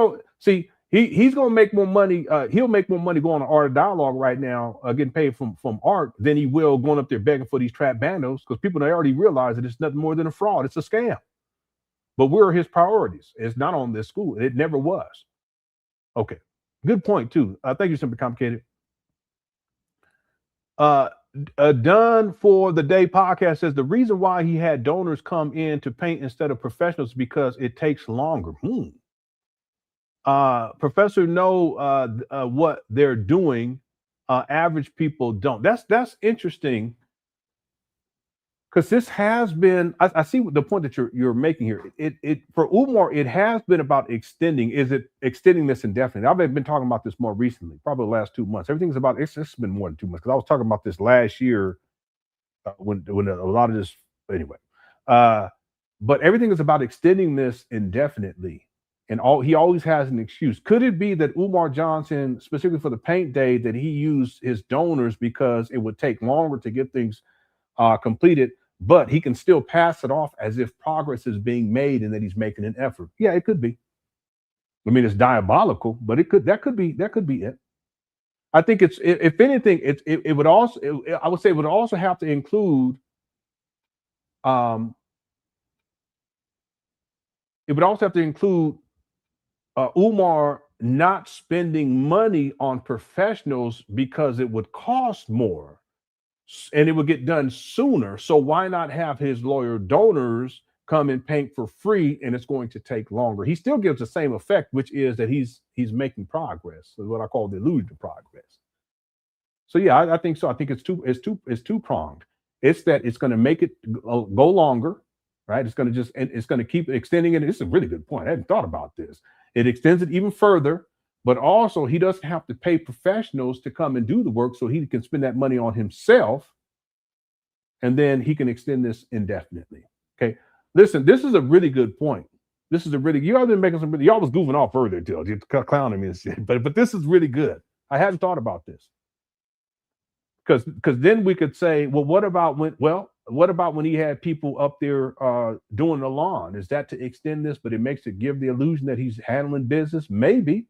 gonna make more money. He'll make more money going on Art of Dialogue right now, getting paid from art, than he will going up there begging for these trap bandos, because people, they already realize that it's nothing more than a fraud. It's a scam. But where are his priorities? It's not on this school. It never was. Okay, good point too. Thank you, Simply Complicated. Done for the Day podcast says the reason why he had donors come in to paint instead of professionals is because it takes longer. Professor know what they're doing. Average people don't. That's interesting, because this has been. I see the point that you're making here. It for Umar, it has been about extending. Is it extending this indefinitely? I've been talking about this more recently, probably the last 2 months. Everything's about it's been more than 2 months, because I was talking about this last year when a lot of this anyway. But everything is about extending this indefinitely, and he always has an excuse. Could it be that Umar Johnson, specifically for the paint day, that he used his donors because it would take longer to get things completed, but he can still pass it off as if progress is being made and that he's making an effort? Yeah, it could be. I mean, it's diabolical, but that could be it. I think it's, if anything, it would also, I would say it would also have to include, Umar not spending money on professionals because it would cost more and it would get done sooner. So why not have his lawyer donors come and paint for free, and it's going to take longer? He still gives the same effect, which is that he's making progress. Is what I call the illusion of progress. So yeah, I think so. I think it's two pronged. It's that it's going to make it go longer, right? It's going to keep extending it. This is a really good point. I hadn't thought about this. It extends it even further, but also he doesn't have to pay professionals to come and do the work, so he can spend that money on himself, and then he can extend this indefinitely. Okay, listen, this is a really good point. Y'all been making some. Y'all was goofing off further till you clowning me and shit, but this is really good. I hadn't thought about this, because then we could say, well, what about when he had people up there doing the lawn? Is that to extend this, but it makes it give the illusion that he's handling business? Maybe.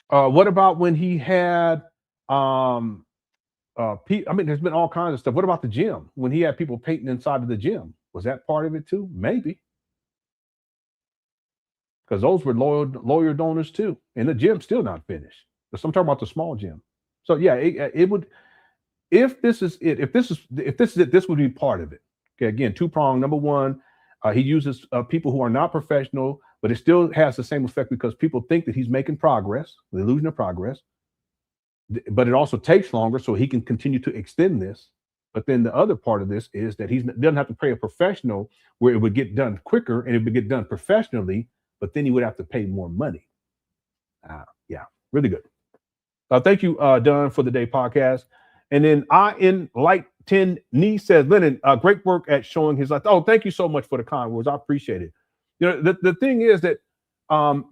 What about when he had I mean, there's been all kinds of stuff. What about the gym? When he had people painting inside of the gym, was that part of it too? Maybe. Because those were lawyer donors too. And the gym's still not finished. So I'm talking about the small gym. So yeah, it would, if this is it, this would be part of it. Okay, again, two-pronged. Number one, he uses people who are not professional, but it still has the same effect because people think that he's making progress, the illusion of progress. But it also takes longer, so he can continue to extend this. But then the other part of this is that he doesn't have to pay a professional, where it would get done quicker and it would get done professionally, but then he would have to pay more money. Yeah, really good. Thank you, Don, for the Day podcast. And then in Light 10 Knee says, Lenon, great work at showing his life. Oh, thank you so much for the kind words. I appreciate it. You know, the thing is that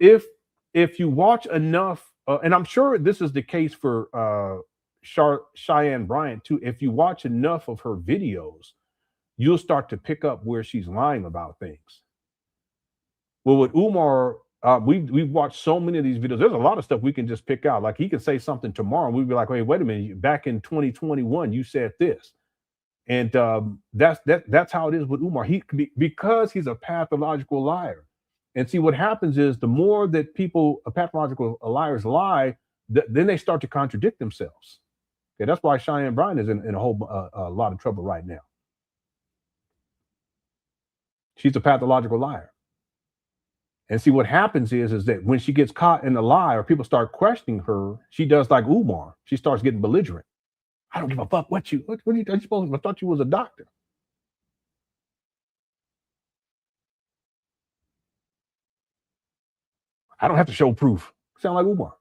if you watch enough, and I'm sure this is the case for Cheyenne Bryant too, if you watch enough of her videos, you'll start to pick up where she's lying about things. Well, with Umar, we've watched so many of these videos. There's a lot of stuff we can just pick out. Like, he could say something tomorrow, and we'd be like, "Hey, wait a minute! Back in 2021, you said this," and that's how it is with Umar. Because he's a pathological liar. And see, what happens is the more that pathological liars lie, then they start to contradict themselves. Okay, that's why Cheyenne Bryant is in a whole lot of trouble right now. She's a pathological liar. And see, what happens is that when she gets caught in a lie, or people start questioning her, she does like Umar. She starts getting belligerent. I don't give a fuck what are you supposed to? I thought you was a doctor. I don't have to show proof. Sound like Umar.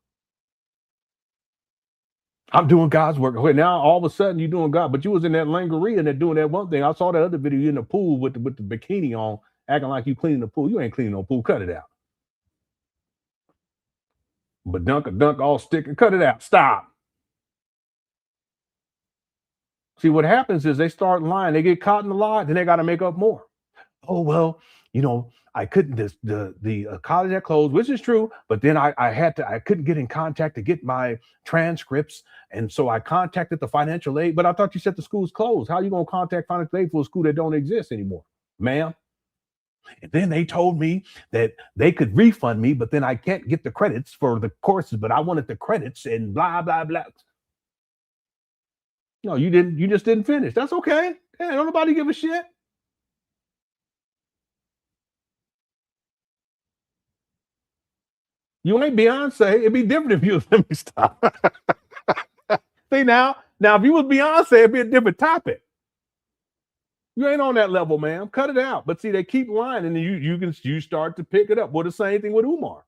I'm doing God's work. Okay, now all of a sudden you're doing God, but you was in that lingerie and they're doing that one thing. I saw that other video, you in the pool with the bikini on, acting like you cleaning the pool. You ain't cleaning no pool. Cut it out. But dunk all stick and cut it out. Stop. See, what happens is they start lying. They get caught in the lie, then they got to make up more. Oh, well, you know, I couldn't, the college had closed, which is true, but then I couldn't get in contact to get my transcripts. And so I contacted the financial aid, but I thought you said the school's closed. How are you going to contact financial aid for a school that don't exist anymore, ma'am? And then they told me that they could refund me, but then I can't get the credits for the courses, but I wanted the credits and blah, blah, blah. No, you didn't. You just didn't finish. That's okay. Hey, don't nobody give a shit. You ain't Beyonce. It'd be different if you was, let me stop. See now if you was Beyonce, it'd be a different topic. You ain't on that level, ma'am. Cut it out. But see, they keep lying, and you start to pick it up. Well, the same thing with Umar.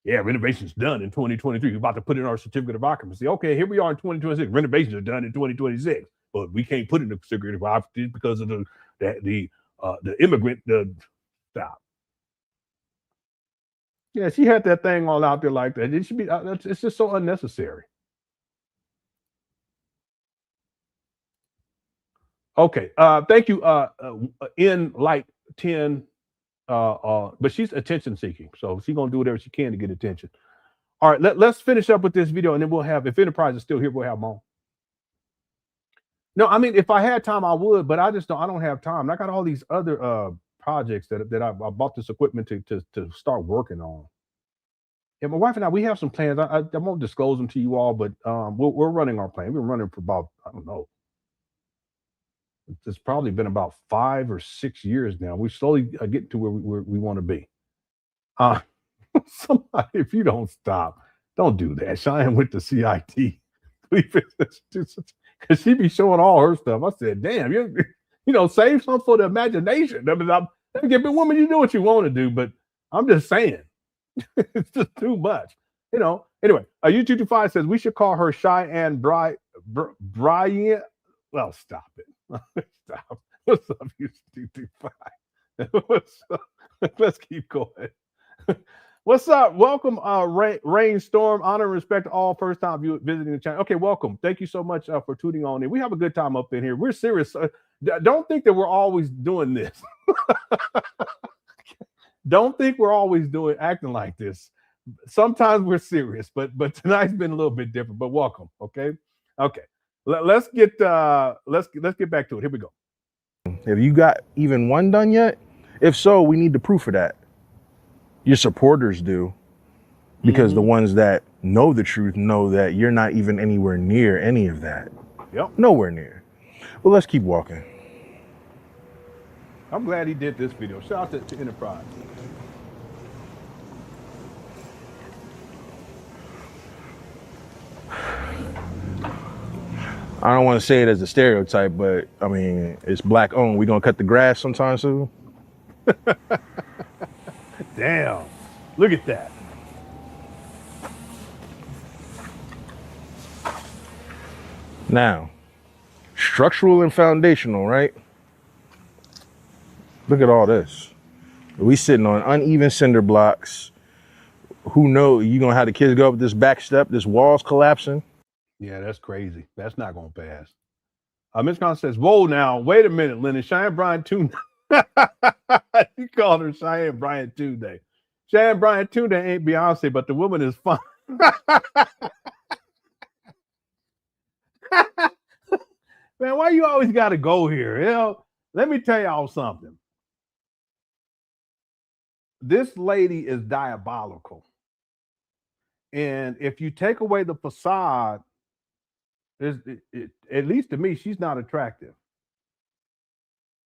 Yeah, renovation's done in 2023. We're about to put in our certificate of occupancy. Okay, here we are in 2026. Renovations are done in 2026, but we can't put in the certificate of occupancy because of the immigrant. Stop. Yeah, she had that thing all out there like that. It should be. It's just so unnecessary. Okay. Thank you. In like 10. But she's attention seeking, so she's gonna do whatever she can to get attention. All right, let's finish up with this video, and then we'll have, if Enterprise is still here, we'll have them on. No, I mean, if I had time, I would, but I don't have time. I got all these other projects that I bought this equipment to start working on. And my wife and I, we have some plans. I won't disclose them to you all, but we're running our plan. We've been running for about, I don't know. It's probably been about 5 or 6 years now. We slowly get to where we want to be. Somebody, if you don't stop, don't do that. Cheyenne went to CIT because she be showing all her stuff. I said, damn, you save some for the imagination. I mean, woman, you do what you want to do, but I'm just saying, it's just too much. Anyway, U225 says we should call her Cheyenne Brian. Well, stop it. Stop. What's up, U225? What's up? Let's keep going. What's up? Welcome, Rainstorm. Honor and respect to all first-time viewers visiting the channel. Okay, welcome. Thank you so much for tuning on in. We have a good time up in here. We're serious. Don't think that we're always doing this. Don't think we're always acting like this. Sometimes we're serious, but tonight's been a little bit different. But welcome. Okay. Let's get back to it. Here we go. Have you got even one done yet? If so, we need the proof of that. Your supporters do, because the ones that know the truth know that you're not even anywhere near any of that. Yep. Nowhere near. Well, let's keep walking. I'm glad he did this video. Shout out to Enterprise. I don't want to say it as a stereotype, but I mean, it's black owned. We gonna cut the grass sometime soon? Damn, look at that. Now, structural and foundational, right? Look at all this. We sitting on uneven cinder blocks. Who knows? You gonna have the kids go up this back step, this wall's collapsing. Yeah, that's crazy. That's not going to pass. Ms. Con says, whoa, now, wait a minute, Lenon. Cheyenne Bryant Tuesday. You called her Cheyenne Bryant Tuesday. Cheyenne Bryant Tuesday ain't Beyonce, but the woman is fun. Man, why you always got to go here? Let me tell y'all something. This lady is diabolical. And if you take away the facade, at least to me, she's not attractive.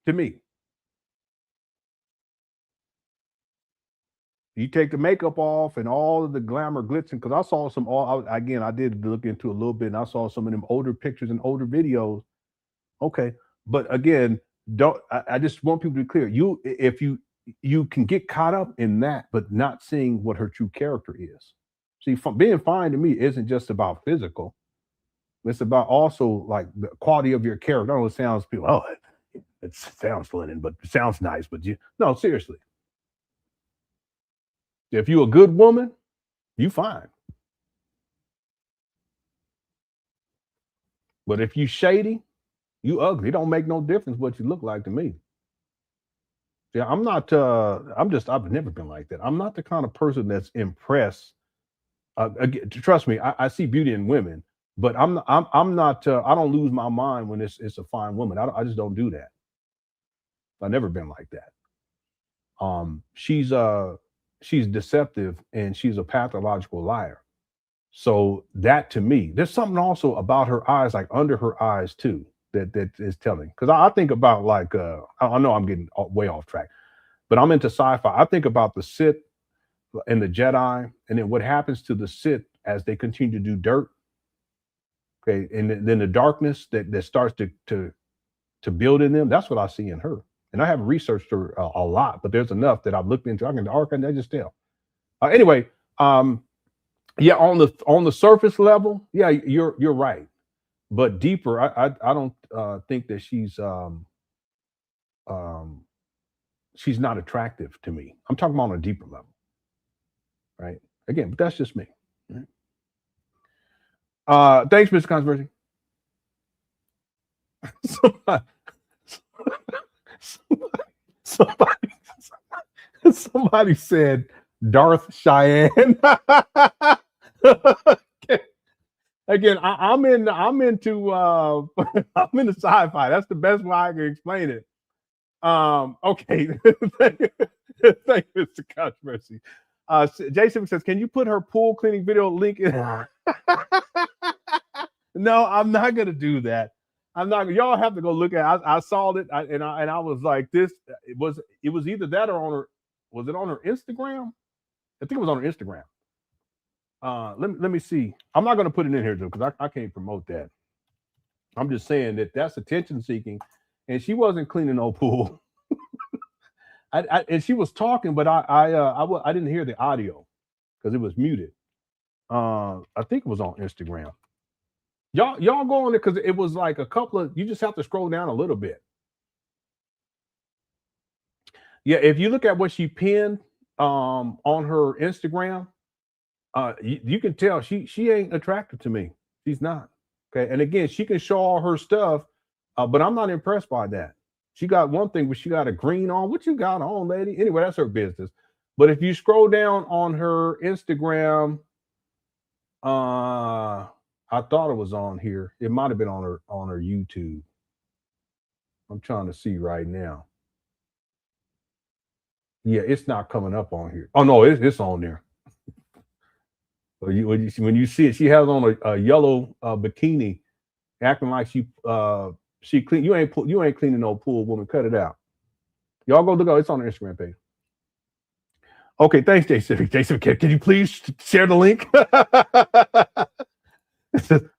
To me. You take the makeup off and all of the glamour glitz, because I saw some, again, I did look into a little bit, and I saw some of them older pictures and older videos. Okay. But again, I just want people to be clear. If you you can get caught up in that, but not seeing what her true character is. See, being fine to me isn't just about physical. It's about also like the quality of your character. I know it sounds people, oh, it sounds Lenon, but it sounds nice, but no, seriously. If you're a good woman, you fine. But if you shady, you ugly. It don't make no difference what you look like to me. Yeah, I'm not. I've never been like that. I'm not the kind of person that's impressed. Again, trust me, I see beauty in women, but I'm not. I don't lose my mind when it's a fine woman. I just don't do that. I've never been like that. She's deceptive and she's a pathological liar. So that to me, there's something also about her eyes, like under her eyes too, that is telling. Because I think about like, I know I'm getting way off track, but I'm into sci-fi. I think about the Sith and the Jedi, and then what happens to the Sith as they continue to do dirt. Okay, and then the darkness that starts to build in them. That's what I see in her. And I haven't researched her a lot, but there's enough that I've looked into. I can just tell. Anyway, yeah, on the surface level, yeah, you're right. But deeper, I don't think that she's not attractive to me. I'm talking about on a deeper level, right? Again, but that's just me. Right? Thanks, Mr. Controversy. Somebody said Darth Cheyenne. Again, I'm into I'm into sci-fi. That's the best way I can explain it. Okay. Thank you, Mr. Controversy. Jason says, can you put her pool cleaning video link in? No, I'm not gonna do that. I'm not. Y'all have to go look at it. I saw it, and I was like, this. It was either that or on her. Was it on her Instagram? I think it was on her Instagram. Let me see. I'm not going to put it in here though, because I can't promote that. I'm just saying that's attention seeking, and she wasn't cleaning no pool. And she was talking, but I didn't hear the audio because it was muted. I think it was on Instagram. Y'all go on there because it was like a couple of. You just have to scroll down a little bit. Yeah, if you look at what she pinned on her Instagram. You can tell she ain't attracted to me. She's not. Okay. And again, she can show all her stuff, but I'm not impressed by that. She got one thing, but she got a green on. What you got on, lady? Anyway, that's her business. But if you scroll down on her Instagram, I thought it was on here. It might have been on her YouTube. I'm trying to see right now. Yeah, it's not coming up on here. Oh no, it's on there. When you see it, she has on a yellow bikini, acting like she clean. You ain't cleaning no pool, woman. Cut it out. Y'all go look. It's on the Instagram page. Okay, thanks, J Civic. J Civic, can you please share the link?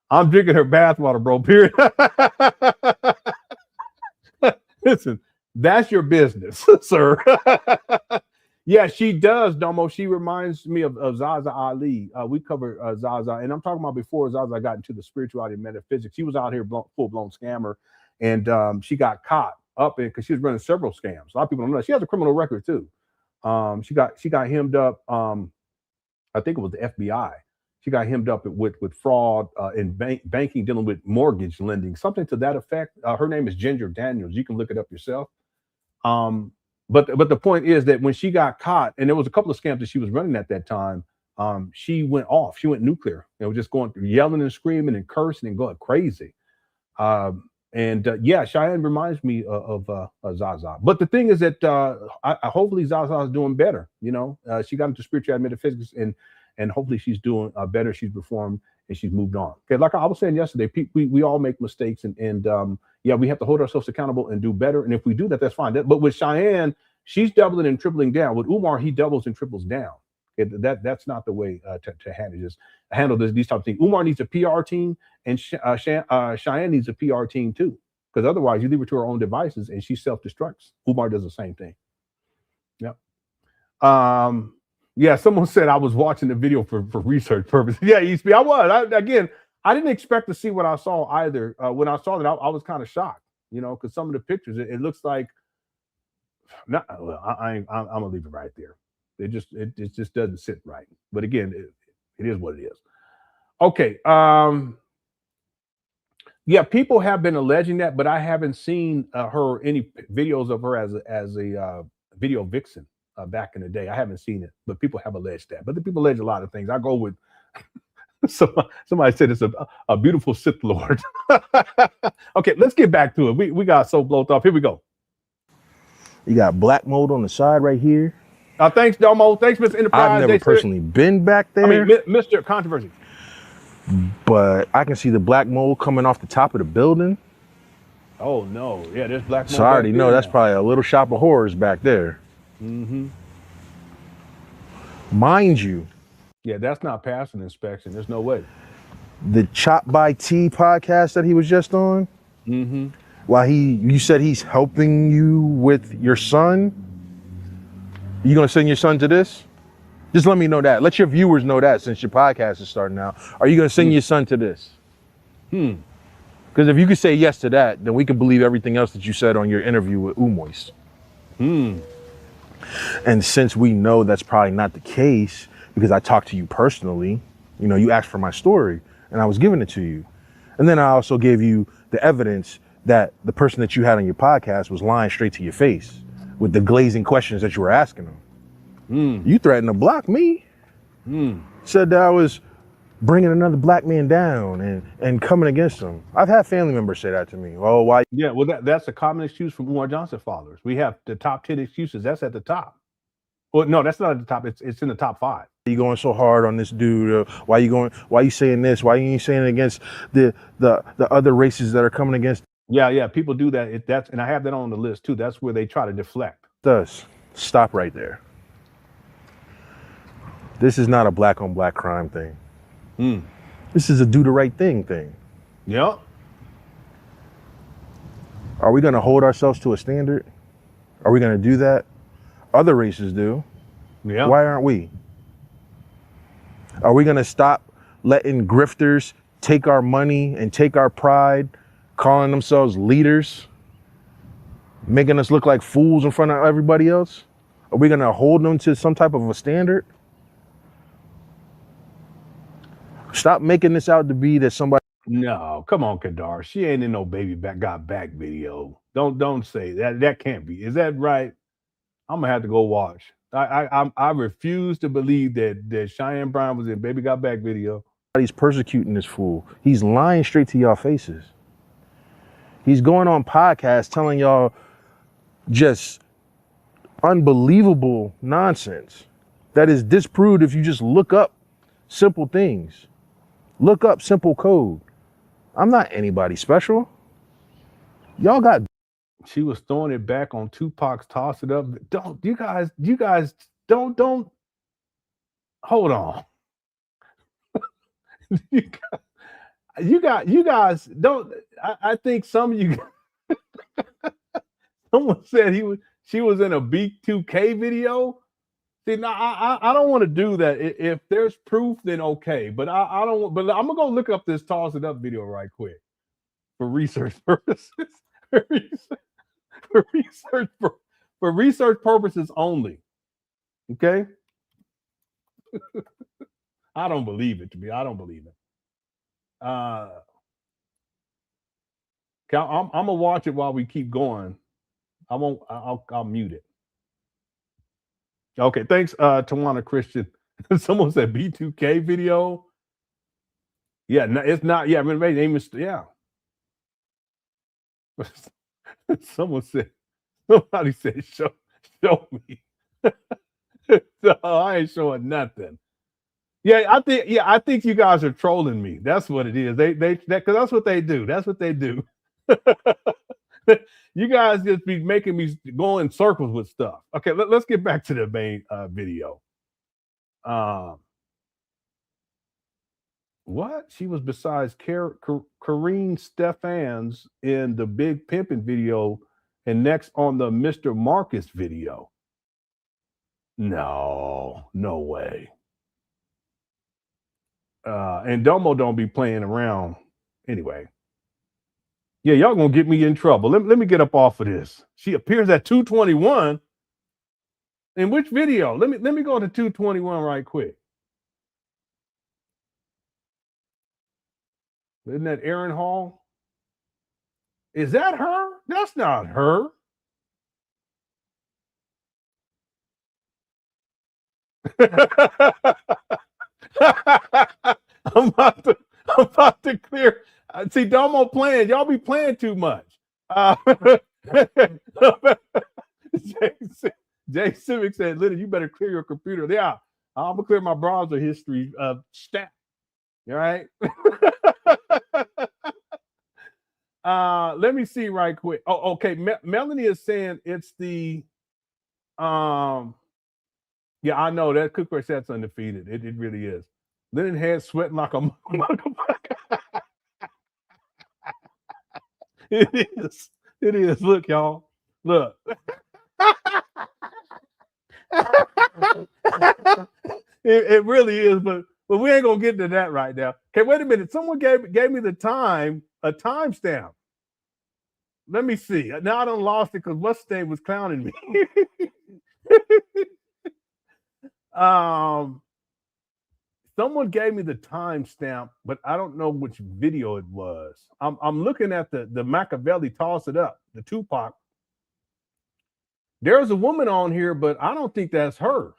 I'm drinking her bathwater, bro. Period. Listen, that's your business, sir. Yeah, she does, Domo. She reminds me of Zaza Ali. We covered Zaza, and I'm talking about before Zaza got into the spirituality and metaphysics. She was out here full-blown scammer, and she got caught up in because she was running several scams. A lot of people don't know. She has a criminal record too. She got hemmed up. I think it was the FBI. She got hemmed up with fraud in banking, dealing with mortgage lending, something to that effect. Her name is Ginger Daniels. You can look it up yourself. But the point is that when she got caught, and there was a couple of scams that she was running at that time, she went off. She went nuclear. Was just going through yelling and screaming and cursing and going crazy. Yeah, Cheyenne reminds me of Zaza. But the thing is that hopefully Zaza is doing better. You know, she got into spirituality and metaphysics, and hopefully she's doing better. She's reformed and she's moved on. Okay, like I was saying yesterday, we all make mistakes, and yeah, we have to hold ourselves accountable and do better. And if we do that, that's fine. But with Cheyenne, she's doubling and tripling down. With Umar, he doubles and triples down. Okay, that's not the way to handle these type of things. Umar needs a PR team, and Cheyenne needs a PR team too, because otherwise you leave her to her own devices and she self-destructs. Umar does the same thing. Yeah, someone said I was watching the video for research purposes. Yeah, ESP, I was. I didn't expect to see what I saw either. When I saw that, I was kind of shocked, because some of the pictures, it looks like. Not, well, I'm gonna leave it right there. It just doesn't sit right. But again, it is what it is. Okay. Yeah, people have been alleging that, but I haven't seen her any videos of her as a video vixen back in the day. I haven't seen it, but people have alleged that. But the people allege a lot of things. I go with somebody said it's a beautiful Sith Lord. Okay, let's get back to it. We got so blown off. Here we go. You got black mold on the side right here. Thanks, Domo. Thanks, Mr. Enterprise. I've never personally been back there. I mean, Mr. Controversy. But I can see the black mold coming off the top of the building. Oh, no. Yeah, there's black mold. So I already know that's probably a little shop of horrors back there. Mm-hmm. Mind you. Yeah, that's not passing inspection. There's no way. The Chop by T podcast that he was just on. Mm-hmm. While you said he's helping you with your son. You gonna send your son to this? Just let me know that. Let your viewers know that since your podcast is starting now. Are you gonna send your son to this? Because if you could say yes to that, then we can believe everything else that you said on your interview with Umoist. And since we know that's probably not the case, because I talked to you personally, you asked for my story and I was giving it to you. And then I also gave you the evidence that the person that you had on your podcast was lying straight to your face with the glazing questions that you were asking them. You threatened to block me. Said that I was bringing another black man down and coming against him. I've had family members say that to me. Oh, why? Yeah, well, that's a common excuse from Umar Johnson followers. We have the top 10 excuses. That's at the top. Well, no, that's not at the top. It's in the top 5. You going so hard on this dude? Why you saying this? Why you saying it against the other races that are coming against? Yeah, people do that. And I have that on the list too. That's where they try to deflect. Stop right there. This is not a black on black crime thing. This is a do the right thing. Yep. Are we gonna hold ourselves to a standard? Are we gonna do that? Other races do. Yeah. Why aren't we? Are we gonna stop letting grifters take our money and take our pride, calling themselves leaders, making us look like fools in front of everybody else? Are we gonna hold them to some type of a standard? Stop making this out to be that somebody. No, come on, Kadar. She ain't in no baby got back video. Don't say that. That can't be. Is that right? I'm gonna have to go watch. I refuse to believe that Cheyenne Brown was in Baby Got Back video. He's persecuting this fool. He's lying straight to y'all faces. He's going on podcasts telling y'all just unbelievable nonsense that is disproved if you just look up simple things. Look up simple code. I'm not anybody special. Y'all got. She was throwing it back on Tupac's Toss It Up. Don't you guys don't hold on. you guys don't. I think some of you. Someone said she was in a B2K video. See, now I don't want to do that. If there's proof, then okay. But I don't. But I'm gonna go look up this Toss It Up video right quick for research purposes. For research purposes only. Okay. I don't believe it. I don't believe it. I'm gonna watch it while we keep going. I'll mute it. Okay, thanks, Tawana Christian. Someone said B2K video. Yeah, no, it's not. Yeah, name is yeah. Somebody said, show me. No, I ain't showing nothing. I think you guys are trolling me. That's what it is. Because that's what they do. That's what they do. You guys just be making me go in circles with stuff. Okay, let's get back to the main video. What? She was besides Karine Stephans in the Big Pimpin' video and next on the Mr. Marcus video. No way. And Domo don't be playing around anyway. Yeah, y'all gonna get me in trouble. Let me get up off of this. She appears at 221. In which video? Let me go to 221 right quick. Isn't that Aaron Hall? Is that her? That's not her. I'm about to clear. See, Domo playing. Y'all be playing too much. Jay Civic said, Leonard, you better clear your computer. Yeah, I'm gonna clear my browser history stat. All right. Let me see right quick. Oh, okay. Melanie is saying it's the yeah, I know that cookware set's undefeated. It really is. Lenon head sweating like a motherfucker. It is. It is. Look, y'all. Look. It really is, but we ain't gonna get to that right now. Okay, wait a minute. Someone gave me the time, a timestamp. Let me see. Now I done lost it because what's name was clowning me. Someone gave me the timestamp, but I don't know which video it was. I'm looking at the Machiavelli toss it up, the Tupac. There's a woman on here, but I don't think that's her.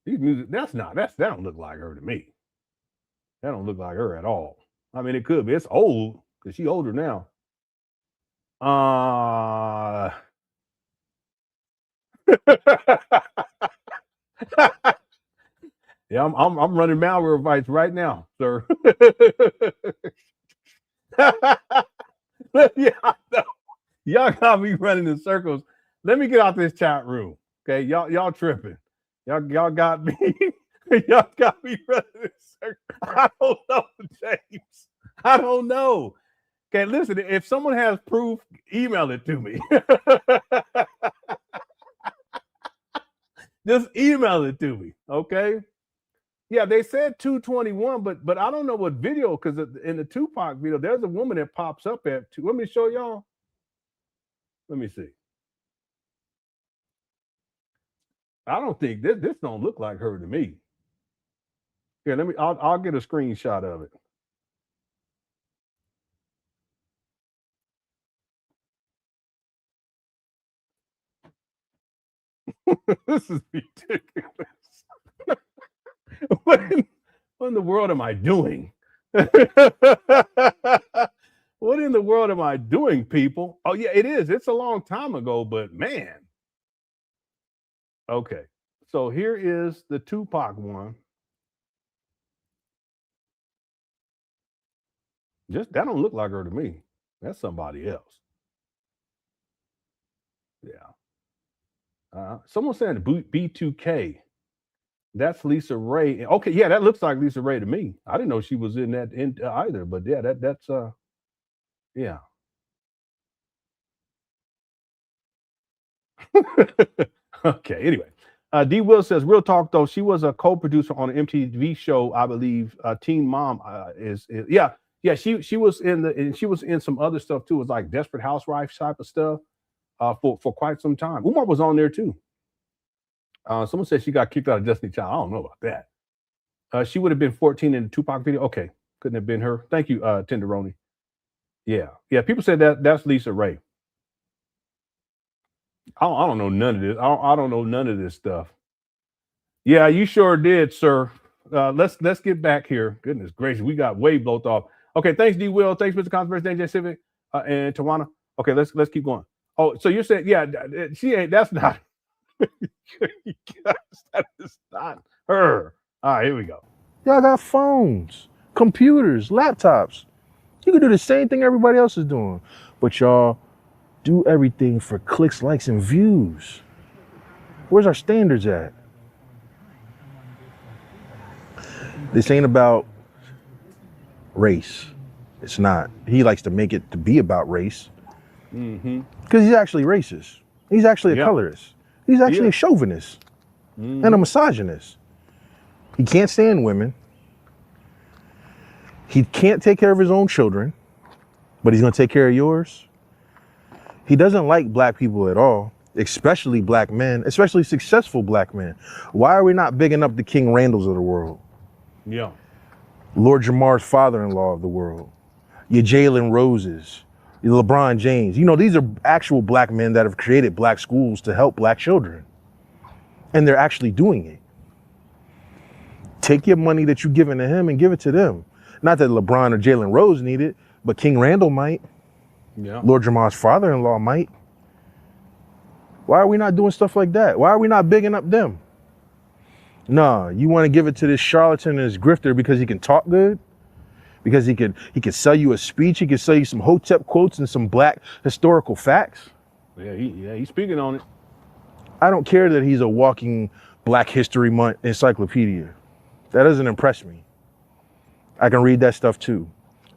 These music, that don't look like her to me. That don't look like her at all. I mean, it could be. It's old because she's older now. Yeah, I'm running Malwarebytes right now, sir. Yeah, I know. Y'all got me running in circles. Let me get out this chat room. Okay, y'all tripping. Y'all got me. Y'all got me running in circles. I don't know, James. I don't know. Okay, listen, if someone has proof, email it to me. Just email it to me, okay? Yeah, they said 221, but I don't know what video, because in the Tupac video, there's a woman that pops up at 2. Let me show y'all. Let me see. I don't think this don't look like her to me. Here, I'll get a screenshot of it. This is ridiculous. What in the world am I doing? What in the world am I doing, people? Oh, yeah, it is. It's a long time ago, but man. Okay, so here is the Tupac one. Just that don't look like her to me. That's somebody else. Yeah. Someone saying B2K. That's Lisa Ray. Okay, yeah, that looks like Lisa Ray to me. I didn't know she was in that either, but yeah, that's yeah. Okay, anyway. D Will says, real talk though, she was a co-producer on an MTV show, I believe. Teen Mom is yeah, she was in some other stuff too. It was like Desperate Housewives type of stuff for quite some time. Umar was on there too. Someone said she got kicked out of Destiny Child. I don't know about that. She would have been 14 in the Tupac video. Okay, couldn't have been her. Thank you, Tenderoni. Yeah. People said that's Lisa Ray. I don't know none of this. I don't know none of this stuff. Yeah, you sure did, sir. Let's get back here. Goodness gracious, we got way blowed off. Okay, thanks, D. Will. Thanks, Mr. Controversy, DJ Civic, and Tawana. Okay, let's keep going. Oh, so you're saying, yeah, she ain't. That's not. That is not her. All right, here we go. Y'all got phones, computers, laptops. You can do the same thing everybody else is doing, but y'all do everything for clicks, likes, and views. Where's our standards at? This ain't about race. It's not. He likes to make it to be about race. Because he's actually racist. He's actually a colorist. He's actually a chauvinist and a misogynist. He can't stand women. He can't take care of his own children, but he's gonna take care of yours. He doesn't like black people at all, especially black men, especially successful black men. Why are we not bigging up the King Randalls of the world? Yeah. Lord Jamar's father-in-law of the world, your Jalen Roses, your LeBron James. You know, these are actual black men that have created black schools to help black children. And they're actually doing it. Take your money that you're giving to him and give it to them. Not that LeBron or Jalen Rose need it, but King Randall might. Yeah. Lord Jamar's father-in-law might. Why are we not doing stuff like that? Why are we not bigging up them? Nah, you want to give it to this charlatan and this grifter because he can talk good? Because he could sell you a speech, he could sell you some Hotep quotes and some black historical facts? Yeah, he's speaking on it. I don't care that he's a walking Black History Month encyclopedia. That doesn't impress me. I can read that stuff too.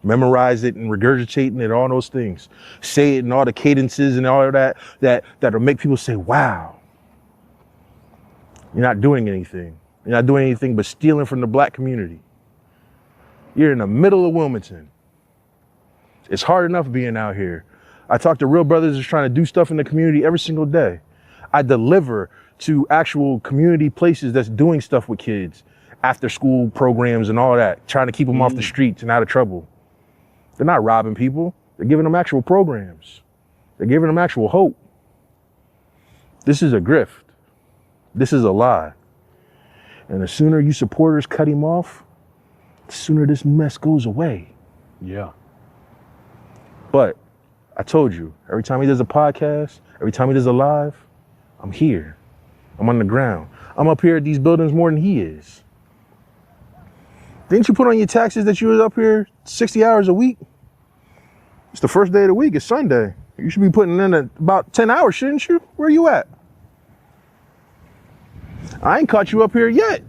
Memorize it and regurgitate it and all those things. Say it in all the cadences and all of that'll make people say, wow. You're not doing anything. You're not doing anything but stealing from the black community. You're in the middle of Wilmington. It's hard enough being out here. I talk to real brothers that's trying to do stuff in the community every single day. I deliver to actual community places that's doing stuff with kids, after school programs and all that, trying to keep them off the streets and out of trouble. They're not robbing people. They're giving them actual programs. They're giving them actual hope. This is a grift. This is a lie. And the sooner you supporters cut him off, the sooner this mess goes away. Yeah. But I told you, every time he does a podcast, every time he does a live, I'm here. I'm on the ground. I'm up here at these buildings more than he is. Didn't you put on your taxes that you was up here 60 hours a week? It's the first day of the week, it's Sunday. You should be putting in about 10 hours, shouldn't you? Where you at? I ain't caught you up here yet.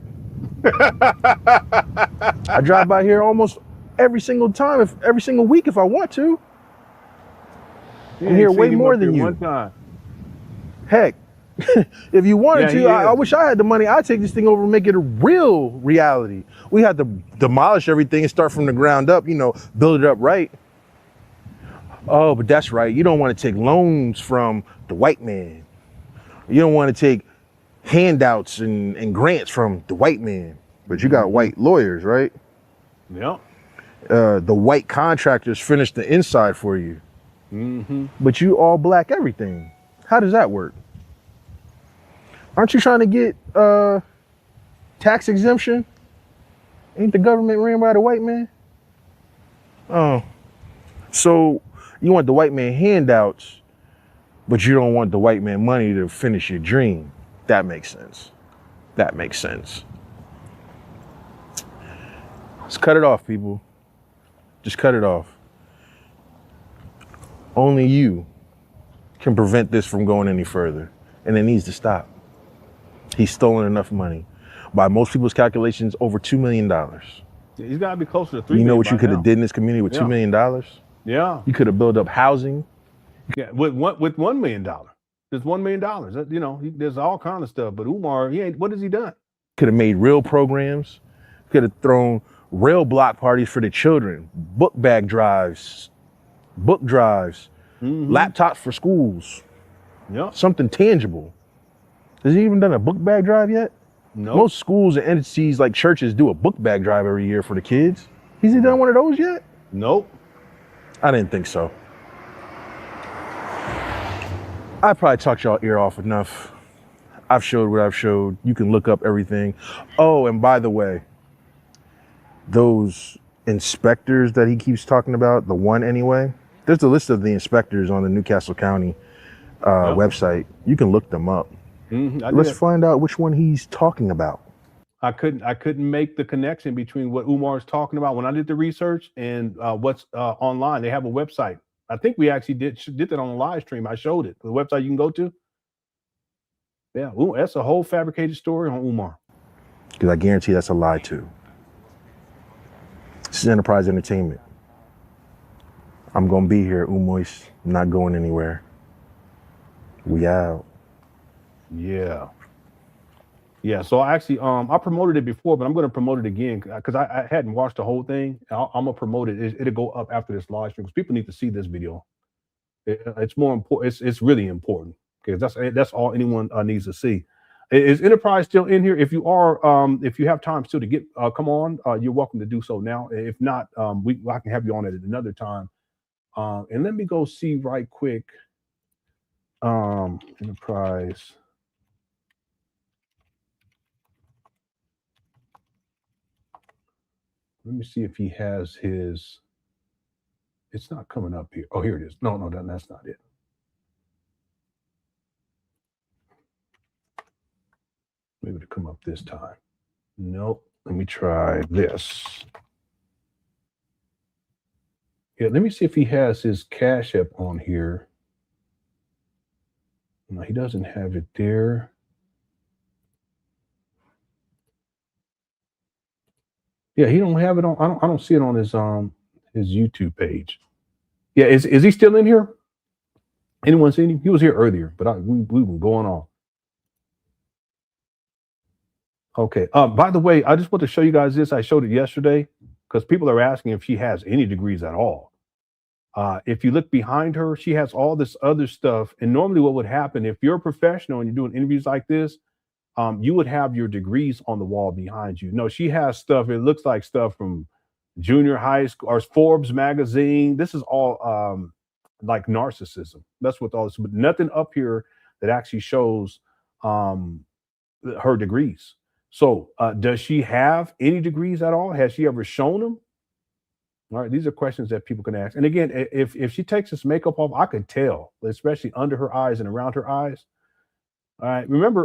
I drive by here almost every single time, every single week if I want to. I'm here way more than you. One time. Heck, if you wanted to, I wish I had the money. I'd take this thing over and make it a real reality. We had to demolish everything and start from the ground up, build it up right. Oh, but that's right. You don't want to take loans from the white man. You don't want to take handouts and grants from the white man. But you got white lawyers, right? Yeah. The white contractors finish the inside for you. Mm-hmm. But you all black everything. How does that work? Aren't you trying to get tax exemption? Ain't the government ran by the white man? Oh, so you want the white man handouts, but you don't want the white man money to finish your dream. That makes sense. That makes sense. Let's cut it off, people. Just cut it off. Only you can prevent this from going any further, and it needs to stop. He's stolen enough money. By most people's calculations, over $2 million. He's got to be closer to $3 million. You know what you could have did in this community with $2 million? Yeah. You could have built up housing. Yeah, with $1 million. There's $1 million. There's all kind of stuff. But Umar, what has he done? Could have made real programs. Could have thrown real block parties for the children. Book bag drives. Laptops for schools. Yeah. Something tangible. Has he even done a book bag drive yet? No. Most schools and entities like churches do a book bag drive every year for the kids. Has he done one of those yet? Nope. I didn't think so. I probably talked y'all ear off enough. I've showed what I've showed. You can look up everything. Oh, and by the way, those inspectors that he keeps talking about, the one anyway, there's a list of the inspectors on the Newcastle County website. You can look them up. Mm-hmm. Let's find out which one he's talking about. I couldn't make the connection between what Umar is talking about when I did the research and what's online. They have a website. I think we actually did that on a live stream. I showed it. The website you can go to. Yeah, that's a whole fabricated story on Umar. Because I guarantee that's a lie too. This is Enterprise Entertainment. I'm gonna be here, Umois. I'm not going anywhere. We out. Yeah. Yeah, so I actually I promoted it before, but I'm going to promote it again because I hadn't watched the whole thing. I'm gonna promote it. It'll go up after this live stream because people need to see this video. It's more important. It's really important because that's all anyone needs to see. Is Enterprise still in here? If you are, if you have time still to get come on, you're welcome to do so now. If not, I can have you on at another time. And let me go see right quick. Enterprise. Let me see if he has his. It's not coming up here. Oh, here it is. No, that's not it. Maybe it'll come up this time. Nope. Let me try this. Yeah, let me see if he has his CashApp on here. No, he doesn't have it there. Yeah, he don't have it on. I don't see it on his YouTube page. Yeah, is he still in here? Anyone seen him? He was here earlier, but we were going on. Okay. By the way, I just want to show you guys this. I showed it yesterday because people are asking if she has any degrees at all. If you look behind her, she has all this other stuff. And normally what would happen if you're a professional and you're doing interviews like this, you would have your degrees on the wall behind you. No, she has stuff. It looks like stuff from junior high school or Forbes magazine. This is all like narcissism. That's what all this, but nothing up here that actually shows her degrees. So does she have any degrees at all? Has she ever shown them? All right, these are questions that people can ask. And again, if she takes this makeup off, I could tell, especially under her eyes and around her eyes. All right, remember,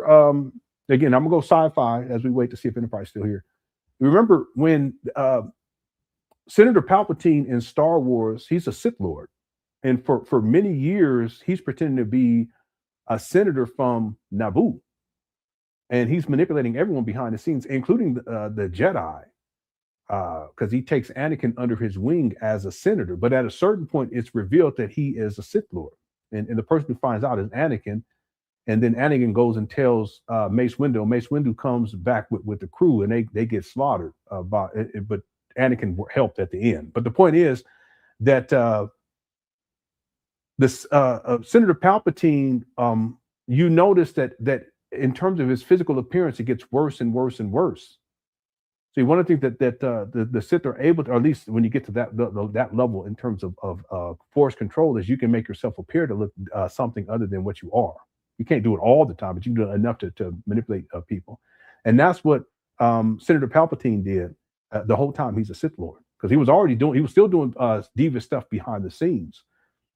again, I'm gonna go sci-fi as we wait to see if anybody's still here. Remember when Senator Palpatine in Star Wars, he's a Sith Lord. And for many years, he's pretending to be a senator from Naboo. And he's manipulating everyone behind the scenes, including the Jedi, because he takes Anakin under his wing as a senator. But at a certain point, it's revealed that he is a Sith Lord. And the person who finds out is Anakin. And then Anakin goes and tells Mace Windu. Mace Windu comes back with the crew, and they get slaughtered. But Anakin helped at the end. But the point is that this Senator Palpatine, you notice that in terms of his physical appearance, it gets worse and worse and worse. So one of the things that the Sith are able to, or at least when you get to that level in terms of force control, is you can make yourself appear to look something other than what you are. You can't do it all the time, but you can do it enough to manipulate people. And that's what Senator Palpatine did the whole time he's a Sith Lord, because he was still doing devious stuff behind the scenes.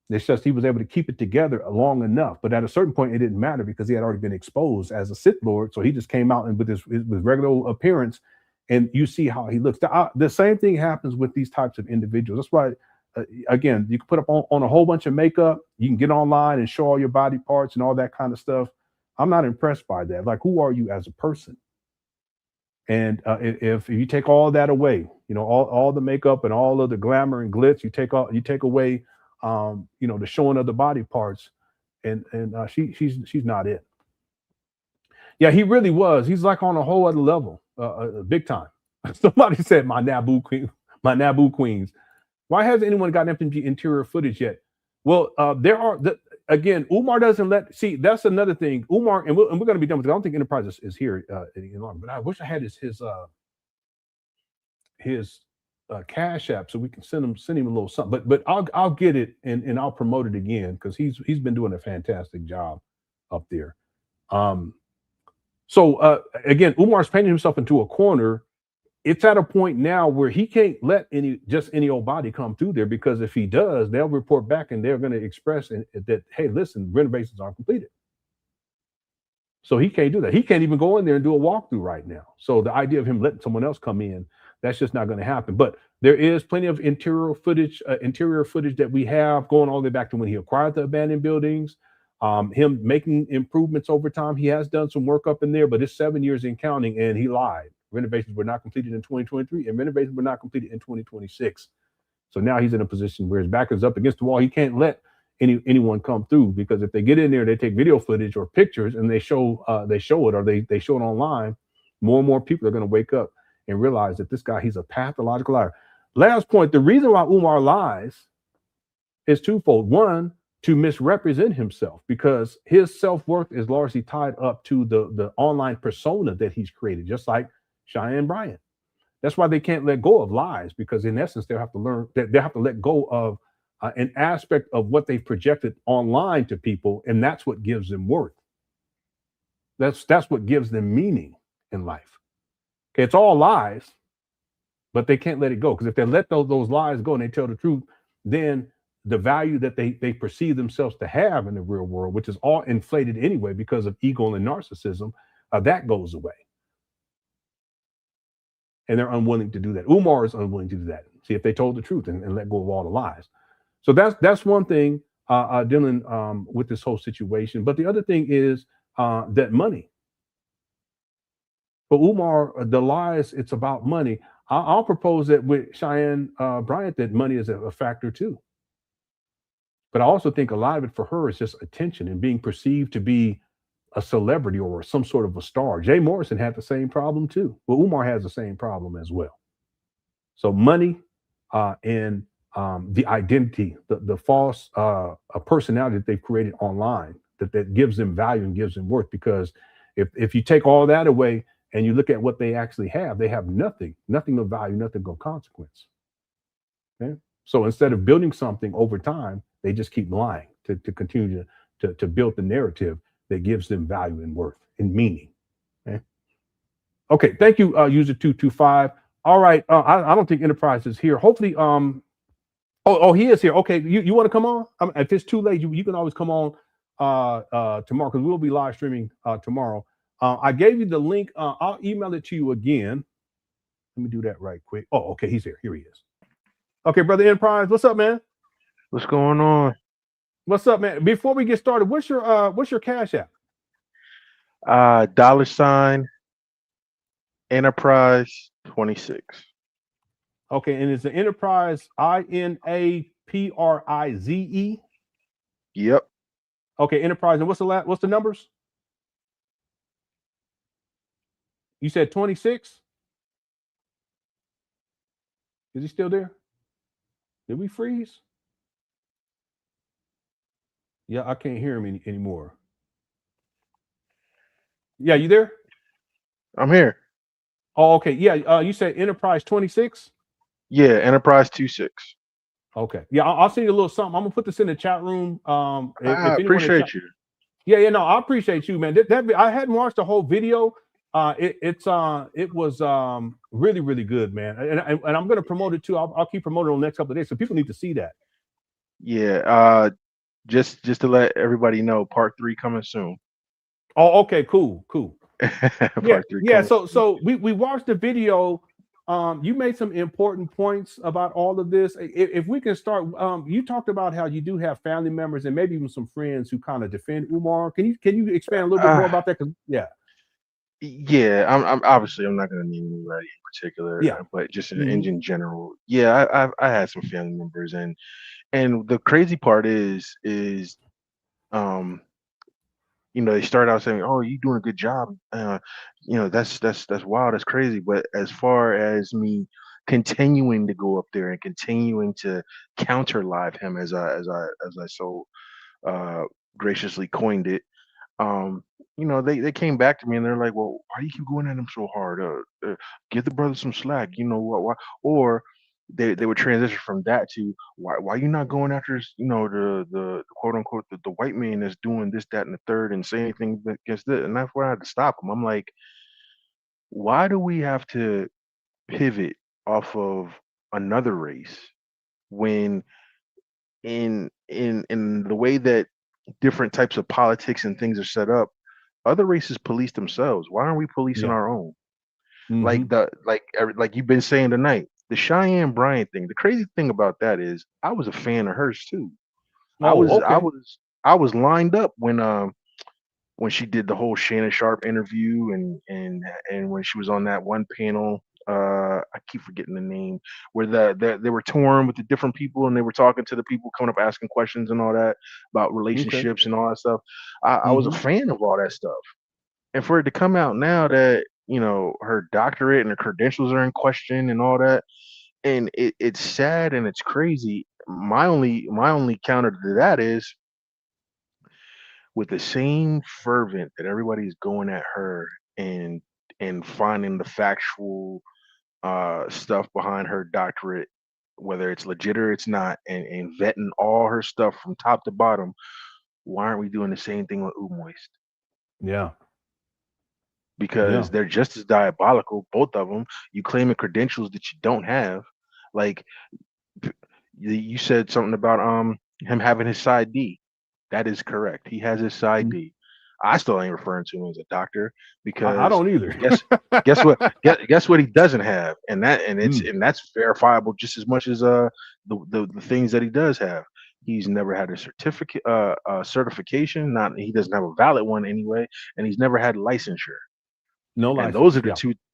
It's just he was able to keep it together long enough. But at a certain point, it didn't matter because he had already been exposed as a Sith Lord. So he just came out and with his regular appearance, and you see how he looks. The same thing happens with these types of individuals. That's why, again, you can put up on a whole bunch of makeup. You can get online and show all your body parts and all that kind of stuff. I'm not impressed by that. Like, who are you as a person? And if you take all that away, all the makeup and all of the glamour and glitz, you take away, the showing of the body parts, and she's not it. Yeah, he really was. He's like on a whole other level, big time. Somebody said my Naboo queens. Why hasn't anyone gotten FDMG interior footage yet? Well, there are again. Umar doesn't let. See, that's another thing. Umar, and we're going to be done with it. I don't think Enterprise is here any longer. But I wish I had his Cash App so we can send him a little something. But I'll get it and I'll promote it again because he's been doing a fantastic job up there. So again, Umar's painting himself into a corner. It's at a point now where he can't let any old body come through there, because if he does, they'll report back and they're going to express that, hey, listen, renovations aren't completed. So he can't do that. He can't even go in there and do a walkthrough right now. So the idea of him letting someone else come in, that's just not going to happen. But there is plenty of interior footage that we have going all the way back to when he acquired the abandoned buildings. Him making improvements over time. He has done some work up in there, but it's 7 years in counting, and he lied. Renovations were not completed in 2023, and renovations were not completed in 2026. So now he's in a position where his back is up against the wall. He can't let anyone come through, because if they get in there, they take video footage or pictures and they show it, or they show it online, more and more people are going to wake up and realize that this guy, he's a pathological liar. Last point, the reason why Umar lies is twofold. One, to misrepresent himself, because his self-worth is largely tied up to the online persona that he's created, just like Cheyenne Bryant. That's why they can't let go of lies, because in essence, they'll have to learn that they have to let go of an aspect of what they've projected online to people, and that's what gives them worth. That's what gives them meaning in life. Okay, it's all lies, but they can't let it go, because if they let those lies go and they tell the truth, then the value that they perceive themselves to have in the real world, which is all inflated anyway because of ego and narcissism, that goes away. And they're unwilling to do that. Umar is unwilling to do that. See, if they told the truth and let go of all the lies. So that's one thing dealing with this whole situation. But the other thing is that money. For Umar, the lies, it's about money. I'll propose that with Cheyenne Bryant, that money is a factor too. But I also think a lot of it for her is just attention and being perceived to be a celebrity or some sort of a star. Jay Morrison had the same problem too. Well, Umar has the same problem as well. So money and the identity, the false personality that they've created online that gives them value and gives them worth. Because if you take all that away and you look at what they actually have, they have nothing of value, nothing of consequence. Okay? So instead of building something over time, they just keep lying to continue to build the narrative that gives them value and worth and meaning. Okay, thank you, user 225. All right, I don't think Enterprise is here. Hopefully, he is here. Okay, you want to come on? If it's too late, you can always come on tomorrow, because we'll be live streaming tomorrow. I gave you the link. I'll email it to you again. Let me do that right quick. Oh, okay, he's here. Here he is. Okay, brother Enterprise, what's up, man? What's going on? What's up, man? Before we get started, what's your Cash App? $ Enterprise 26. Okay, and it's the Enterprise INAPRIZE. Yep. Okay, Enterprise, and what's the numbers? You said 26? Is he still there? Did we freeze? Yeah, I can't hear him anymore. Yeah, you there? I'm here. Oh, okay. Yeah, you said Enterprise 26? Yeah, Enterprise 26. Okay. Yeah, I'll send you a little something. I'm gonna put this in the chat room. I appreciate you. Yeah, no, I appreciate you, man. I hadn't watched the whole video. It was really, really good, man. And I'm gonna promote it too. I'll keep promoting it on the next couple of days, so people need to see that. Yeah. Just to let everybody know, part 3 coming soon. Oh, okay, cool. Part 3 yeah. coming. So we watched the video. You made some important points about all of this. If we can start, you talked about how you do have family members and maybe even some friends who kind of defend Umar. Can you expand a little bit more about that? Yeah, I'm obviously I'm not going to name anybody in particular. Yeah. But just in general, yeah, I had some family members, and the crazy part is they start out saying, "Oh, you're doing a good job." That's wild. That's crazy. But as far as me continuing to go up there and continuing to counter live him, as I so graciously coined it, they came back to me and they're like, "Well, why do you keep going at him so hard? Give the brother some slack. You know what? Why?" Or they would transition from that to why you not going after the quote unquote the white man that's doing this, that, and the third, and say anything against it. And that's where I had to stop them. I'm like, why do we have to pivot off of another race when in the way that different types of politics and things are set up, other races police themselves? Why aren't we policing our own? Like you've been saying tonight, the Cheyenne Bryant thing. The crazy thing about that is I was a fan of hers too. I was lined up when she did the whole Shannon Sharp interview and when she was on that one panel I keep forgetting the name, where they were touring with the different people and they were talking to the people coming up asking questions and all that about Okay. relationships and all that stuff. I was a fan of all that stuff. And for it to come out now that, her doctorate and her credentials are in question and all that, and it's sad and it's crazy. My only counter to that is, with the same fervent that everybody's going at her and finding the factual stuff behind her doctorate, whether it's legit or it's not, and vetting all her stuff from top to bottom, why aren't we doing the same thing with Umoist? Yeah. Because they're just as diabolical, both of them. You claiming credentials that you don't have. Like, you said something about him having his side D. That is correct. He has his side D. I still ain't referring to him as a doctor I because don't either. guess what he doesn't have, and that's verifiable just as much as the things that he does have. He's never had a certification. Not He doesn't have a valid one anyway, and he's never had licensure. No And license.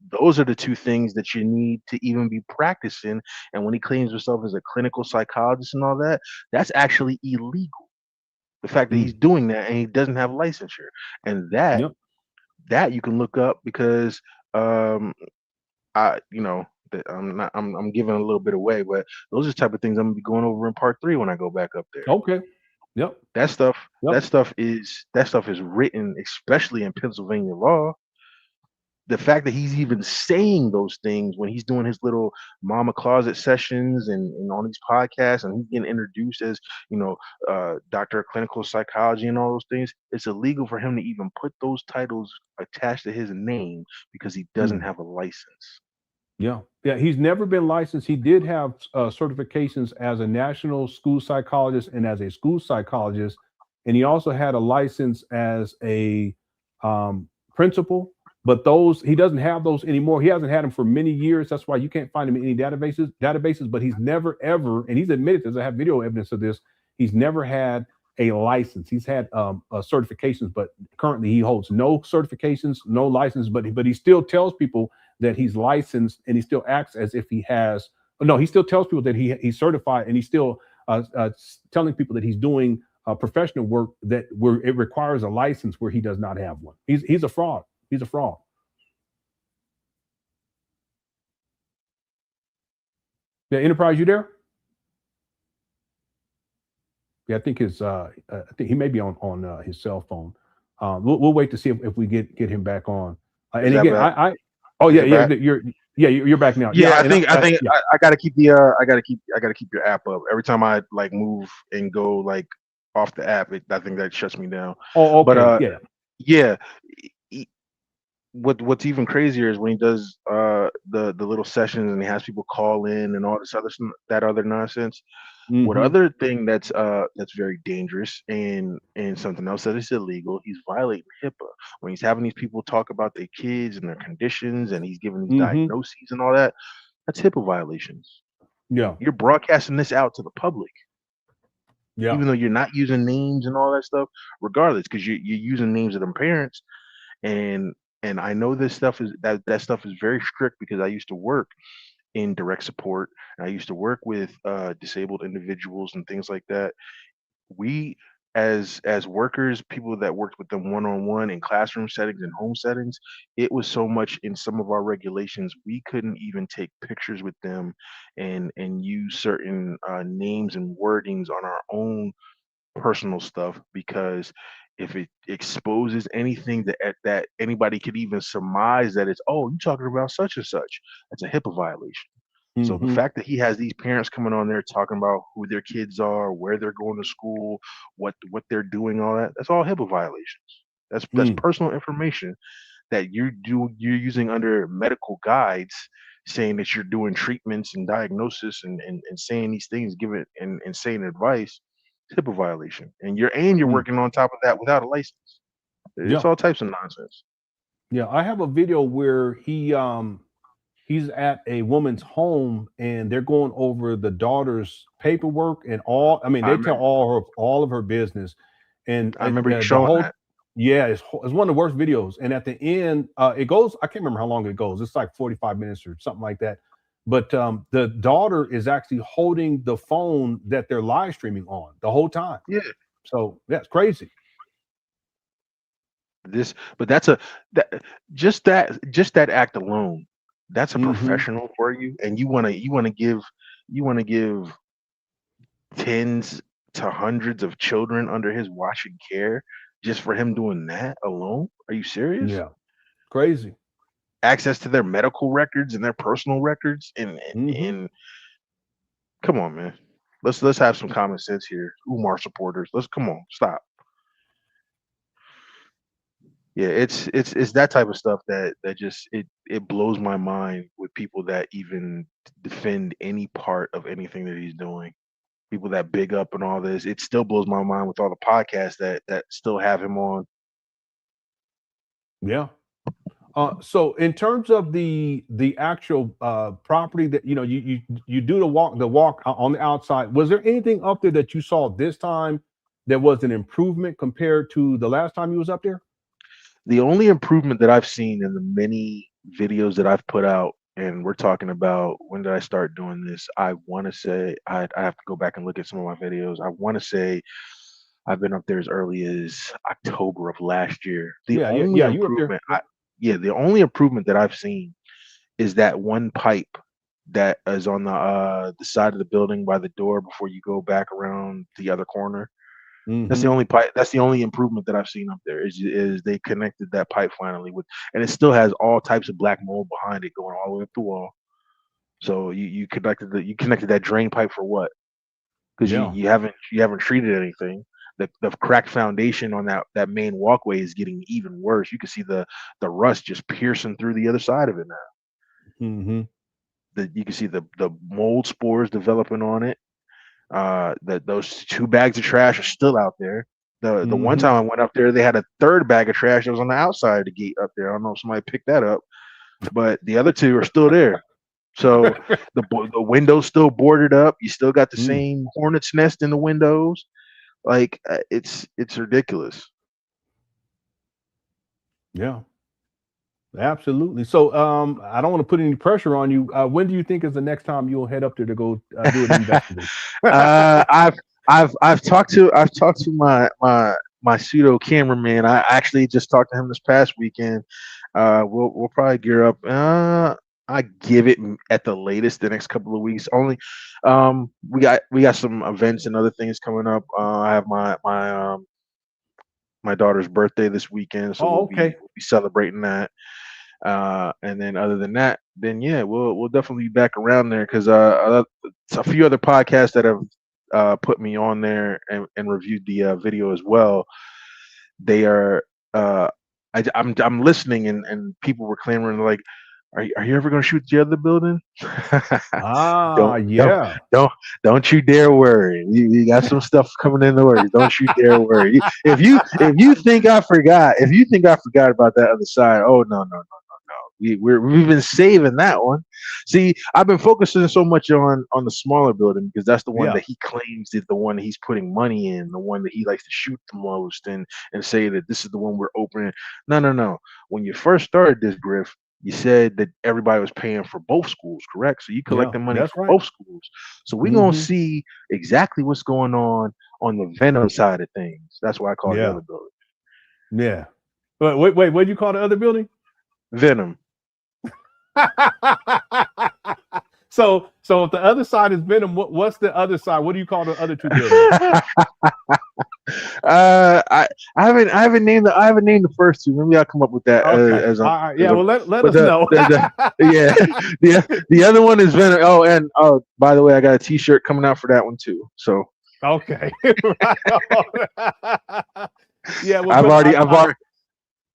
those are the two things that you need to even be practicing. And when he claims himself as a clinical psychologist and all that, that's actually illegal. The fact that he's doing that and he doesn't have licensure, and that you can look up because that I'm giving a little bit away, but those are the type of things I'm gonna be going over in part 3 when I go back up there. Okay. Yep. That stuff is written, especially in Pennsylvania law. The fact that he's even saying those things when he's doing his little mama closet sessions and on these podcasts, and he's getting introduced as, doctor of clinical psychology and all those things, it's illegal for him to even put those titles attached to his name because he doesn't have a license. Yeah. He's never been licensed. He did have certifications as a national school psychologist and as a school psychologist, and he also had a license as a principal. But those, he doesn't have those anymore. He hasn't had them for many years. That's why you can't find him in any databases. But he's never ever, and he's admitted this, I have video evidence of this, he's never had a license. He's had certifications, but currently he holds no certifications, no license. But he still tells people that he's licensed, and he still acts as if he has. No, he still tells people that he's certified, and he's still telling people that he's doing professional work where it requires a license where he does not have one. He's a fraud. He's a fraud. Yeah, Enterprise, you there? Yeah, I think he may be on his cell phone. We'll wait to see if we get him back on. And again, you're back now. Yeah, I think I gotta keep I gotta keep your app up. Every time I move and go off the app, I think that shuts me down. Oh, okay. Yeah. What's even crazier is when he does the little sessions and he has people call in and all this other nonsense. What other thing that's very dangerous and something else that is illegal, he's violating HIPAA when he's having these people talk about their kids and their conditions and he's giving these diagnoses and all that. That's HIPAA violations. Yeah, you're broadcasting this out to the public. Yeah, even though you're not using names and all that stuff, regardless, because you're using names of them parents. And I know this stuff is that stuff is very strict because I used to work in direct support. And I used to work with disabled individuals and things like that. We as workers, people that worked with them one-on-one in classroom settings and home settings, it was so much in some of our regulations we couldn't even take pictures with them and use certain names and wordings on our own personal stuff, because if it exposes anything that anybody could even surmise that it's, oh, you talking about such and such, that's a HIPAA violation. So the fact that he has these parents coming on there talking about who their kids are, where they're going to school, what they're doing, all that's all HIPAA violations. That's personal information that you're using under medical guides, saying that you're doing treatments and diagnosis and saying these things, giving and saying advice. HIPAA violation, and you're working on top of that without a license. It's all types of nonsense. Yeah, I have a video where he's at a woman's home and they're going over the daughter's paperwork and all. I mean, they tell all of her business. And I remember you showing that. Yeah, it's one of the worst videos. And at the end, it goes. I can't remember how long it goes. It's like 45 minutes or something like that. But the daughter is actually holding the phone that they're live streaming on the whole time. Yeah. So that's crazy. But that's just that act alone. That's a professional for you, and you want to give tens to hundreds of children under his watch and care just for him doing that alone? Are you serious? Yeah, crazy. Access to their medical records and their personal records, and come on, man. Let's have some common sense here, Umar supporters. Come on, stop. Yeah, it's that type of stuff that just it blows my mind with people that even defend any part of anything that he's doing. People that big up and all this, it still blows my mind with all the podcasts that still have him on. Yeah. So in terms of the actual property that you do the walk on the outside, was there anything up there that you saw this time that was an improvement compared to the last time you was up there? The only improvement that I've seen in the many videos that I've put out, and we're talking about when did I start doing this? I want to say I have to go back and look at some of my videos. I want to say I've been up there as early as October of last year. The only improvement that I've seen is that one pipe that is on the side of the building by the door before you go back around the other corner. That's the only pipe. That's the only improvement that I've seen up there. Is they connected that pipe finally and it still has all types of black mold behind it going all the way up the wall. So you connected that drain pipe for what? Because you haven't treated anything. The cracked foundation on that main walkway is getting even worse. You can see the rust just piercing through the other side of it now. You can see the mold spores developing on it. That those 2 bags of trash are still out there. The one time I went up there, they had a 3rd bag of trash that was on the outside of the gate up there. I don't know if somebody picked that up, but the other 2 are still there. So the windows still boarded up. You still got the same hornet's nest in the windows. Like it's ridiculous. Yeah, absolutely. So I don't want to put any pressure on you. When do you think is the next time you'll head up there to go do an investigation? I've talked to my pseudo cameraman. I actually just talked to him this past weekend. We'll probably gear up. I give it at the latest the next couple of weeks. Only we got some events and other things coming up. I have my daughter's birthday this weekend, so we'll be celebrating that. And then other than that, then yeah, we'll definitely be back around there because a few other podcasts that have put me on there and reviewed the video as well. They are I'm listening and people were clamoring like, are you ever going to shoot the other building? Don't you dare worry. You got some stuff coming in the works. Don't you dare worry. If you think I forgot about that other side, oh no. We've been saving that one. See, I've been focusing so much on the smaller building because that's the one that he claims is the one that he's putting money in, the one that he likes to shoot the most and say that this is the one we're opening. No. When you first started this, Griff, you said that everybody was paying for both schools, correct? So you collected money for both schools. So we're going to see exactly what's going on the Venom side of things. That's why I call it the other building. Yeah. But wait, what did you call the other building? Venom. So if the other side is Venom, what's the other side? What do you call the other 2 buildings? I haven't named the first 2. Maybe I'll come up with that. Okay. Let us know. The other one is Venom. Oh, and by the way, I got a T-shirt coming out for that one too. So okay. Yeah, well,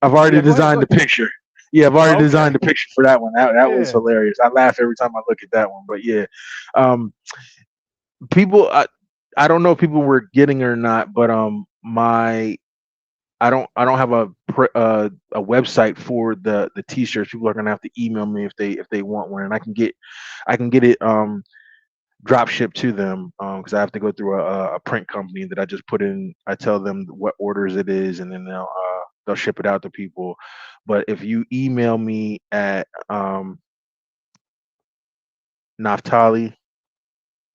I've already designed the picture. Yeah, I've already designed the picture for that one. That was hilarious. I laugh every time I look at that one. But yeah, people, I don't know if people were getting or not, but I don't have a website for the T-shirts. People are gonna have to email me if they want one, and I can get it drop ship to them because I have to go through a print company that I just put in. I tell them what orders it is, and then they'll ship it out to people. But if you email me at Naftali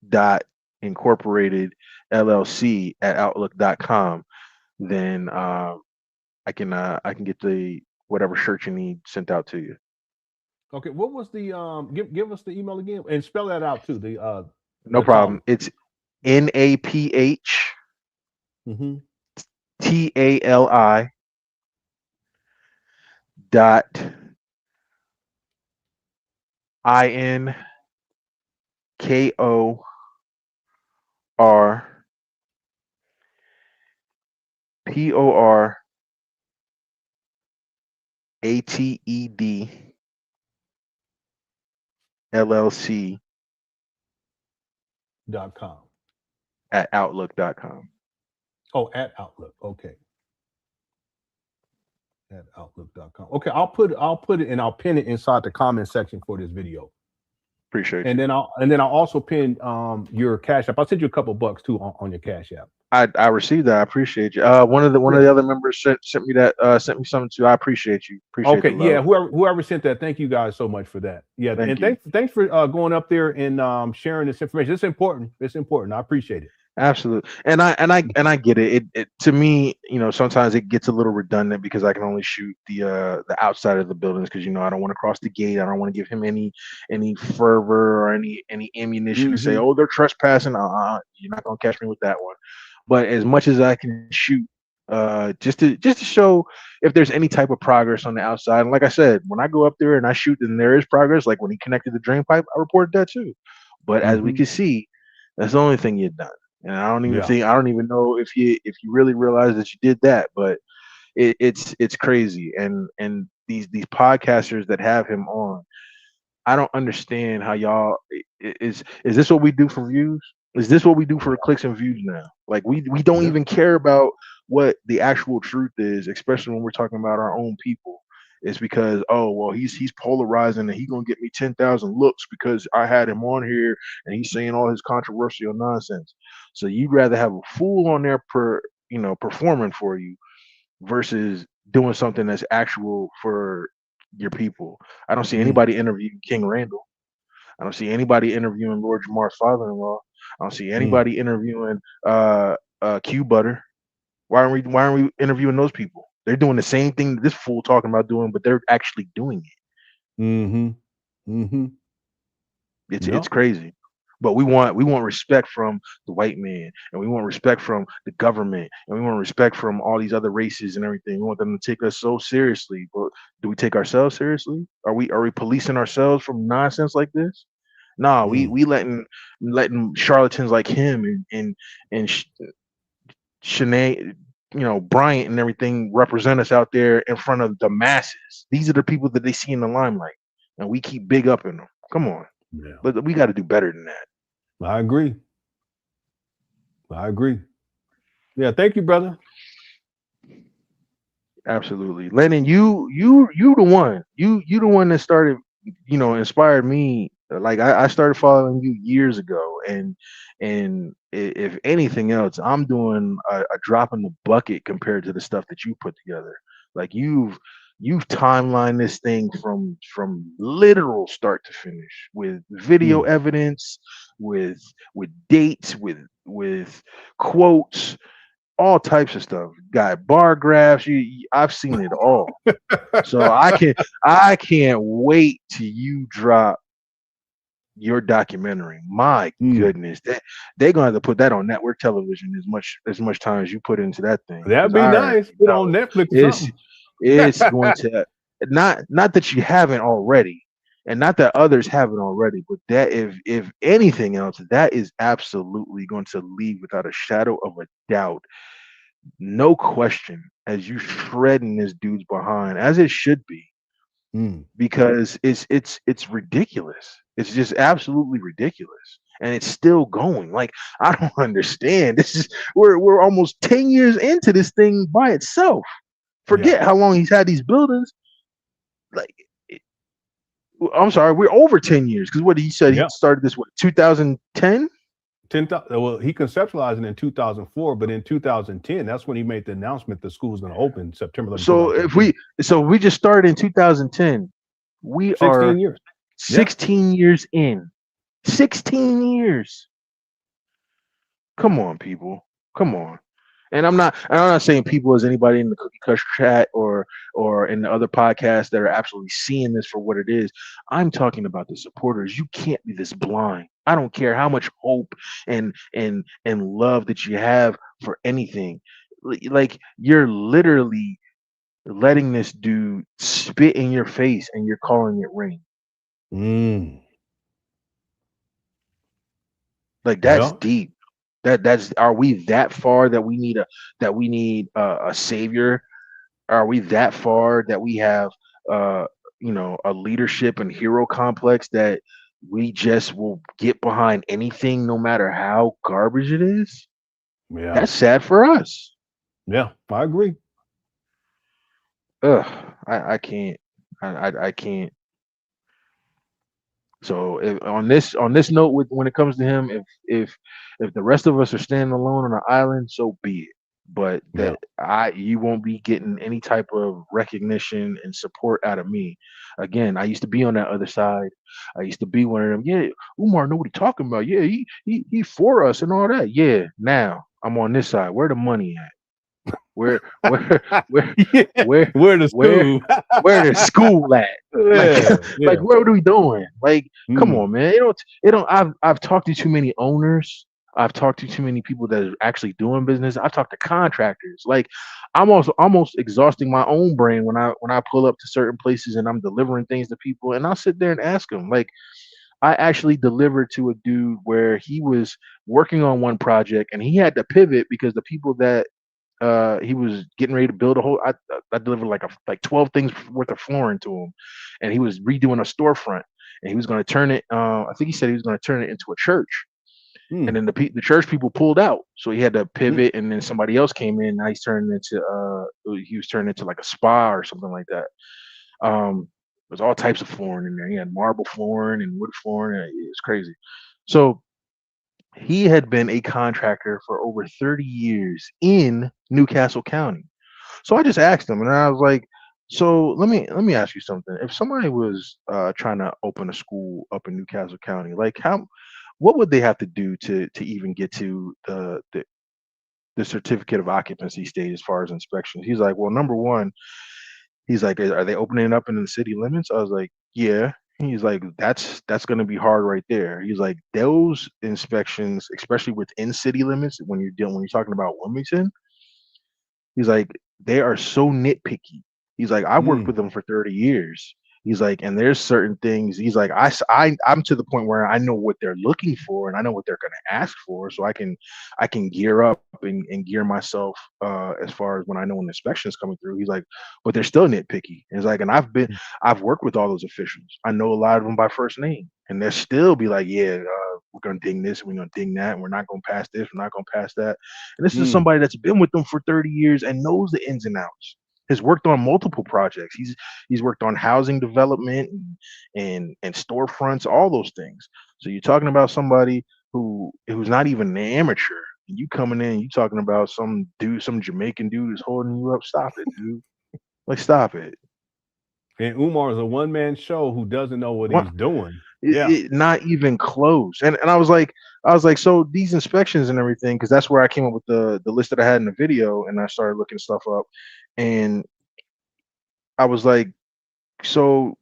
dot incorporated LLC at outlook.com, then I can get the whatever shirt you need sent out to you. Okay, what was the give us the email again and spell that out too. No problem. It's NAPH TALI dot INKORPORATED LLC.com at outlook.com. Oh, at Outlook. Okay. At outlook.com. Okay, I'll put it and I'll pin it inside the comment section for this video. Appreciate and you. Then I'll also pin your Cash App. I'll send you a couple bucks too on your Cash App. I received that. I appreciate you. One of the other members sent me something too. I appreciate you. Appreciate okay, yeah. Whoever sent that, thank you guys so much for that. Yeah, thanks for going up there and sharing this information. It's important. It's important. I appreciate it. Absolutely, and I get it. It to me, sometimes it gets a little redundant because I can only shoot the outside of the buildings because I don't want to cross the gate. I don't want to give him any fervor or any ammunition to say, oh, they're trespassing. You're not gonna catch me with that one. But as much as I can shoot, just to show if there's any type of progress on the outside. And like I said, when I go up there and I shoot and there is progress, like when he connected the drain pipe, I reported that too. But as we can see, that's the only thing you've done. And I don't even know if you really realize that you did that, but it's crazy. And these podcasters that have him on, I don't understand how y'all is this what we do for views? Is this what we do for clicks and views now? Like we don't even care about what the actual truth is, especially when we're talking about our own people. It's because, oh well, he's polarizing and he's gonna get me 10,000 looks because I had him on here and he's saying all his controversial nonsense. So you'd rather have a fool on there performing for you versus doing something that's actual for your people. I don't see anybody interviewing King Randall. I don't see anybody interviewing Lord Jamar's father-in-law. I don't see anybody interviewing Q Butter. Why aren't we interviewing those people? They're doing the same thing that this fool talking about doing, but they're actually doing it. It's crazy. But we want respect from the white man, and we want respect from the government, and we want respect from all these other races and everything. We want them to take us so seriously. But do we take ourselves seriously? Are we policing ourselves from nonsense like this? Nah, we letting charlatans like him and Shanae, Bryant and everything represent us out there in front of the masses. These are the people that they see in the limelight, and we keep big up in them. Come on, but we got to do better than that. I agree. Yeah, thank you, brother. Absolutely, Lenon. You the one. You the one that started. Inspired me. Like I started following you years ago, and if anything else, I'm doing a drop in the bucket compared to the stuff that you put together. Like you've timelined this thing from literal start to finish with video evidence, with dates, with quotes, all types of stuff. Got bar graphs. I've seen it all. So I can't wait till you drop your documentary. My goodness, they're gonna have to put that on network television as much time as you put into that thing. That'd be nice. Put on Netflix. It's going to not that you haven't already, and not that others haven't already, but that if anything else, that is absolutely going to leave without a shadow of a doubt, no question, as you shredding this dude's behind, as it should be. Because it's ridiculous. It's just absolutely ridiculous, and it's still going. Like I don't understand. This is we're almost 10 years into this thing by itself. Forget how long he's had these buildings. Like I'm sorry, we're over 10 years because what he said he started this 2010. 10,000. Well, he conceptualized it in 2004, but in 2010, that's when he made the announcement the school's going to open September 11th. So we just started in 2010. We 16 are years. 16 years in. 16 years. Come on, people. Come on. And I'm not saying people as anybody in the Cookie Cutter chat or in the other podcasts that are absolutely seeing this for what it is. I'm talking about the supporters. You can't be this blind. I don't care how much hope and love that you have for anything. Like you're literally letting this dude spit in your face and you're calling it rain. Like that's deep. That's are we that far that we need a savior? Are we that far that we have a leadership and hero complex that we just will get behind anything no matter how garbage it is? Yeah. That's sad for us. Yeah, I agree. I can't. I can't. So on this note, when it comes to him, if the rest of us are standing alone on an island, so be it. But you won't be getting any type of recognition and support out of me. Again, I used to be on that other side. I used to be one of them. Yeah, Umar, know what he talking about. Yeah, he for us and all that. Yeah, now I'm on this side. Where the money at? Where the school at? Like what are we doing? Like, come on, man. I've talked to too many owners. I've talked to too many people that are actually doing business. I've talked to contractors. Like, I'm also almost exhausting my own brain when I pull up to certain places and I'm delivering things to people, and I'll sit there and ask them. Like, I actually delivered to a dude where he was working on one project and he had to pivot because the people that he was getting ready to build a whole. I delivered like 12 things worth of flooring to him, and he was redoing a storefront, and he was going to turn it. I think he said he was going to turn it into a church, and then the church people pulled out, so he had to pivot, and then somebody else came in. Now he was turning into like a spa or something like that. There's all types of flooring in there. He had marble flooring and wood flooring. It's crazy. So he had been a contractor for over 30 years in Newcastle County. So I just asked him, and I was like, "So let me ask you something. If somebody was trying to open a school up in Newcastle County, like what would they have to do to even get to the certificate of occupancy stage as far as inspections?" He's like, "Well, number one," he's like, "Are they opening it up in the city limits?" I was like, "Yeah." He's like, that's going to be hard right there. He's like, those inspections, especially within city limits, when you're talking about Wilmington, he's like, they are so nitpicky. He's like, I worked with them for 30 years. He's like, and there's certain things. He's like, I'm to the point where I know what they're looking for and I know what they're going to ask for, so I can gear up and gear myself as far as when I know when the inspection is coming through. He's like, but they're still nitpicky. He's like, and I've worked with all those officials. I know a lot of them by first name, and they'll still be like, yeah, we're going to ding this, we're going to ding that, and we're not going to pass this, we're not going to pass that. And this is somebody that's been with them for 30 years and knows the ins and outs. Has worked on multiple projects. He's worked on housing development and storefronts, all those things. So you're talking about somebody who's not even an amateur. And you coming in, you talking about some Jamaican dude who's holding you up. Stop it, dude. Like, stop it. And Umar is a one-man show who doesn't know what he's doing. Not even close. And I was like, so these inspections and everything, because that's where I came up with the list that I had in the video, and I started looking stuff up. And I was like, so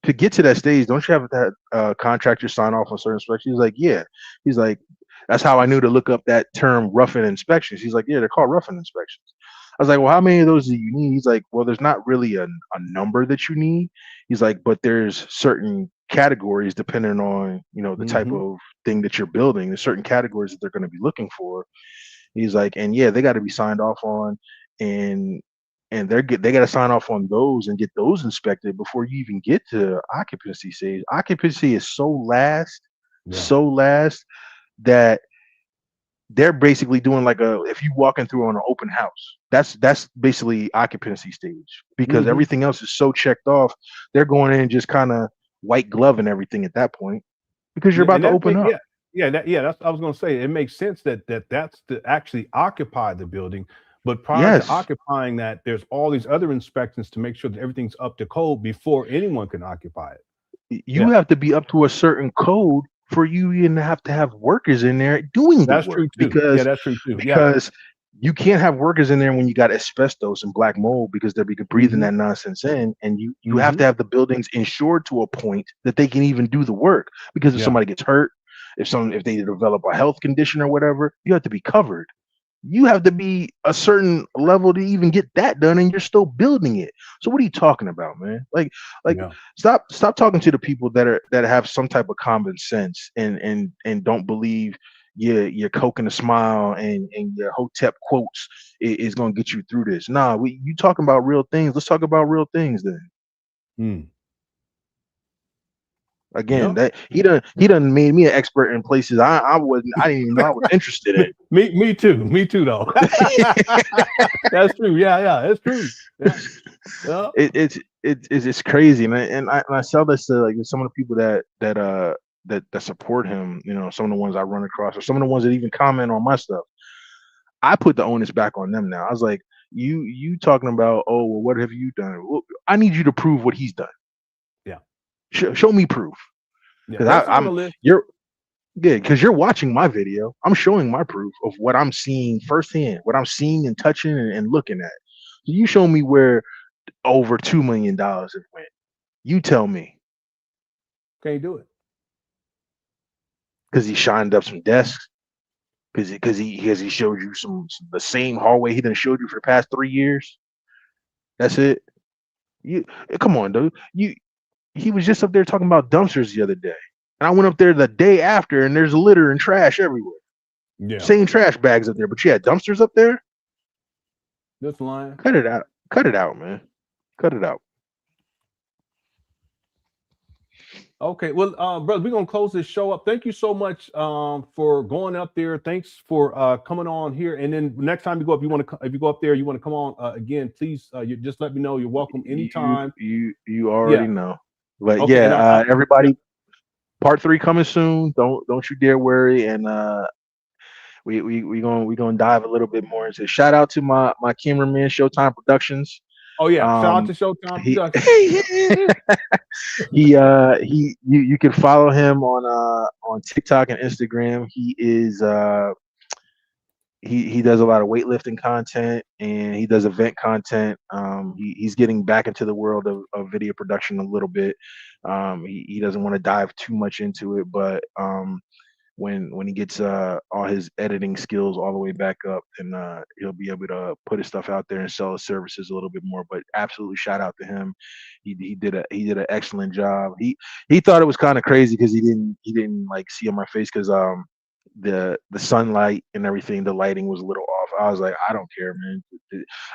to get to that stage, don't you have that contractor sign off on certain inspections? He's like, yeah. He's like, that's how I knew to look up that term, rough-in inspections. He's like, yeah, they're called rough-in inspections. I was like, well, how many of those do you need? He's like, well, there's not really a number that you need. He's like, but there's certain categories depending on, the type of thing that you're building. There's certain categories that they're going to be looking for. He's like, and yeah, they got to be signed off on, and they got to sign off on those and get those inspected before you even get to occupancy stage. Occupancy is so last that they're basically doing like if you walking through on an open house, that's basically occupancy stage, because everything else is so checked off. They're going in and just kind of white glove and everything at that point because you're about to open up. That's I was going to say. It makes sense that's to actually occupy the building. But prior to occupying that, there's all these other inspections to make sure that everything's up to code before anyone can occupy it. You have to be up to a certain code for you even to have workers in there doing the that's work. True too. Because, that's true too. Because you can't have workers in there when you got asbestos and black mold because they'll be breathing that nonsense in. And you have to have the buildings insured to a point that they can even do the work. Because if somebody gets hurt, if they develop a health condition or whatever, you have to be covered. You have to be a certain level to even get that done, and you're still building it. So what are you talking about, man? Stop talking to the people that have some type of common sense and don't believe your Coke and a smile and your Hotep quotes is going to get you through this. Nah, you talking about real things. Let's talk about real things then. Again, that he done made me an expert in places I didn't even know I was interested in. me too though. That's true. Yeah, that's true. Yeah. It's crazy, and I sell this to like some of the people that support him. You know, some of the ones I run across, or some of the ones that even comment on my stuff. I put the onus back on them now. I was like, you talking about, oh well, what have you done? Well, I need you to prove what he's done. Show me proof. Because you're watching my video. I'm showing my proof of what I'm seeing firsthand, what I'm seeing and touching and looking at. So you show me where over $2 million it went. You tell me. Can't do it. Because he shined up some desks. Because he showed you the same hallway he done showed you for the past 3 years. That's it. Come on, dude. He was just up there talking about dumpsters the other day. And I went up there the day after, and there's litter and trash everywhere. Yeah. Same trash bags up there, but you had dumpsters up there? That's lying. Cut it out. Cut it out, man. Cut it out. Okay, well, brother, we're gonna close this show up. Thank you so much for going up there. Thanks for coming on here. And then next time you go up, if you go up there, you want to come on again, please. You just let me know. You're welcome anytime. You already know. But okay, everybody, part 3 coming soon. Don't you dare worry. And we gonna dive a little bit more into. Shout out to my cameraman, Showtime Productions. Oh yeah, shout out to Showtime Productions. You can follow him on TikTok and Instagram. He is he does a lot of weightlifting content and he does event content. He's getting back into the world of video production a little bit. He doesn't want to dive too much into it, but when he gets all his editing skills all the way back up, then he'll be able to put his stuff out there and sell his services a little bit more. But absolutely shout out to him. He did an excellent job. He thought it was kind of crazy because he didn't like see on my face because the sunlight and everything, the lighting was a little off. I was like, I don't care, man.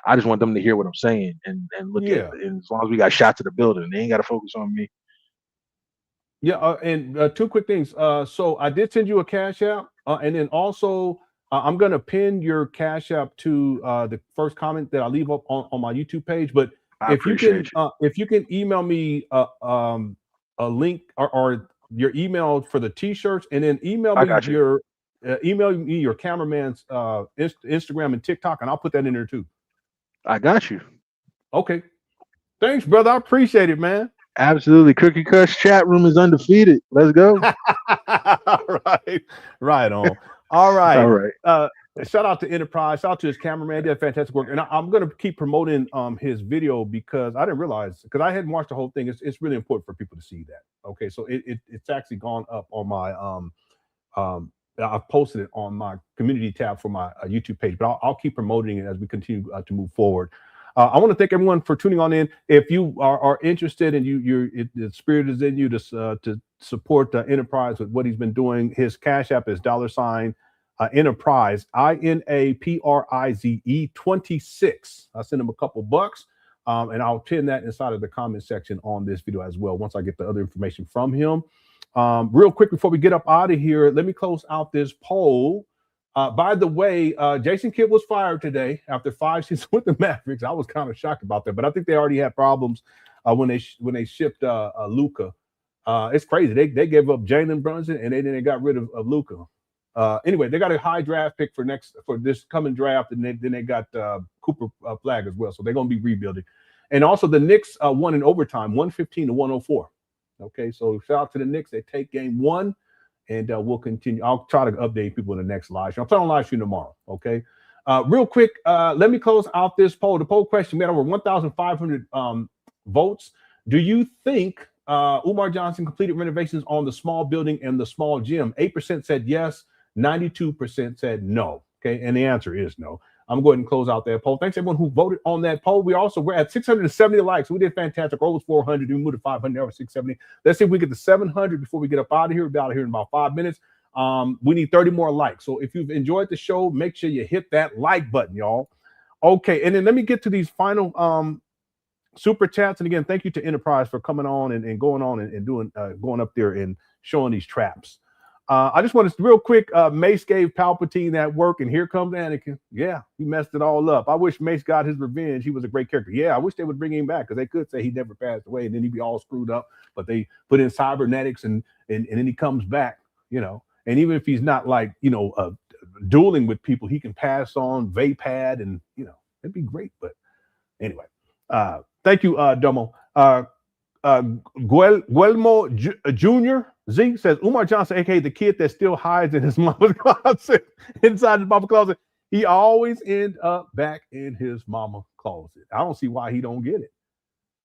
I just want them to hear what I'm saying and look at it. And as long as we got shot to the building, they ain't got to focus on me. Yeah, and 2 quick things. So I did send you a Cash App, and then also I'm gonna pin your Cash App to the first comment that I leave up on my YouTube page. But if you can email me a link or your email for the T-shirts, and then email me your cameraman's Instagram and TikTok, and I'll put that in there too. I got you. Okay, thanks, brother. I appreciate it, man. Absolutely. Cookie Crush chat room is undefeated. Let's go. Right on. All right. Shout out to Enterprise. Shout out to his cameraman. He did fantastic work. And I'm going to keep promoting his video because I didn't realize, because I hadn't watched the whole thing. It's really important for people to see that. Okay. So it's actually gone up on my, I've posted it on my community tab for my YouTube page, but I'll keep promoting it as we continue to move forward. I want to thank everyone for tuning on in. If you are interested and the spirit is in you to support the Enterprise with what he's been doing, his Cash App is $Enterprise, INAPRIZE 26. I send him a couple bucks, and I'll pin that inside of the comment section on this video as well once I get the other information from him. Real quick before we get up out of here, let me close out this poll. By the way, Jason Kidd was fired today after 5 seasons with the Mavericks. I was kind of shocked about that, but I think they already had problems when they shipped Luka It's crazy. They gave up Jalen Brunson and then they got rid of Luka. Anyway, they got a high draft pick for this coming draft, and then they got Cooper Flag as well. So they're going to be rebuilding. And also the Knicks won in overtime, 115-104. Okay, so shout out to the Knicks. They take game 1, and we'll continue. I'll try to update people in the next live stream. I'll put on live stream tomorrow. Okay, real quick, let me close out this poll. The poll question, we had over 1,500 votes. Do you think Umar Johnson completed renovations on the small building and the small gym? 8% said yes, 92% said no. Okay, and the answer is no. I'm going to close out that poll. Thanks everyone who voted on that poll. We're at 670 likes. We did fantastic. Goal was 400. We moved to 500. Now we're 670. Let's see if we get to 700 before we get up out of here. We'll be out of here in about 5 minutes. We need 30 more likes. So if you've enjoyed the show, make sure you hit that like button, y'all. Okay, and then let me get to these final super chats. And again, thank you to Enterprise for coming on and going on and doing going up there and showing these traps. I just want to real quick. Mace gave Palpatine that work, and here comes Anakin. Yeah, he messed it all up. I wish Mace got his revenge. He was a great character. Yeah, I wish they would bring him back because they could say he never passed away, and then he'd be all screwed up. But they put in cybernetics, and then he comes back. You know, and even if he's not like dueling with people, he can pass on Vapad, and it'd be great. But anyway, thank you, Domo. Guelmo Jr. Z says Umar Johnson, aka the kid that still hides in his mama's closet, inside his mama's closet. He always end up back in his mama's closet. I don't see why he don't get it.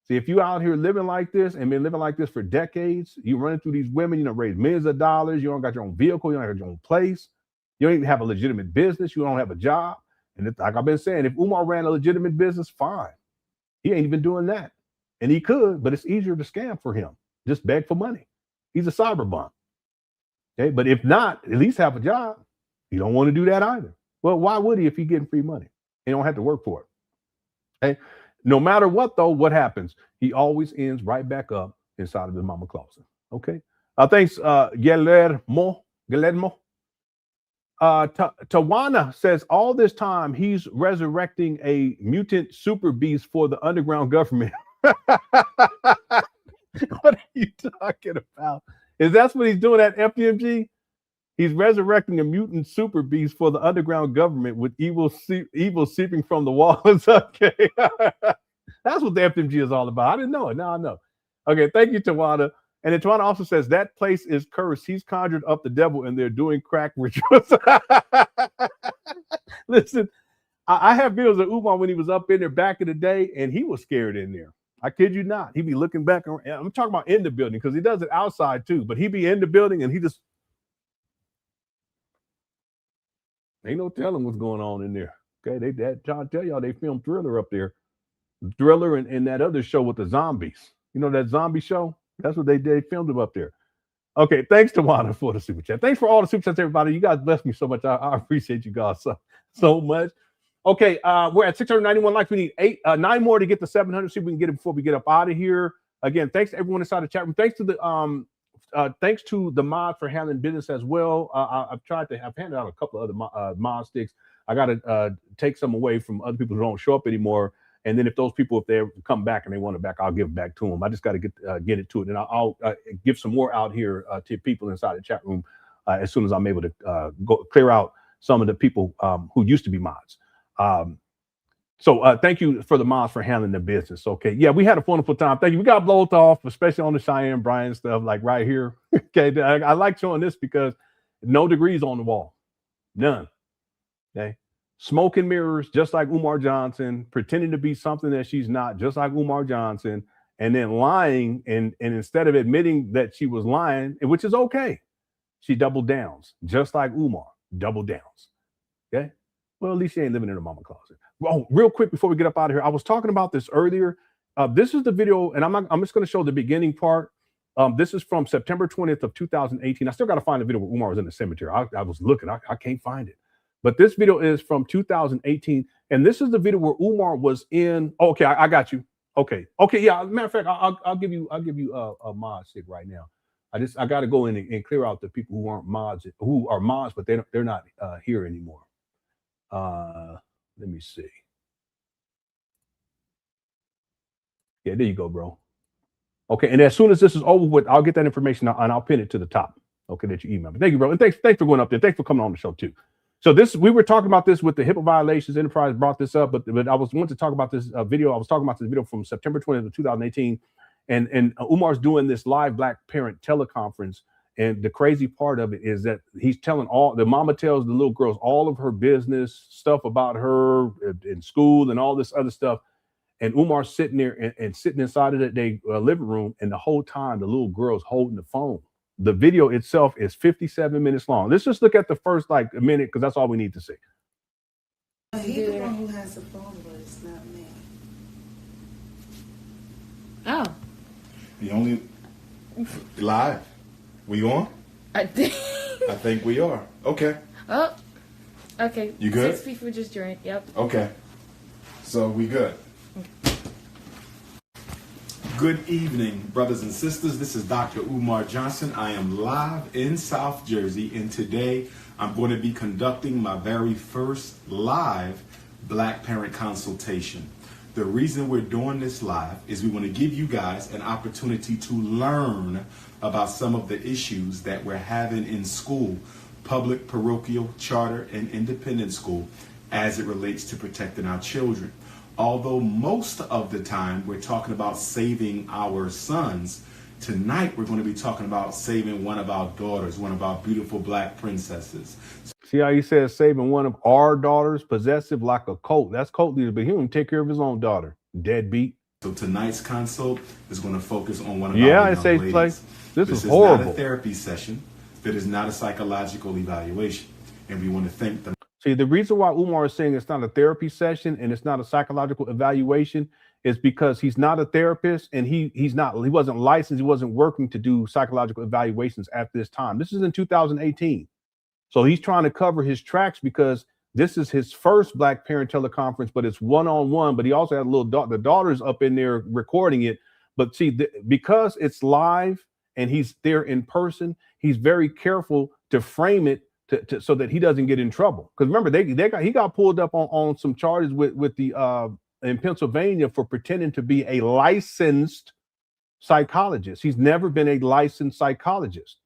See, if you out here living like this and been living like this for decades, you running through these women, raise millions of dollars, you don't got your own vehicle, you don't have your own place, you don't even have a legitimate business, you don't have a job. And like I've been saying, if Umar ran a legitimate business, fine. He ain't even doing that. And he could, but it's easier to scam for him. Just beg for money. He's a cyber bum. Okay, but if not, at least have a job. You don't want to do that either. Well, why would he if he's getting free money? He don't have to work for it. Okay, no matter what though, what happens? He always ends right back up inside of his mama closet. Okay. Thanks, Guillermo. Tawana says all this time he's resurrecting a mutant super beast for the underground government. What are you talking about? Is that what he's doing at FDMG? He's resurrecting a mutant super beast for the underground government with evil seeping from the walls. Okay. That's what the FDMG is all about. I didn't know it. Now I know. Okay, thank you, Tawana. And then Tawana also says that place is cursed. He's conjured up the devil and they're doing crack rituals. Listen, I have videos of Umar when he was up in there back in the day, and he was scared in there. I kid you not. He'd be looking back. I'm talking about in the building because he does it outside too, but he'd be in the building and he just ain't no telling what's going on in there. Okay, John tell y'all they filmed Thriller up there. Thriller and that other show with the zombies. You know that zombie show? That's what they did. They filmed him up there. Okay, thanks to Wanda for the super chat. Thanks for all the super chats, everybody. You guys bless me so much. I appreciate you guys so much. Okay, we're at 691 likes. We need 9 more to get to 700. See if we can get it before we get up out of here. Again, thanks to everyone inside the chat room. Thanks to the mod for handling business as well. I've handed out a couple of other mod sticks. I got to take some away from other people who don't show up anymore. And then if those people, if they come back and they want it back, I'll give it back to them. I just got to get it to it. And I'll give some more out here to people inside the chat room as soon as I'm able to go clear out some of the people who used to be mods. So thank you for the mods for handling the business. Okay. Yeah, we had a wonderful time. Thank you. We got blown off, especially on the Cheyenne Bryan stuff, like right here. Okay. I like showing this because no degrees on the wall. None. Okay. Smoke and mirrors, just like Umar Johnson, pretending to be something that she's not, just like Umar Johnson, and then lying. And instead of admitting that she was lying, which is okay, she doubled downs, just like Umar, double downs. Okay. Well, at least she ain't living in her mama closet. Well, real quick before we get up out of here, I was talking about this earlier. This is the video, and I'm just going to show the beginning part. This is from September 20th of 2018. I still got to find the video where Umar was in the cemetery. I was looking, I can't find it. But this video is from 2018, and this is the video where Umar was in. Oh, okay, I got you. Okay, yeah. Matter of fact, I'll give you a mod stick right now. I got to go in and clear out the people who aren't mods, who are mods, but they're not here anymore. Let me see. Yeah, there you go, bro. Okay, and as soon as this is over with, I'll get that information and I'll pin it to the top. Okay, that you email me. Thank you, bro. And thanks for going up there. Thanks for coming on the show too. So we were talking about this with the HIPAA violations. Enterprise brought this up, but I wanted to talk about this video. I was talking about this video from September 20th of 2018, and Umar's doing this live Black parent teleconference. And the crazy part of it is that he's telling the mama tells the little girls all of her business stuff about her in school and all this other stuff. And Umar's sitting there and sitting inside of their living room, and the whole time the little girl's holding the phone. The video itself is 57 minutes long. Let's just look at the first a minute, because that's all we need to see. He's the one who has the phone, but it's not me. Oh. The only live. We on? I think we are. Okay. Oh. Okay. You good? 6 people just joined. Yep. Okay. So we good. Good evening, brothers and sisters. This is Dr. Umar Johnson. I am live in South Jersey, and today I'm going to be conducting my very first live Black parent consultation. The reason we're doing this live is we want to give you guys an opportunity to learn about some of the issues that we're having in school, public, parochial, charter, and independent school, as it relates to protecting our children. Although most of the time we're talking about saving our sons, tonight we're going to be talking about saving one of our daughters, one of our beautiful Black princesses. See how he says saving one of our daughters, possessive like a colt. That's colt leader, but he don't take care of his own daughter. Deadbeat. So tonight's consult is going to focus on one of our young ladies. Like, this is horrible. Not a therapy session. It is not a psychological evaluation. And we want to thank them. See, the reason why Umar is saying it's not a therapy session and it's not a psychological evaluation is because he's not a therapist, and he wasn't licensed, he wasn't working to do psychological evaluations at this time. This is in 2018. So he's trying to cover his tracks because this is his first Black parent teleconference, but it's one-on-one, but he also had a little daughter. The daughter's up in there recording it. But see, because it's live and he's there in person, he's very careful to frame it so that he doesn't get in trouble. Because remember, he got pulled up on some charges with the in Pennsylvania for pretending to be a licensed psychologist. He's never been a licensed psychologist.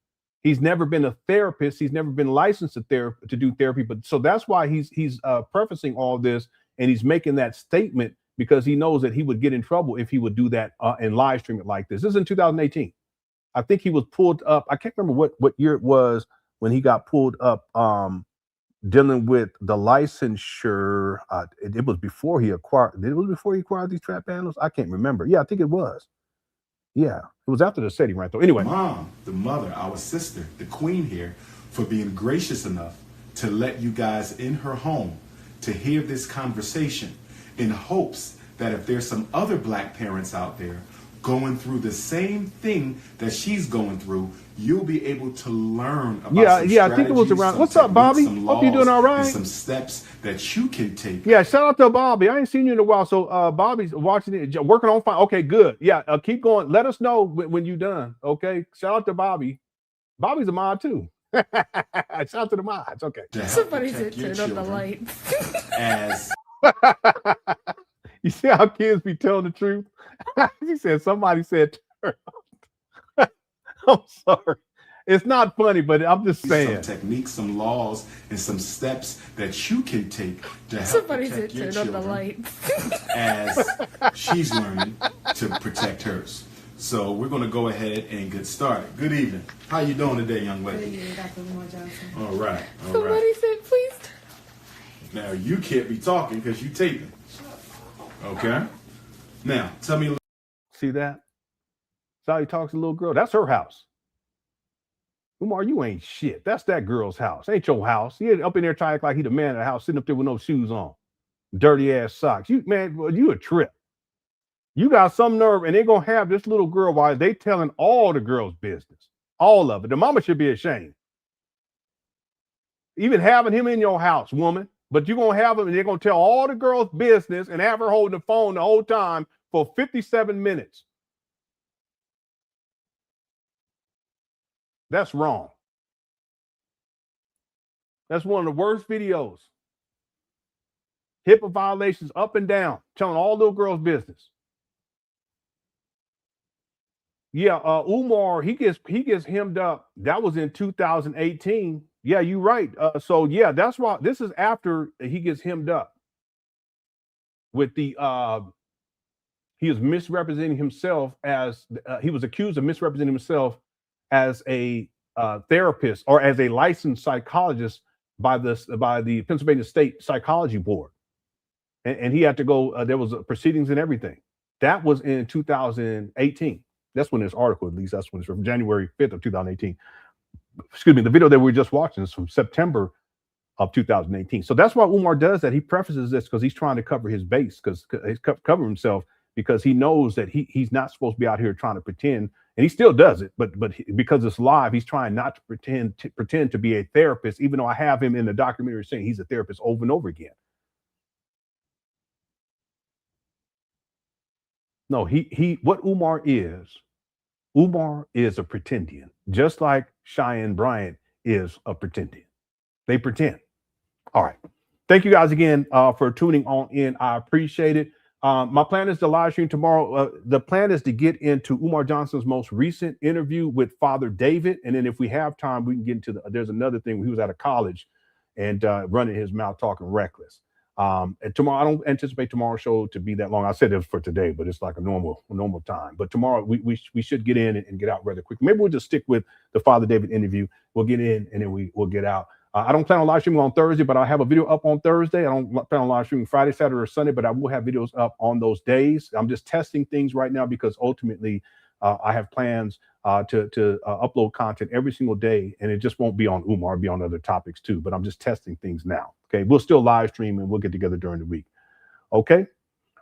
He's never been a therapist. He's never been licensed to do therapy. But so that's why he's prefacing all this, and he's making that statement because he knows that he would get in trouble if he would do that and live stream it like this. This is in 2018. I think he was pulled up. I can't remember what year it was when he got pulled up dealing with the licensure. It was before he acquired. It was before he acquired these trap panels. I can't remember. Yeah, I think it was. Yeah, it was after the setting, right? Though. Anyway, Mom, the mother, our sister, the queen here, for being gracious enough to let you guys in her home to hear this conversation, in hopes that if there's some other Black parents out there going through the same thing that she's going through, you'll be able to learn about I think it was around. What's up, Bobby? Hope you're doing all right. Some steps that you can take. Yeah, shout out to Bobby. I ain't seen you in a while. So Bobby's watching it, working on fine. Okay, good. Yeah, keep going. Let us know when you're done. Okay, shout out to Bobby. Bobby's a mod too. Shout out to the mods. Okay. Somebody said turn on the lights. As you see how kids be telling the truth? He said somebody said turn on. I'm sorry. It's not funny, but I'm just saying. Some techniques, some laws, and some steps that you can take to help Somebody protect said your turn on the children lights. as she's learning to protect hers. So we're going to go ahead and get started. Good evening. How you doing today, young lady? Good evening, Dr. Umar Johnson. All right. All Somebody right. said please turn on. Now you can't be talking because you taping. Okay. Now tell me. See that? That's how he talks to the little girl. That's her house. Umar, you ain't shit. That's that girl's house. Ain't your house. He up in there trying to act like he the man of the house, sitting up there with no shoes on. Dirty ass socks. You a trip. You got some nerve, and they're gonna have this little girl while they telling all the girls' business. All of it. The mama should be ashamed. Even having him in your house, woman. But you're gonna have him and they're gonna tell all the girls' business and have her holding the phone the whole time for 57 minutes. That's wrong. That's one of the worst videos. HIPAA violations up and down, telling all little girls' business. Yeah, Umar, he gets hemmed up. That was in 2018. Yeah, you're right. So yeah, that's why this is after he gets hemmed up with the he was misrepresenting himself as he was accused of misrepresenting himself as a therapist or as a licensed psychologist by the Pennsylvania State Psychology Board, and he had to go. There was proceedings and everything. That was in 2018. That's when this article, at least that's when it's from January 5th of 2018. Excuse me, the video that we were just watching is from September of 2018. So that's why Umar does that. He prefaces this because he's trying to cover his base, because he's cover himself, because he knows that he's not supposed to be out here trying to pretend, and he still does it, but because it's live, he's trying not to pretend to be a therapist, even though I have him in the documentary saying he's a therapist over and over again. No, what Umar is a pretendian, just like Cheyenne Bryant is a pretendian. They pretend. All right. Thank you guys again for tuning on in. I appreciate it. My plan is to live stream tomorrow. The plan is to get into Umar Johnson's most recent interview with Father David. And then if we have time, we can get into there's another thing. He was out of college and running his mouth talking reckless. And tomorrow, I don't anticipate tomorrow's show to be that long. I said it was for today, but it's like a normal time. But tomorrow we should get in and get out rather quick. Maybe we'll just stick with the Father David interview. We'll get in and then we'll get out. I don't plan on live streaming on Thursday, but I have a video up on Thursday. I don't plan on live streaming Friday, Saturday, or Sunday, but I will have videos up on those days. I'm just testing things right now because ultimately I have plans to upload content every single day, and it just won't be on Umar, it'll be on other topics too. But I'm just testing things now. Okay, we'll still live stream and we'll get together during the week. Okay.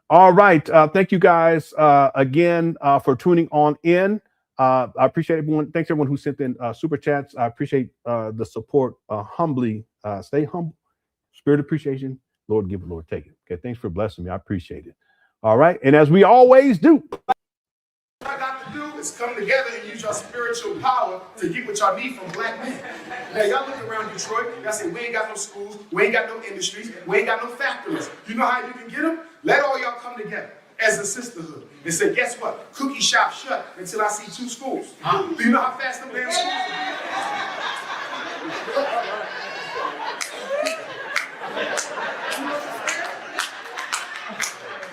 All right. Thank you guys again for tuning on in. I appreciate everyone. Thanks everyone who sent in super chats. I appreciate the support. Humbly, stay humble. Spirit of appreciation. Lord give it, Lord take it. Okay. Thanks for blessing me. I appreciate it. All right. And as we always do. What I got to do is come together and use your spiritual power to get what y'all need from black men. Now, y'all look around Detroit, y'all say, we ain't got no schools, we ain't got no industries, we ain't got no factories. You know how you can get them? Let all y'all come together as a sisterhood and say, guess what? Cookie shop shut until I see 2 schools. Do you know how fast them damn schools are?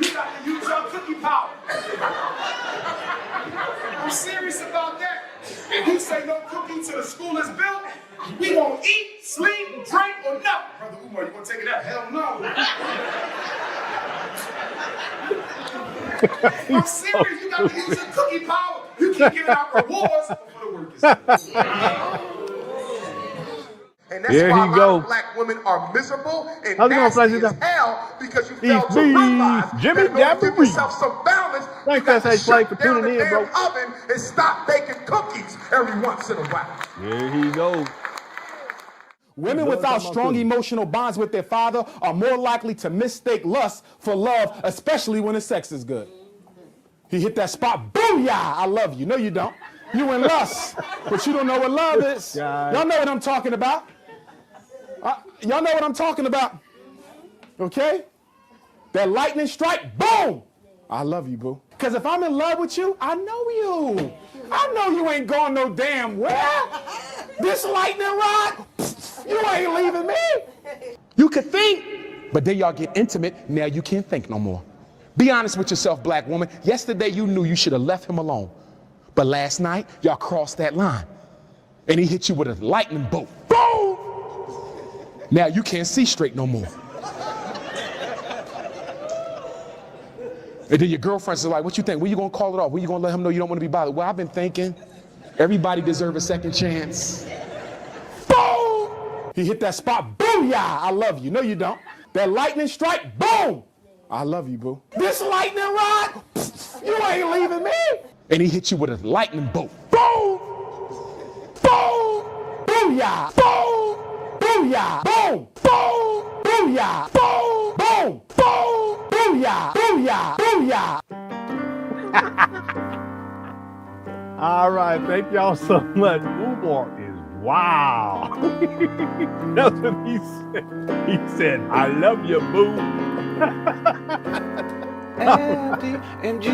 You got to use your cookie power. I'm serious about that. If you say no cookie till the school is built, we gonna eat, sleep, drink, or nothing. Brother Umar, you gonna take it out? Hell no. I'm serious. You got to use your cookie power. You keep giving out rewards before the work is done. And that's why a lot of black women are miserable and nasty as hell, because you fail to realize that in order to give yourself some balance, you got to shut down the damn oven and stop baking cookies every once in a while. There he goes. Women without strong emotional bonds with their father are more likely to mistake lust for love, especially when the sex is good. He hit that spot, booyah, I love you. No, you don't. You in lust, but you don't know what love is. Y'all know what I'm talking about. Y'all know what I'm talking about. Okay? That lightning strike, boom. I love you, boo. Because if I'm in love with you, I know you. I know you ain't going no damn where. This lightning rod, you ain't leaving me. You could think, but then y'all get intimate. Now you can't think no more. Be honest with yourself, black woman. Yesterday you knew you should have left him alone. But last night, y'all crossed that line. And he hit you with a lightning bolt. Boom! Now you can't see straight no more. And then your girlfriends are like, what you think? When you gonna call it off? When you gonna let him know you don't want to be bothered? Well, I've been thinking everybody deserves a second chance. Boom! He hit that spot, booyah! I love you. No, you don't. That lightning strike, boom! I love you, boo. This lightning rod, you ain't leaving me. And he hit you with a lightning bolt. Boom! Boom! Booyah! Boom! Booyah! Boom! Boom! Booyah! Boom! Boom! Boom! Booyah! Booyah! Booyah! All right, thank y'all so much. Umar is wow. That's what he said. He said, I love you, boo. FDMG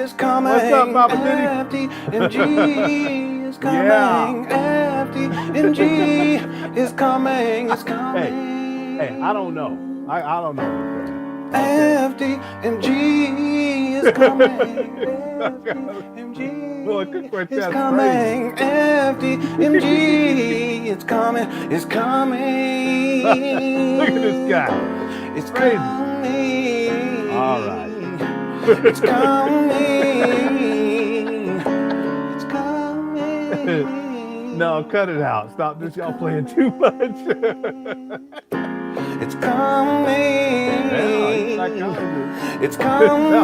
is coming. What's up, Papa Diddy? FDMG is coming. FDMG is coming. It's coming. Hey, I don't know. I don't know. FDMG is coming. FDMG is coming. FDMG it's coming. It's coming. Look at this guy. It's crazy. Coming. All right. It's coming. It's coming. No, cut it out. Stop this. Y'all playing too much. It's coming. Yeah, it's coming.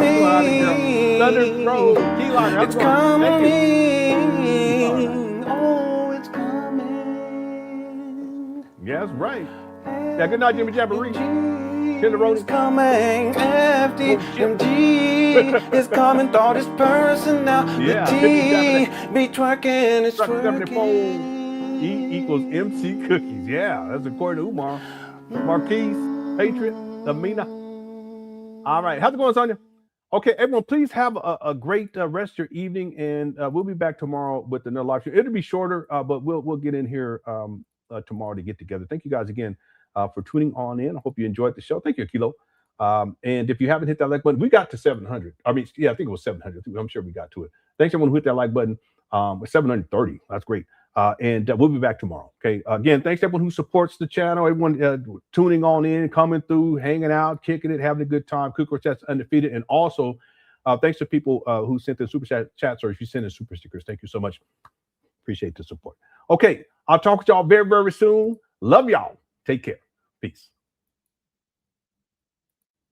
It's coming. Oh, it's coming. Yeah, that's right. Yeah, good night, Jimmy Jamboree. It's coming. FDMG is coming. Thought it's personality. Be twerking. It's twerking. E equals MC Cookies. Yeah, that's according to Umar. Marquise, Patriot, Amina. All right, how's it going, Sonia? Okay, everyone, please have a great rest of your evening, and we'll be back tomorrow with another live stream. It'll be shorter, but we'll get in here tomorrow to get together. Thank you guys again for tuning on in. I hope you enjoyed the show. Thank you, Kilo. And if you haven't hit that like button, we got to 700. I mean, yeah, I think it was 700. I'm sure we got to it. Thanks everyone who hit that like button. It's 730. That's great. And we'll be back tomorrow. Okay. Again, thanks to everyone who supports the channel, everyone tuning on in, coming through, hanging out, kicking it, having a good time. Cook Chats Undefeated. And also, thanks to people who sent the super chats, or if you send in super stickers. Thank you so much. Appreciate the support. Okay. I'll talk to y'all very, very soon. Love y'all. Take care. Peace.